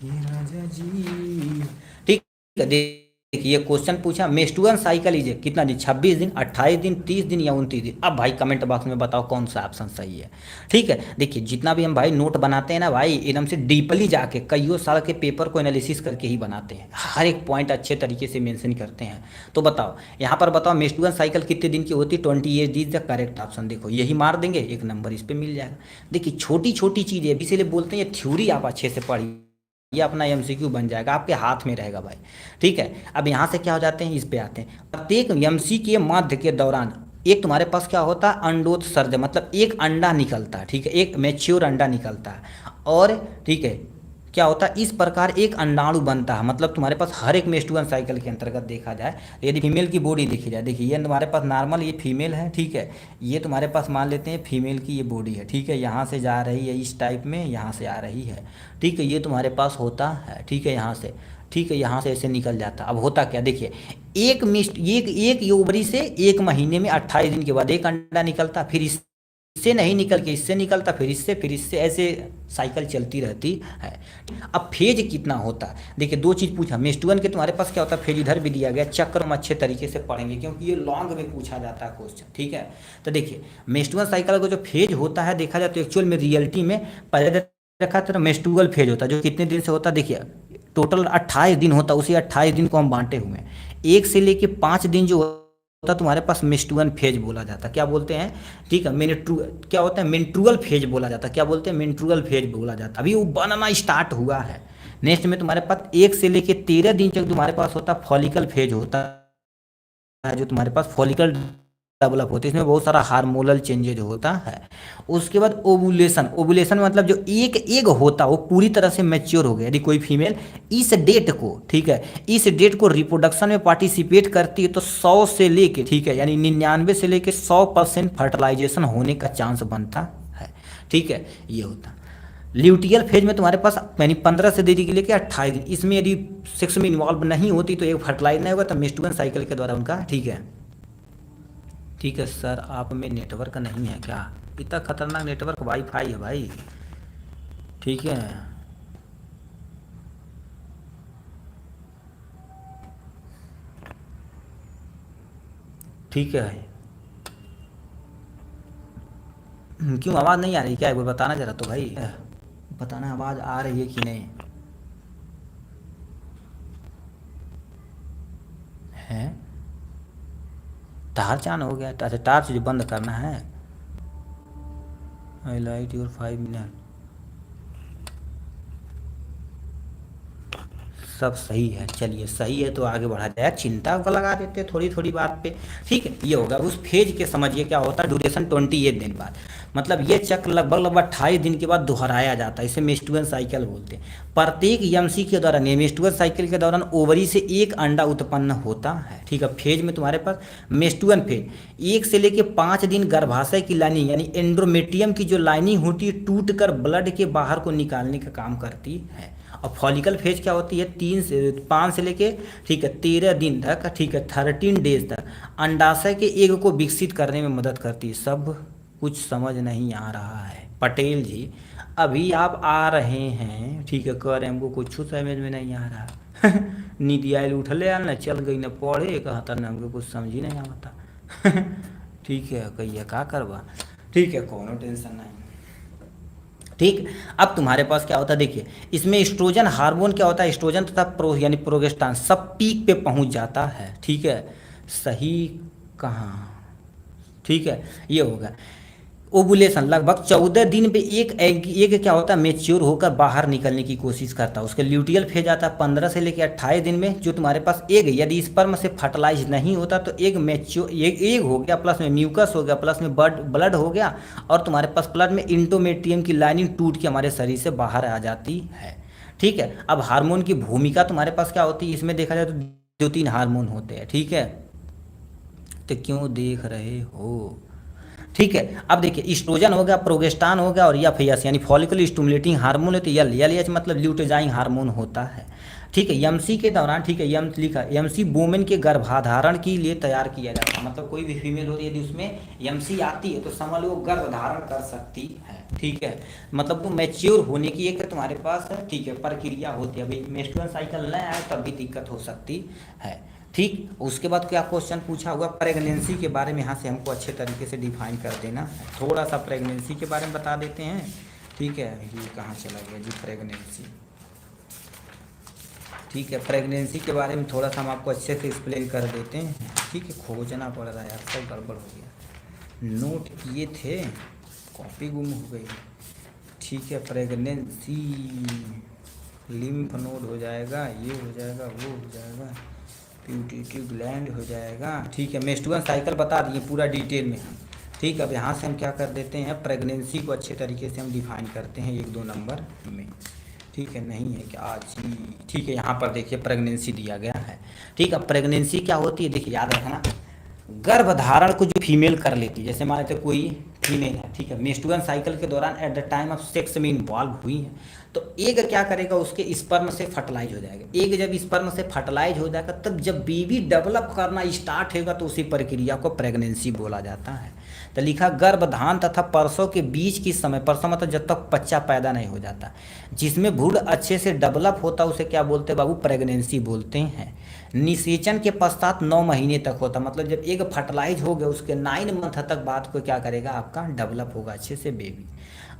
A: ये राजा जी। ठीक है, देखिए क्वेश्चन पूछा, मेंस्ट्रुअल साइकिल इज कितना दिन, 26 दिन, 28 दिन, 30 दिन या 29 दिन। अब भाई कमेंट बॉक्स में बताओ कौन सा ऑप्शन सही है। ठीक है, देखिए जितना भी हम भाई नोट बनाते हैं ना भाई, एकदम से डीपली जाके कईयों साल के पेपर को एनालिसिस करके ही बनाते हैं, हर एक पॉइंट अच्छे तरीके से मेंशन करते हैं। तो बताओ यहाँ पर बताओ मेंस्ट्रुअल साइकिल कितने दिन की होती है, 28 दिन। द करेक्ट ऑप्शन, देखो यही मार देंगे, 1 नंबर इस पर मिल जाएगा। देखिए छोटी छोटी चीज़ें, इसीलिए बोलते हैं ये थ्योरी आप अच्छे से पढ़िए, ये अपना एमसीक्यू बन जाएगा, आपके हाथ में रहेगा भाई। ठीक है, अब यहाँ से क्या हो जाते हैं, इस पे आते हैं। प्रत्येक एमसी के मध्य के दौरान एक तुम्हारे पास क्या होता है, अंडोत्सर्जन, मतलब एक अंडा निकलता है। ठीक है, एक मैच्योर अंडा निकलता है। और ठीक है, क्या होता है, इस प्रकार एक अंडाणु बनता है। मतलब तुम्हारे पास हर एक मेंस्ट्रुअल साइकिल के अंतर्गत देखा जाए, यदि फीमेल की बॉडी देखी जाए, देखिए ये तुम्हारे पास नॉर्मल ये फीमेल है, ठीक है, ये तुम्हारे पास मान लेते हैं फीमेल की ये बॉडी है, ठीक है, यहाँ से जा रही है इस टाइप में, यहाँ से आ रही है, ठीक है, ये तुम्हारे पास होता है, ठीक है, यहाँ से, ठीक है, यहाँ से ऐसे निकल जाता। अब होता क्या, देखिए एक ओवरी से एक महीने में 28 दिन के बाद एक अंडा निकलता, फिर इससे नहीं निकल के इससे निकलता, फिर इससे ऐसे साइकिल चलती रहती है। अब फेज कितना होता है, देखिए दो चीज़ पूछा, मेंस्ट्रुअल के तुम्हारे पास क्या होता है, फेज इधर भी दिया गया, चक्र हम अच्छे तरीके से पढ़ेंगे क्योंकि ये लॉन्ग में पूछा जाता है क्वेश्चन, ठीक है। तो देखिए मेंस्ट्रुअल साइकिल का जो फेज होता है देखा जाए तो एक्चुअल में रियलिटी में पहले रखा था मेंस्ट्रुअल फेज होता है जो कितने दिन से होता है, देखिए टोटल 28 दिन होता, उसी 28 दिन को हम बांटे हुए हैं, 1 से लेके 5 दिन जो होता तुम्हारे पास मेंस्ट्रुअल फेज बोला जाता है, क्या बोलते हैं, ठीक है, क्या होता है मेंस्ट्रुअल फेज बोला जाता है, क्या बोलते हैं मेंस्ट्रुअल फेज बोला जाता है। अभी वो बनना स्टार्ट हुआ है। नेक्स्ट में तुम्हारे पास 1 से लेके 13 दिन तक तुम्हारे पास होता है फॉलिकल फेज होता है, जो तुम्हारे पास फॉलिकल डेवलप होते हैं, इसमें बहुत सारा हार्मोनल चेंजेज होता है। उसके बाद ओवुलेशन मतलब जो एक एग होता है वो पूरी तरह से मैच्योर हो गया, यदि कोई फीमेल इस डेट को, ठीक है, इस डेट को रिप्रोडक्शन में पार्टिसिपेट करती है तो 100 से लेके, ठीक है, यानी 99 से लेके 100% फर्टिलाइजेशन होने का चांस बनता है, ठीक है, ये होता। ल्यूटियल फेज में तुम्हारे पास यानी 15 से देरी के लेके 28 दिन, इसमें यदि सेक्स में इन्वॉल्व नहीं होती तो एक फर्टिलाइज नहीं होगा, तो मेंस्ट्रुअल साइकिल के द्वारा उनका, ठीक है, ठीक है सर आप में नेटवर्क नहीं है क्या, इतना खतरनाक नेटवर्क, वाईफाई है भाई, ठीक है, ठीक है, क्यों आवाज़ नहीं आ रही क्या, एक बार बताना जरा तो भाई, बताना आवाज़ आ रही है कि नहीं है। टार्च ऑन हो गया, अच्छा टार्च जो बंद करना है, आई लाइट योर 5 मिनट, सब सही है, चलिए सही है तो आगे बढ़ा जाए, चिंता को लगा देते थोड़ी थोड़ी बात पे, ठीक है, ये होगा उस फेज के, समझिए क्या होता है ड्यूरेशन 28 दिन बाद, मतलब ये चक्र लगभग 28 दिन के बाद दोहराया जाता है, इसे मेंस्ट्रुअल साइकिल बोलते हैं। प्रत्येक यमसी के दौरान मेंस्ट्रुअल साइकिल के दौरान ओवरी से एक अंडा उत्पन्न होता है, ठीक है। फेज में तुम्हारे पास मेंस्ट्रुअल फेज 1 से लेके 5 दिन गर्भाशय की लाइनिंग यानी एंड्रोमेट्रियम की जो लाइनिंग होती है टूट कर ब्लड के बाहर को निकालने का काम करती है। और फॉलिकल फेज क्या होती है 5 से लेके, ठीक है, 13 दिन तक, ठीक है, 13 डेज तक अंडाशय के एग को विकसित करने में मदद करती है। सब कुछ समझ नहीं आ रहा है पटेल जी, अभी आप आ रहे हैं, ठीक है, कह रहे हैं हमको कुछ समझ में नहीं आ रहा नींद आयल उठले आल ना चल गई ना पढ़े, कहता ना हमको कुछ समझ ही नहीं आता ठीक है, कहिए का करवा, ठीक है, कोनो टेंशन नहीं, ठीक। अब तुम्हारे पास क्या होता है, देखिए इसमें एस्ट्रोजन हार्मोन क्या होता है, एस्ट्रोजन तथा यानी प्रोगेस्टेरोन सब पीक पे पहुंच जाता है, ठीक है, सही कहाँ, ठीक है, ये होगा। ओवुलेशन लगभग 14 दिन पे एक क्या होता है मेच्योर होकर बाहर निकलने की कोशिश करता है, उसके ल्यूटियल फेज आता है 15 से लेकर 28 दिन में, जो तुम्हारे पास एग यदि स्पर्म से फर्टिलाइज नहीं होता तो एग मेच्योर एग हो गया, प्लस में म्यूकस हो गया, प्लस में ब्लड हो गया, और तुम्हारे पास ब्लड में इंडोमेट्रियम की लाइनिंग टूट के हमारे शरीर से बाहर आ जाती है, ठीक है। अब हार्मोन की भूमिका तुम्हारे पास क्या होती है, इसमें देखा जाए तो 2-3 हार्मोन होते हैं, ठीक है, तो क्यों देख रहे हो, ठीक है। अब देखिए ईस्ट्रोजन हो गया, प्रोगेस्टेरोन हो गया, और एफ यानी फॉलिकल स्टिमुलेटिंग हार्मोन है, तो एच मतलब ल्यूटेजाइंग हार्मोन होता है, ठीक है। यमसी के दौरान, ठीक है, लिखा यमसी वोमेन के गर्भाधारण के लिए तैयार किया जाता है, मतलब कोई भी फीमेल होती है यदि उसमें यमसी आती है तो समझ लो गर्भधारण कर सकती है, ठीक है, मतलब वो मैच्योर होने की एक तुम्हारे पास, ठीक है, प्रक्रिया होती है। अभी मेंस्ट्रुअल साइकिल न आए तब भी दिक्कत हो सकती है, ठीक। उसके बाद क्या क्वेश्चन पूछा हुआ प्रेगनेंसी के बारे में, यहाँ से हमको अच्छे तरीके से डिफाइन कर देना, थोड़ा सा प्रेगनेंसी के बारे में बता देते हैं, ठीक है। ये कहाँ चला गया जी प्रेगनेंसी, ठीक है, प्रेगनेंसी के बारे में थोड़ा सा हम आपको अच्छे से एक्सप्लेन कर देते हैं, ठीक है। खोजना पड़ रहा है यार, सब गड़बड़ हो गया, नोट किए थे कॉपी गुम हो गई, ठीक है। प्रेगनेंसी लिम्फ नोड हो जाएगा, ये हो जाएगा, वो हो जाएगा, प्यूटेटिव ग्लैंड हो जाएगा, ठीक है। मेंस्ट्रुअल साइकिल बता दिए पूरा डिटेल में हम, ठीक है। अब यहाँ से हम क्या कर देते हैं, प्रेगनेंसी को अच्छे तरीके से हम डिफाइन करते हैं 1-2 नंबर में, ठीक है, नहीं है क्या जी? ठीक है, यहाँ पर देखिए प्रेगनेंसी दिया गया है। ठीक है, प्रेगनेंसी क्या होती है देखिए, याद रखना। गर्भधारण को जो फीमेल कर लेती है, जैसे मान लेते कोई फीमेल है, ठीक है, मेंस्ट्रुअल साइकिल के दौरान at the time of sex में इन्वॉल्व हुई है, तो एग क्या करेगा, उसके स्पर्म से फर्टिलाइज हो जाएगा। एग जब स्पर्म से फर्टिलाइज हो जाएगा, तब जब बेबी डेवलप करना स्टार्ट होगा, तो उसी प्रक्रिया को प्रेगनेंसी बोला जाता है। तो लिखा गर्भधान तथा प्रसव के बीच की समय, प्रसव मतलब जब तक बच्चा पैदा नहीं हो जाता, जिसमें भ्रूण अच्छे से डेवलप होता है, उसे क्या बोलते हैं बाबू? प्रेगनेंसी बोलते हैं। निषेचन के पश्चात 9 महीने तक होता, मतलब जब एग फर्टिलाइज हो गया, उसके 9 मंथ तक बाद को क्या करेगा, आपका डेवलप होगा अच्छे से बेबी।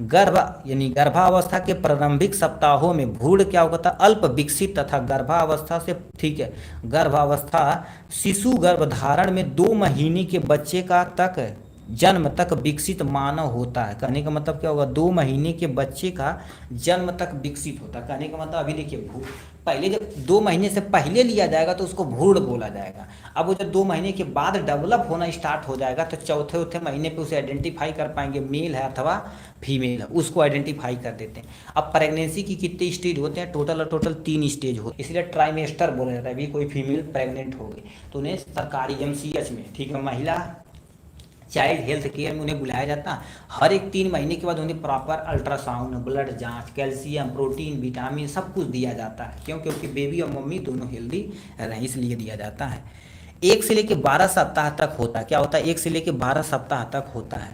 A: गर्भ यानी गर्भावस्था के प्रारंभिक सप्ताहों में भ्रूण क्या होता है? अल्प विकसित तथा गर्भावस्था से, ठीक है, गर्भावस्था शिशु गर्भधारण में 2 महीने के बच्चे का तक जन्म तक विकसित मानव होता है। कहने का मतलब क्या होगा? 2 महीने के बच्चे का जन्म तक विकसित होता है। कहने का मतलब अभी देखिए, पहले जब 2 महीने से पहले लिया जाएगा तो उसको भ्रूण बोला जाएगा। अब वो जब 2 महीने के बाद डेवलप होना स्टार्ट हो जाएगा, तो चौथे महीने पे उसे आइडेंटिफाई कर पाएंगे, मेल है अथवा फीमेल है, उसको आइडेंटिफाई कर देते हैं। अब प्रेगनेंसी की कितने स्टेज होते हैं? टोटल 3 स्टेज होते हैं, इसलिए ट्राइमेस्टर बोला जाता है। अभी कोई फीमेल प्रेग्नेंट हो गई तो उन्हें सरकारी MCH में, ठीक है, महिला चाइल्ड हेल्थ केयर में उन्हें बुलाया जाता। हर एक 3 महीने के बाद उन्हें प्रॉपर अल्ट्रासाउंड, ब्लड जांच, कैल्शियम, प्रोटीन, विटामिन सब कुछ दिया जाता है। क्यों? क्योंकि बेबी और मम्मी दोनों हेल्दी रहें, इसलिए दिया जाता है। 1 से लेकर 12 सप्ताह तक होता है। क्या होता है? 1 से लेकर 12 सप्ताह तक होता है।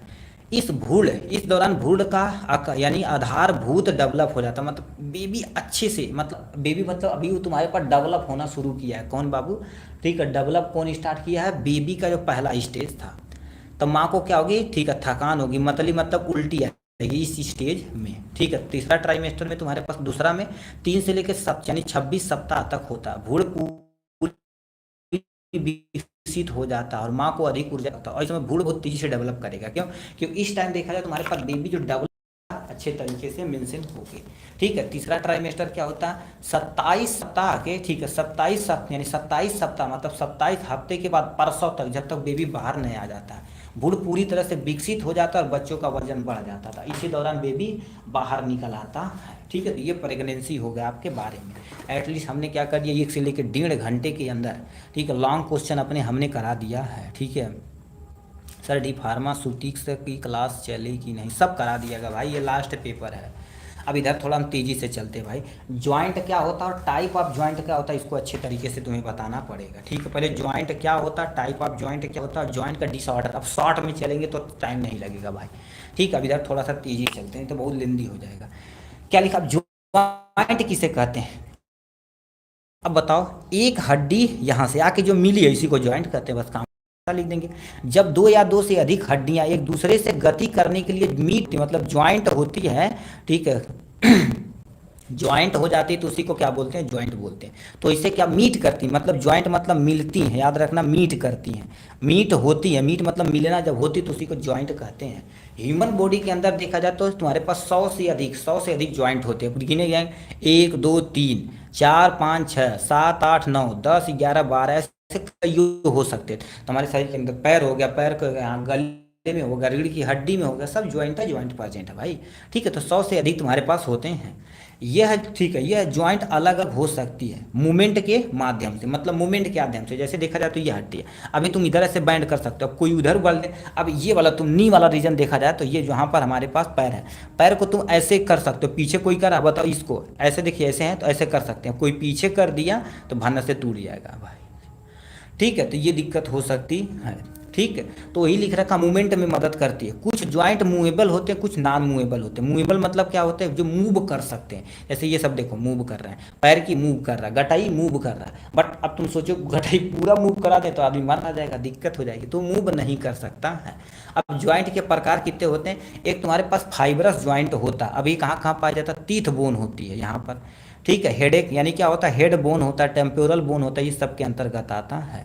A: इस दौरान भ्रूण का यानी आधारभूत डेवलप हो जाता है, मतलब बेबी अच्छे से, मतलब बेबी मतलब अभी वो तुम्हारे पास डेवलप होना शुरू किया है। कौन बाबू? ठीक है, डेवलप कौन स्टार्ट किया है? बेबी का जो पहला स्टेज था। तब माँ को क्या होगी? ठीक है, थकान होगी, मतलब उल्टी आएगी इस स्टेज में। ठीक है, तीसरा ट्राइमेस्टर में तुम्हारे पास, दूसरा में 3 से लेकर यानी 26 सप्ताह तक होता है। भ्रूण पूरी विकसित हो जाता है और माँ को अधिक ऊर्जा होता है, और इसमें भ्रूण बहुत तेजी से डेवलप करेगा। क्यों? क्योंकि इस टाइम देखा जाए तुम्हारे पास बेबी जो डेवलप अच्छे तरीके से मेंशन होगी। ठीक है, तीसरा ट्राइमेस्टर क्या होता है? 27 सप्ताह के, ठीक है, 27 सप्ताह यानी 27 सप्ताह मतलब 27 हफ्ते के बाद प्रसव तक, जब तक बेबी बाहर नहीं आ जाता है, भ्रूण पूरी तरह से विकसित हो जाता है और बच्चों का वजन बढ़ जाता था। इसी दौरान बेबी बाहर निकल आता है। ठीक है, तो ये प्रेगनेंसी हो गया आपके बारे में। एटलीस्ट हमने क्या कर दिया, 1 से लेकर 1.5 घंटे के अंदर, ठीक है, लॉन्ग क्वेश्चन हमने करा दिया है। ठीक है सर, डी फार्मास्यूटिक्स की क्लास चले कि नहीं? सब करा दिएगा भाई, ये लास्ट पेपर है। अब इधर थोड़ा हम तेज़ी से चलते हैं भाई। ज्वाइंट क्या होता है और टाइप ऑफ ज्वाइंट क्या होता है, इसको अच्छे तरीके से तुम्हें बताना पड़ेगा। ठीक है, पहले ज्वाइंट क्या होता है, टाइप ऑफ ज्वाइंट क्या होता है, ज्वाइंट का डिसऑर्डर। अब शॉर्ट में चलेंगे तो टाइम नहीं लगेगा भाई। ठीक है, अब इधर थोड़ा सा तेज़ी चलते हैं तो बहुत लेंदी हो जाएगा। क्या लिखा? अब ज्वाइंट किसे कहते हैं? अब बताओ, एक हड्डी यहाँ से आके जो मिली है, इसी को ज्वाइंट कहते हैं। बस काम लिख देंगे। जब 2 या 2 से अधिक हड्डियां एक दूसरे से गति करने के लिए मीट मतलब ज्वाइंट होती है, ठीक है, ज्वाइंट हो जाती है, तो उसी को क्या बोलते हैं? ज्वाइंट बोलते हैं। तो इसे क्या मीट करती, मतलब ज्वाइंट मतलब मिलती हैं, याद रखना, मीट करती हैं, मीट होती है। मीट मतलब मिलना जब होती तो उसी को ज्वाइंट कहते हैं। ह्यूमन बॉडी के अंदर देखा जाए तो तुम्हारे पास 100 से अधिक ज्वाइंट होते हैं। गिने जाए 1 2 3 4 5 6 7 8 9 10 11 12 ऐसे कई हो सकते हैं। तुम्हारे शरीर के अंदर पैर हो गया, पैर को यहाँ गले में होगा, रीढ़ की हड्डी में होगा, सब ज्वाइंट है, ज्वाइंट प्रेजेंट है भाई। ठीक है, तो 100 से अधिक तुम्हारे पास होते हैं। यह ठीक है, यह ज्वाइंट अलग अलग हो सकती है मूवमेंट के माध्यम से, मतलब मूवमेंट के माध्यम से। जैसे देखा जाए तो ये हड्डी है, अभी तुम इधर ऐसे बैंड कर सकते हो, कोई उधर बढ़ दे। अब ये वाला तुम नी वाला रीजन देखा जाए तो ये जहाँ पर हमारे पास पैर है, पैर को तुम ऐसे कर सकते हो, पीछे कोई करा बताओ, इसको ऐसे देखिए, ऐसे हैं तो ऐसे कर सकते हैं, कोई पीछे कर दिया तो भाना से टूट जाएगा भाई। ठीक है, तो ये दिक्कत हो सकती है। ठीक है, तो वही लिख रखा, मूवमेंट में मदद करती है। कुछ ज्वाइंट मूवेबल होते हैं, कुछ नॉन मूवेबल होते हैं। मूवेबल मतलब क्या होते हैं? जो मूव कर सकते हैं। जैसे ये सब देखो, मूव कर रहे हैं, पैर की मूव कर रहा है, गटाई मूव कर रहा है। बट अब तुम सोचो गटाई पूरा मूव करा दे तो आदमी मर आ जाएगा, दिक्कत हो जाएगी, तो मूव नहीं कर सकता है। अब ज्वाइंट के प्रकार कितने होते हैं? एक तुम्हारे पास फाइब्रस ज्वाइंट होता है, अभी कहाँ कहाँ पाया जाता है? टीथ बोन होती है यहाँ पर। ठीक है, हेडेक यानी क्या होता है? हेड बोन होता है, टेम्पोरल बोन होता है, ये सब के अंतर्गत आता है।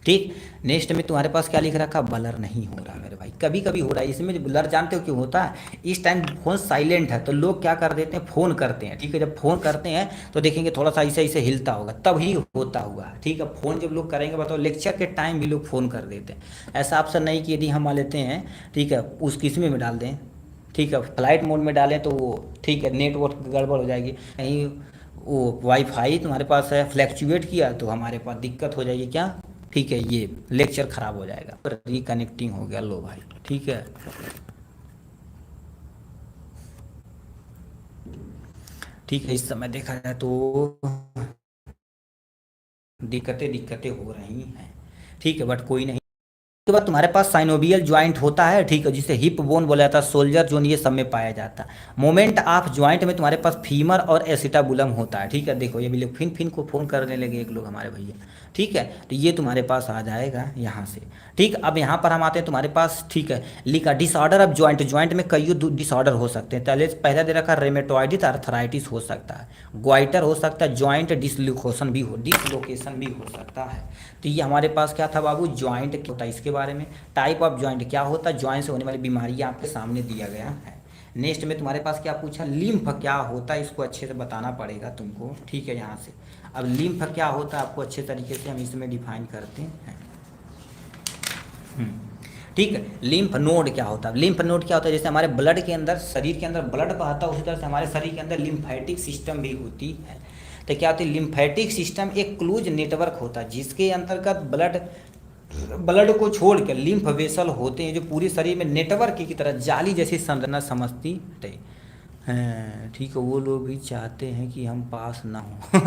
A: ठीक, नेक्स्ट में तुम्हारे पास क्या लिख रखा? ब्लर नहीं हो रहा मेरे भाई, कभी कभी हो रहा है। इसमें जो ब्लर जानते हो क्यों होता है? इस टाइम फोन साइलेंट है तो लोग क्या कर देते हैं? फ़ोन करते हैं। ठीक है, जब फ़ोन करते हैं तो देखेंगे थोड़ा सा ऐसे ऐसे हिलता होगा, तब ही होता हुआ। ठीक है, फ़ोन जब लोग करेंगे, बताओ, लेक्चर के टाइम भी लोग फ़ोन कर देते हैं। ऐसा ऑप्शन नहीं कि यदि हम मान लेते हैं, ठीक है, उस किस्में में डाल दें, ठीक है, फ्लाइट मोड में डालें तो वो ठीक है नेटवर्क गड़बड़ हो जाएगी, कहीं वो वाईफाई तुम्हारे पास है फ्लैक्चुएट किया तो हमारे पास दिक्कत हो जाएगी क्या, ठीक है, ये लेक्चर ख़राब हो जाएगा। रिकनेक्टिंग हो गया, लो भाई ठीक है। ठीक है, इस समय देखा जाए तो दिक्कतें हो रही हैं, ठीक है, बट कोई नहीं। उसके बाद तुम्हारे पास साइनोवियल ज्वाइंट होता है, ठीक है, जिसे हिप बोन बोला जाता है, सोल्जर जोन, ये सब में पाया जाता है। मोमेंट ऑफ ज्वाइंट में तुम्हारे पास फीमर और एसिटाबुलम होता है, ठीक है। देखो ये भी लोग फिन फिन को फ़ोन करने लगे एक लोग हमारे भैया, ठीक है, तो ये तुम्हारे पास आ जाएगा यहाँ से, ठीक। अब यहाँ पर हम आते हैं तुम्हारे पास, ठीक है, लिखा डिसऑर्डर ऑफ ज्वाइंट, ज्वाइंट में कई डिसऑर्डर हो सकते हैं। पहले दे रखा रेमेटोइडिस अर्थराइटिस हो सकता है, ग्वाइटर हो सकता है, ज्वाइंट डिसलोकेशन भी हो सकता है। तो ये हमारे पास क्या था बाबू, ज्वाइंट क्या होता है इसके बारे में, टाइप ऑफ ज्वाइंट क्या होता है, ज्वाइंट से होने वाली बीमारियां आपके सामने दिया गया है। नेक्स्ट में तुम्हारे पास क्या पूछा, लिम्फ क्या होता है, इसको अच्छे से बताना पड़ेगा तुमको, ठीक है। यहाँ से अब लिम्फ क्या होता है आपको अच्छे तरीके से हम इसमें डिफाइन करते हैं, ठीक है। लिम्फ नोड क्या होता है, लिम्फ नोड क्या होता है, जैसे हमारे ब्लड के अंदर, शरीर के अंदर ब्लड बहता है, उसी तरह से हमारे शरीर के अंदर लिम्फेटिक सिस्टम भी होती है। तो क्या होती है, लिम्फेटिक सिस्टम एक क्लोज नेटवर्क होता है जिसके अंतर्गत ब्लड को छोड़कर लिम्फ वेसल होते हैं जो पूरे शरीर में नेटवर्क की तरह जाली जैसी संरचना समझती है, ठीक है। वो लोग भी चाहते हैं कि हम पास ना हो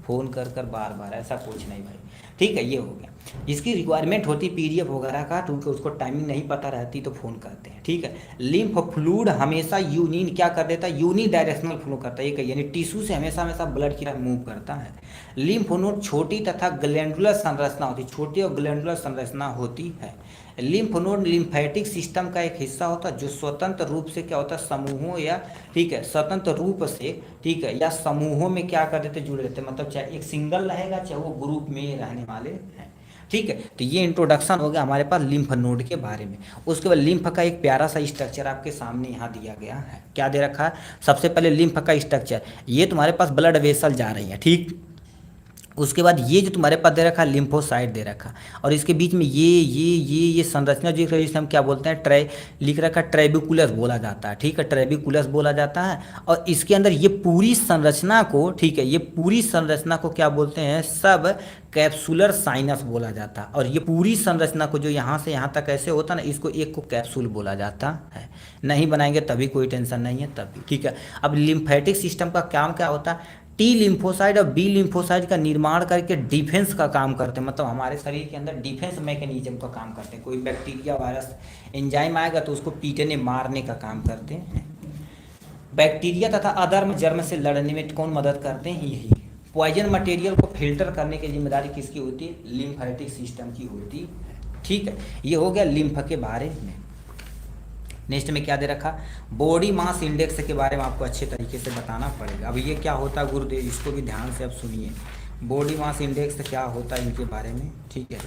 A: फ़ोन कर कर बार बार, ऐसा कुछ नहीं भाई, ठीक है। ये हो गया, इसकी रिक्वायरमेंट होती पीडीएफ वगैरह का, क्योंकि उसको टाइमिंग नहीं पता रहती तो फ़ोन करते हैं, ठीक है। लिम्फ फ्लूइड हमेशा यूनिन क्या कर देता है, यूनी डायरेक्शनल फ्लो करता है, ये यानी टिश्यू से हमेशा हमेशा ब्लड की तरफ मूव करता है। लिम्फ नोड छोटी तथा ग्लैंडुलर संरचना होती है, छोटी और ग्लैंडुलर संरचना होती है। लिम्फ नोड लिम्फेटिक सिस्टम का एक हिस्सा होता है जो स्वतंत्र रूप से क्या होता है, समूहों या, ठीक है, स्वतंत्र रूप से, ठीक है, या समूहों में क्या कर देते, जुड़े रहते हैं, मतलब चाहे एक सिंगल रहेगा चाहे वो ग्रुप में रहने वाले हैं, ठीक है। तो ये इंट्रोडक्शन हो गया हमारे पास लिम्फ नोड के बारे में। उसके बाद लिम्फ का एक प्यारा सा स्ट्रक्चर आपके सामने यहाँ दिया गया है, क्या दे रखा है, सबसे पहले लिम्फ का स्ट्रक्चर, ये तुम्हारे पास ब्लड वेसल जा रही है, ठीक। उसके बाद ये जो तुम्हारे पास दे रखा है लिम्फोसाइट दे रखा, और इसके बीच में ये संरचना जो जिसे हम क्या बोलते हैं, लिख रखा है ट्रेबिकुलस बोला जाता है, ठीक है, ट्रेबिकुलस बोला जाता है। और इसके अंदर ये पूरी संरचना को, ठीक है, ये पूरी संरचना को क्या बोलते हैं, सब कैप्सुलर साइनस बोला जाता है। और ये पूरी संरचना को जो यहाँ से यहाँ तक ऐसे होता है ना, इसको एक को कैप्सूल बोला जाता है। नहीं बनाएंगे तभी कोई टेंशन नहीं है तभी, ठीक है। अब लिम्फेटिक सिस्टम का काम क्या होता है, टी लिम्फोसाइड और बी लिम्फोसाइड का निर्माण करके डिफेंस का काम करते हैं, मतलब हमारे शरीर के अंदर डिफेंस मैकेनिज्म का काम करते हैं। कोई बैक्टीरिया वायरस एंजाइम आएगा तो उसको पीटने मारने का काम करते हैं। बैक्टीरिया तथा अधर्म जर्म से लड़ने में कौन मदद करते हैं, यही। पॉइजन मटेरियल को फिल्टर करने की जिम्मेदारी किसकी होती है, लिम्फेटिक सिस्टम की होती है, ठीक है। ये हो गया लिम्फ के बारे में। नेक्स्ट में क्या दे रखा, बॉडी मास इंडेक्स के बारे में आपको अच्छे तरीके से बताना पड़ेगा। अब ये क्या होता है गुरुदेव, इसको भी ध्यान से अब सुनिए, बॉडी मास इंडेक्स क्या होता है इनके बारे में, ठीक है।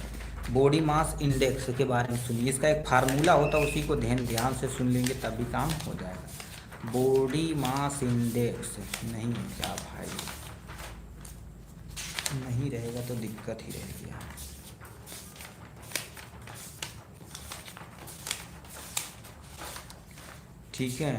A: बॉडी मास इंडेक्स के बारे में सुनिए, इसका एक फार्मूला होता है, उसी को ध्यान से सुन लेंगे तभी काम हो जाएगा। बॉडी मास इंडेक्स नहीं क्या भाई, नहीं रहेगा तो दिक्कत ही रहेगी। ठीक है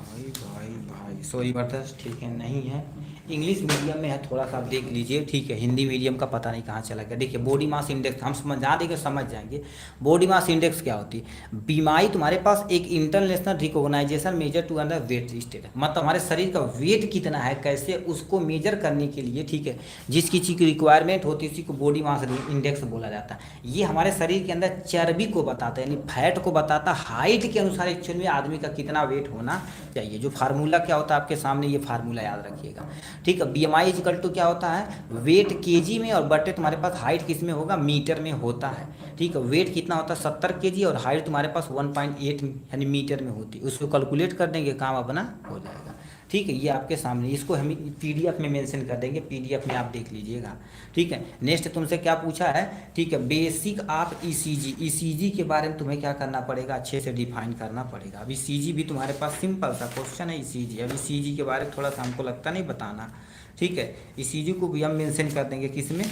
A: भाई सॉरी बर्दाश्त, ठीक है, नहीं है, इंग्लिश मीडियम में है, थोड़ा सा आप देख लीजिए, ठीक है। हिंदी मीडियम का पता नहीं कहाँ चला गया। देखिए बॉडी मास इंडेक्स हम समझा देंगे, समझ जाएंगे। बॉडी मास इंडेक्स क्या होती है, बीमारी तुम्हारे पास एक international recognization measure to underweight state, मतलब हमारे शरीर का वेट कितना है कैसे उसको मेजर करने के लिए, ठीक है, जिसकी चीज़ की रिक्वायरमेंट होती है उसी को बॉडी मास इंडेक्स बोला जाता है। ये हमारे शरीर के अंदर चर्बी को बताता है, यानी फैट को बताता है, हाइट के अनुसार एक्चुअल में आदमी का कितना वेट होना चाहिए। जो फार्मूला क्या होता है आपके सामने, ये फार्मूला याद रखिएगा, ठीक है। BMI इक्वल टू क्या होता है, वेट केजी में, और बटे तुम्हारे पास हाइट किस में होगा, मीटर में होता है, ठीक है। वेट कितना होता है 70 kg और हाइट तुम्हारे पास 1.8 यानी मीटर में होती है, उसको कैलकुलेट कर देंगे काम अपना हो जाएगा, ठीक है। ये आपके सामने, इसको हम PDF में मेंशन कर देंगे, PDF में आप देख लीजिएगा, ठीक है। नेक्स्ट तुमसे क्या पूछा है, ठीक है, बेसिक ऑफ ECG के बारे में तुम्हें क्या करना पड़ेगा, अच्छे से डिफाइन करना पड़ेगा। अब ECG भी तुम्हारे पास सिंपल सा क्वेश्चन है ECG। अब ECG के बारे में थोड़ा सा हमको लगता नहीं बताना, ठीक है। ECG को भी हम मेंशन कर देंगे किस में,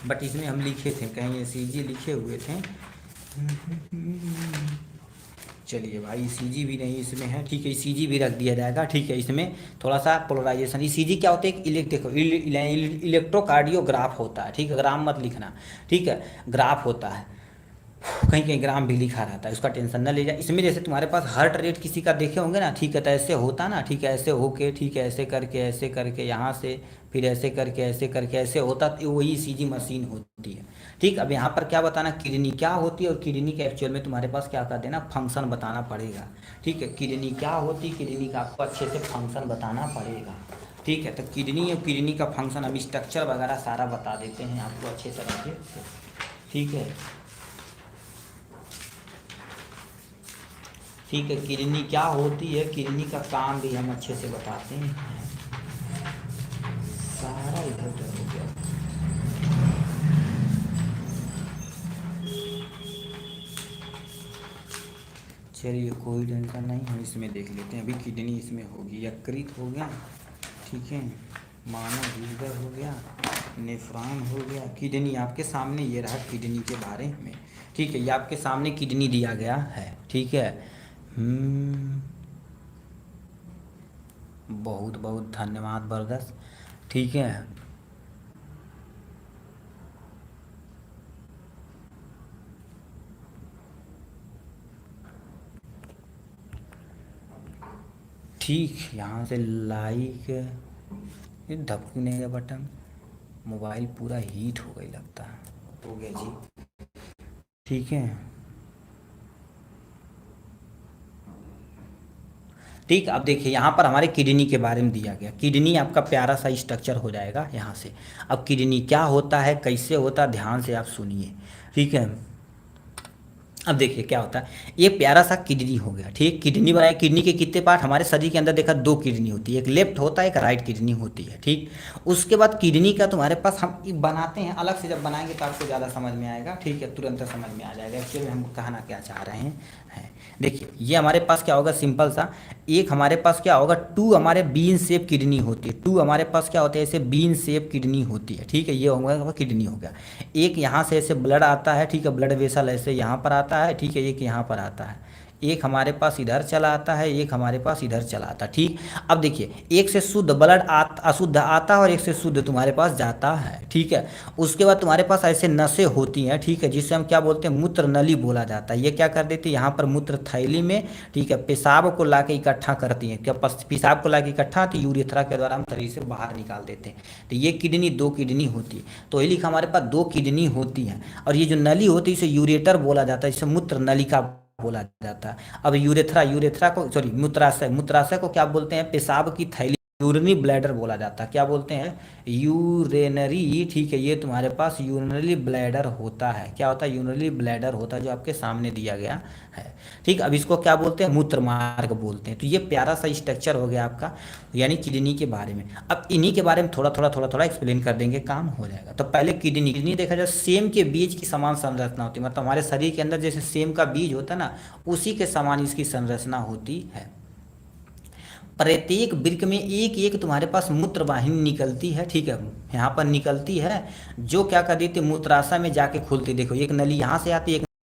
A: बट इसमें हम लिखे थे कहीं ECG लिखे हुए थे, चलिए भाई, ईसीजी भी नहीं इसमें है, ठीक है, ईसीजी भी रख दिया जाएगा, ठीक है। इसमें थोड़ा सा पोलराइजेशन, ईसीजी क्या होता है, एक इलेक्ट्रोकार्डियोग्राफ होता है, ठीक है, ग्राम मत लिखना, ठीक है, ग्राफ होता है, कहीं कहीं ग्राम भी लिखा रहता है, उसका टेंशन न ले जाए। इसमें जैसे तुम्हारे पास हार्ट रेट किसी का देखे होंगे ना, ठीक है, तो ऐसे होता ना, ठीक है, ऐसे होके, ठीक है, ऐसे करके यहाँ से, फिर ऐसे करके ऐसे होता, तो वही ईसीजी मशीन होती है, ठीक। अब यहाँ पर क्या बताना, किडनी क्या होती है, और किडनी के एक्चुअल में तुम्हारे पास क्या कर देना, फंक्शन बताना पड़ेगा, ठीक है। किडनी क्या होती है, किडनी का आपको अच्छे से फंक्शन बताना पड़ेगा, ठीक है। तो किडनी और किडनी का फंक्शन, हम स्ट्रक्चर वगैरह सारा बता देते हैं आपको अच्छे तरीके से, ठीक है, ठीक है। किडनी क्या होती है, किडनी का काम भी हम अच्छे से बताते हैं, सारा इधर उधर हो गया। चलिए कोई टेंशन नहीं, हम इसमें देख लेते हैं। अभी किडनी इसमें होगी, यकृत हो गया, ठीक है, मानव हृदय हो गया, नेफ्रॉन हो गया, किडनी आपके सामने ये रहा किडनी के बारे में, ठीक है, ये आपके सामने किडनी दिया गया है, ठीक है। बहुत बहुत धन्यवाद बरगस, ठीक है। ठीक, यहाँ से लाइक, ये धपकने का बटन, मोबाइल पूरा हीट हो गई लगता है, हो गया जी, ठीक है, ठीक। अब देखिए यहाँ पर हमारे किडनी के बारे में दिया गया, किडनी आपका प्यारा सा स्ट्रक्चर हो जाएगा यहाँ से। अब किडनी क्या होता है, कैसे होता है, ध्यान से आप सुनिए, ठीक है। अब देखिए क्या होता है, ये प्यारा सा किडनी हो गया, ठीक। किडनी बनाए, किडनी के कितने पार्ट हमारे शरीर के अंदर देखा, दो किडनी होती है, एक लेफ्ट होता है, एक राइट किडनी होती है, ठीक। उसके बाद किडनी का तुम्हारे पास हम एक बनाते हैं अलग से, जब बनाएंगे तो आपको ज़्यादा समझ में आएगा, ठीक है, तुरंत समझ में आ जाएगा एक्चुअली हम कहना क्या चाह रहे हैं। देखिए ये हमारे पास क्या होगा, सिंपल सा, एक हमारे पास क्या होगा, टू हमारे बीन शेप किडनी होती है, टू हमारे पास क्या होते हैं, ऐसे बीन शेप किडनी होती है, ठीक है, ये होगा किडनी हो गया। एक यहाँ से ऐसे ब्लड आता है, ठीक है, ब्लड वेसल ऐसे यहाँ पर आता है, ठीक है, एक यहाँ पर आता है, एक हमारे पास इधर चला आता है, एक हमारे पास इधर चला आता है, ठीक। अब देखिए एक से शुद्ध ब्लड अशुद्ध आता है और एक से शुद्ध तुम्हारे पास जाता है, ठीक है। उसके बाद तुम्हारे पास ऐसे नसें होती हैं, ठीक है, जिसे हम क्या बोलते हैं, मूत्र नली बोला जाता है। ये क्या कर देती है, यहाँ पर मूत्र थैली में, ठीक है, पेशाब को ला के इकट्ठा करती हैं, क्या पेशाब को ला के इकट्ठा, तो यूरेथ्रा के द्वारा हम शरीर से बाहर निकाल देते हैं। तो ये किडनी, दो किडनी होती है, तो ये लिखा हमारे पास दो किडनी होती हैं, और ये जो नली होती है इसे यूरेटर बोला जाता है, इसे मूत्र नलिका बोला जाता है। अब यूरेथ्रा को, सॉरी, मूत्राशय को क्या बोलते हैं, पेशाब की थैली, यूरिनरी ब्लैडर बोला जाता है, क्या बोलते हैं, यूरेनरी, ठीक है, ये तुम्हारे पास यूरिनरी ब्लैडर होता है, क्या होता है, यूरिनरी ब्लैडर होता है, जो आपके सामने दिया गया है, ठीक। अब इसको क्या बोलते हैं, मूत्र मार्ग बोलते हैं। तो ये प्यारा सा स्ट्रक्चर हो गया आपका, यानी किडनी के बारे में। अब इन्हीं के बारे में थोड़ा एक्सप्लेन कर देंगे, काम हो जाएगा। तो पहले किडनी देखा जाए, सेम के बीज की समान संरचना होती है, मतलब हमारे शरीर के अंदर जैसे सेम का बीज होता है ना, उसी के समान इसकी संरचना होती है। प्रत्येक वृक्क में एक एक तुम्हारे पास मूत्र वाहिनी निकलती है, ठीक है, यहाँ पर निकलती है, जो क्या कर देती है, मूत्राशय में जाके खुलती। देखो एक नली यहाँ से आती है, एक